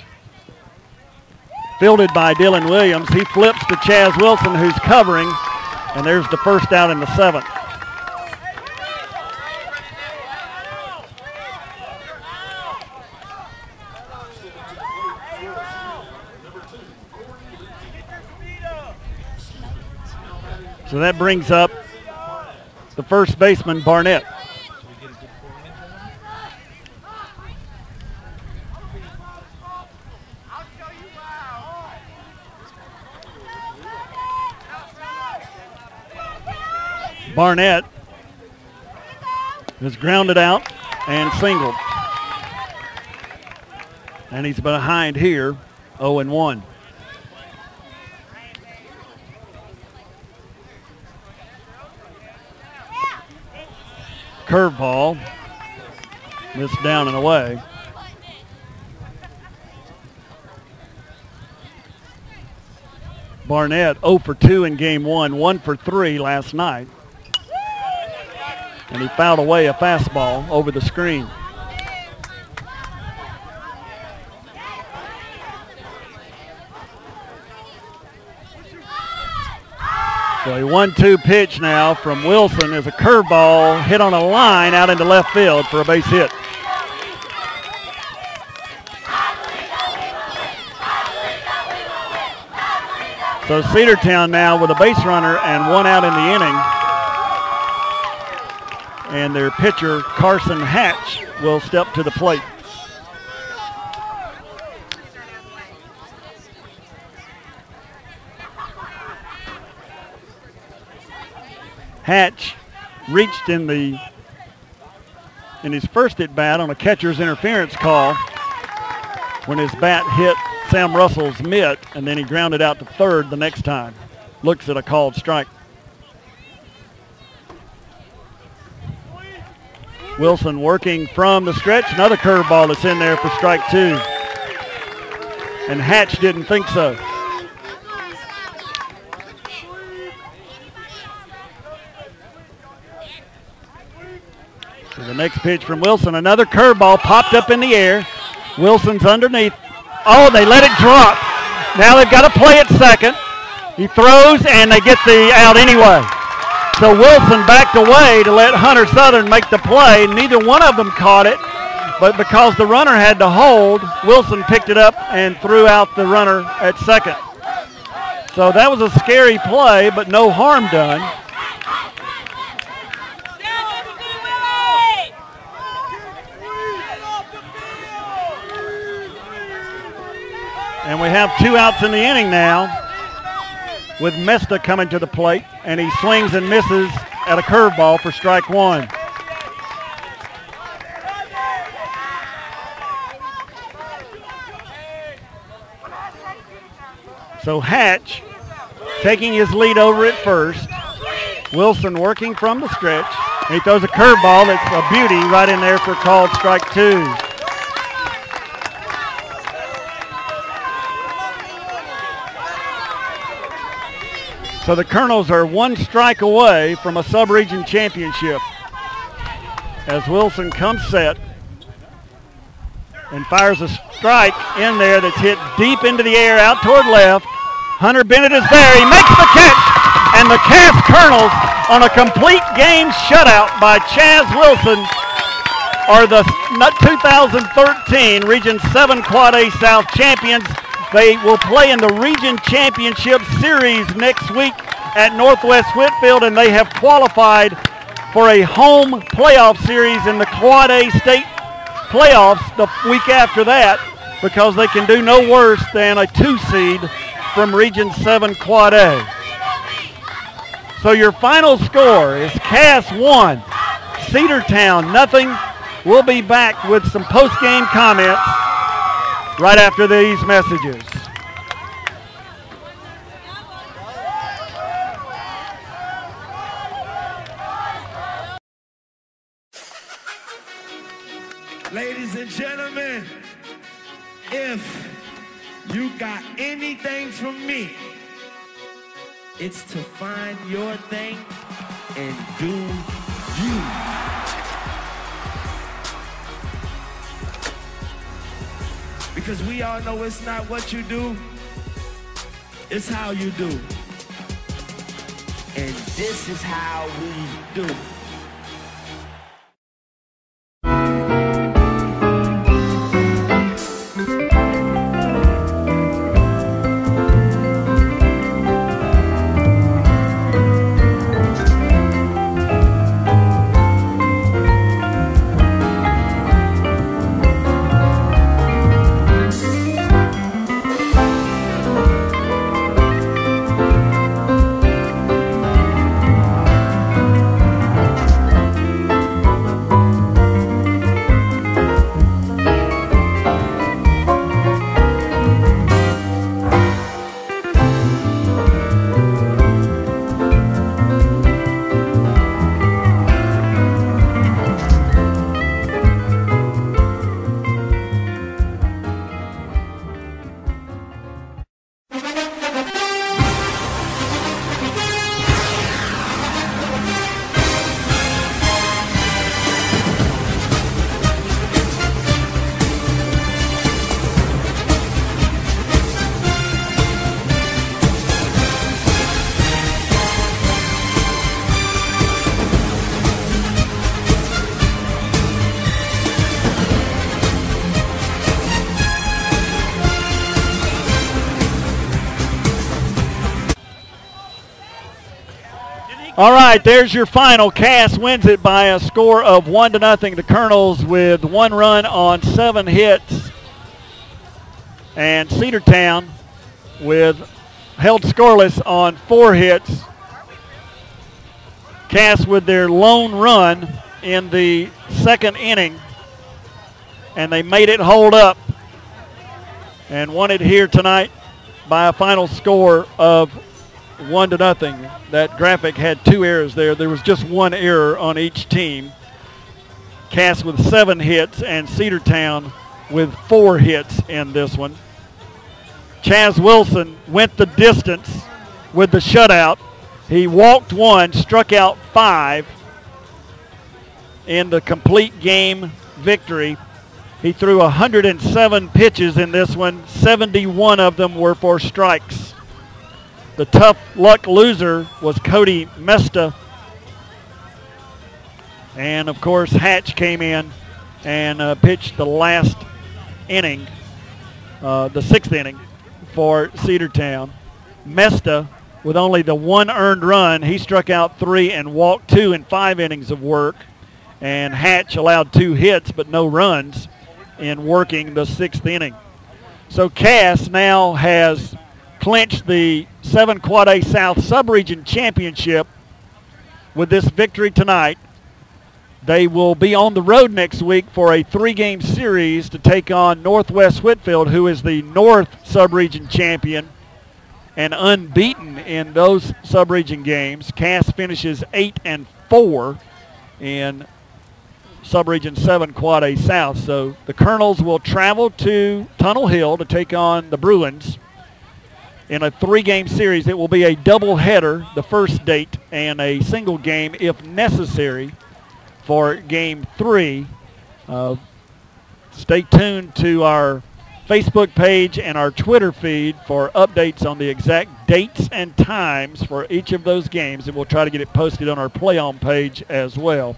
Fielded by Dylan Williams. He flips to Chaz Wilson, who's covering, and there's the first out in the 7th. So that brings up the first baseman, Barnett. Barnett is grounded out and singled. And he's behind here, 0-1. Curveball, missed down and away. Barnett 0 for 2 in game 1, 1 for 3 last night. And he fouled away a fastball over the screen. So a 1-2 pitch now from Wilson is a curveball hit on a line out into left field for a base hit. So Cedartown now with a base runner and 1 out in the inning. And their pitcher, Carson Hatch, will step to the plate. Hatch reached in his first at bat on a catcher's interference call when his bat hit Sam Russell's mitt, and then he grounded out to third the next time. Looks at a called strike. Wilson working from the stretch. Another curveball that's in there for strike 2. And Hatch didn't think so. So the next pitch from Wilson, another curveball popped up in the air. Wilson's underneath. Oh, they let it drop. Now they've got to play it second. He throws and they get the out anyway. So Wilson backed away to let Hunter Southern make the play. Neither one of them caught it, but because the runner had to hold, Wilson picked it up and threw out the runner at second. So that was a scary play, but no harm done. And we have 2 outs in the inning now, with Mesta coming to the plate, and he swings and misses at a curveball for strike 1. So Hatch taking his lead over at first. Wilson working from the stretch. And he throws a curveball that's a beauty right in there for called strike 2. So the Colonels are 1 strike away from a sub-region championship as Wilson comes set and fires a strike in there that's hit deep into the air out toward left. Hunter Bennett is there. He makes the catch, and the Cass Colonels, on a complete game shutout by Chaz Wilson, are the 2013 Region 7 Quad A South champions. They will play in the Region Championship Series next week at Northwest Whitfield, and they have qualified for a home playoff series in the Quad A State playoffs the week after that, because they can do no worse than a 2 seed from Region 7 Quad A. So your final score is Cass 1, Cedartown nothing. We'll be back with some post-game comments right after these messages. Ladies and gentlemen, if you got anything from me, it's to find your thing and do you. Because we all know it's not what you do, it's how you do. And this is how we do. All right, there's your final. Cass wins it by a score of 1-0. The Colonels with 1 run on 7 hits. And Cedartown with held scoreless on 4 hits. Cass with their lone run in the 2nd inning. And they made it hold up and won it here tonight by a final score of 1-0. That graphic had 2 errors there. There was just 1 error on each team. Cass with 7 hits and Cedartown with 4 hits in this one. Chaz Wilson went the distance with the shutout. He walked 1, struck out 5 in the complete game victory. He threw 107 pitches in this one. 71 of them were for strikes. The tough luck loser was Cody Mesta. And, of course, Hatch came in and pitched the last inning, the 6th inning for Cedartown. Mesta, with only the 1 earned run, he struck out 3 and walked 2 in 5 innings of work. And Hatch allowed 2 hits but no runs in working the 6th inning. So Cass now has clinched the 7 Quad A South Sub-Region Championship with this victory tonight. They will be on the road next week for a 3-game series to take on Northwest Whitfield, who is the North Sub-Region champion and unbeaten in those Sub-Region games. Cass finishes 8-4 in Sub-Region 7 Quad A South. So the Colonels will travel to Tunnel Hill to take on the Bruins in a 3-game series. It will be a doubleheader, the first date, and a single game if necessary for Game 3. Stay tuned to our Facebook page and our Twitter feed for updates on the exact dates and times for each of those games, and we'll try to get it posted on our Play-On page as well.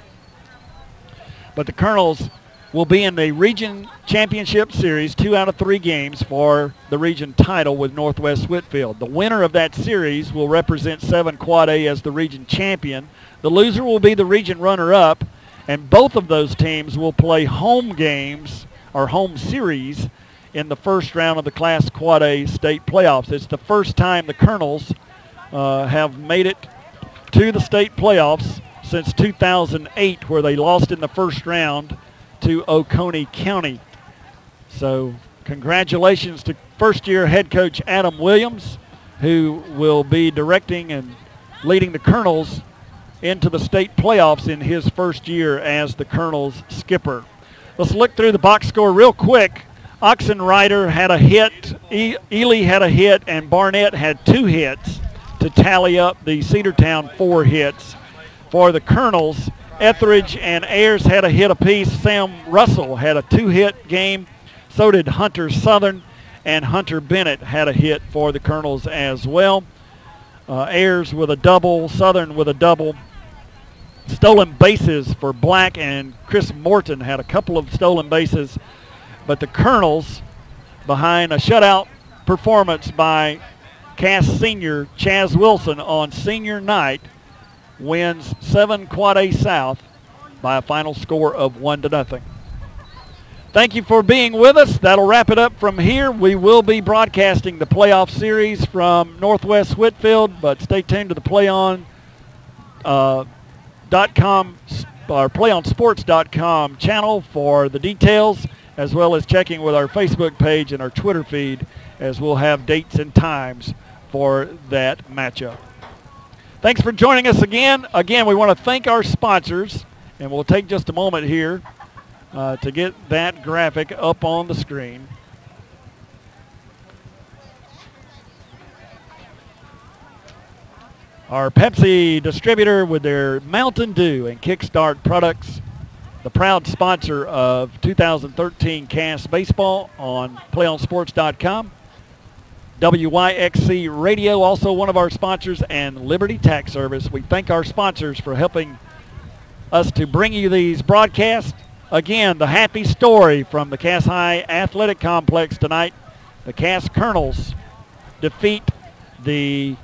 But the Colonels will be in the Region Championship Series, 2 out of 3 games for the region title with Northwest Whitfield. The winner of that series will represent 7 Quad A as the region champion. The loser will be the region runner-up, and both of those teams will play home games or home series in the first round of the Class Quad A state playoffs. It's the first time the Colonels have made it to the state playoffs since 2008, where they lost in the first round to Oconee County. So congratulations to first-year head coach Adam Williams, who will be directing and leading the Colonels into the state playoffs in his first year as the Colonels skipper. Let's look through the box score real quick. Oxenrider had a hit, Ely had a hit, and Barnett had 2 hits to tally up the Cedartown 4 hits. For the Colonels, Etheridge and Ayers had a hit apiece. Sam Russell had a 2-hit game. So did Hunter Southern, and Hunter Bennett had a hit for the Colonels as well. Ayers with a double, Southern with a double. Stolen bases for Black, and Chris Morton had a couple of stolen bases. But the Colonels, behind a shutout performance by Cass senior Chaz Wilson on senior night, wins 7 Quad A South by a final score of 1-0. Thank you for being with us. That'll wrap it up from here. We will be broadcasting the playoff series from Northwest Whitfield, but stay tuned to the PlayOn.com or PlayOnSports.com channel for the details, as well as checking with our Facebook page and our Twitter feed, as we'll have dates and times for that matchup. Thanks for joining us again. Again, we want to thank our sponsors, and we'll take just a moment here to get that graphic up on the screen. Our Pepsi distributor with their Mountain Dew and Kickstart products, the proud sponsor of 2013 Cass Baseball on PlayOnSports.com. WYXC Radio, also one of our sponsors, and Liberty Tax Service. We thank our sponsors for helping us to bring you these broadcasts. Again, the happy story from the Cass High Athletic Complex tonight. The Cass Colonels defeat the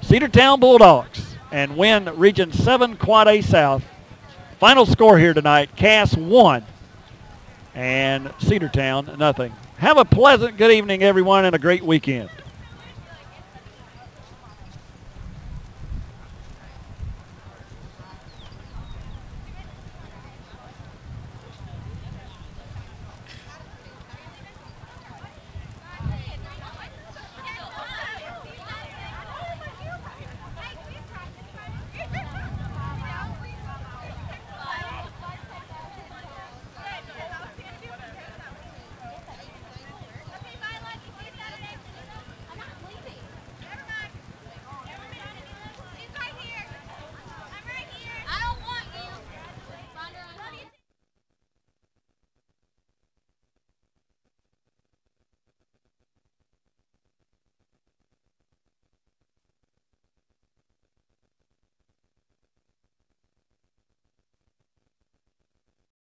Cedartown Bulldogs and win Region 7 Quad A South. Final score here tonight, Cass 1 and Cedartown 0. Have a pleasant good evening, everyone, and a great weekend.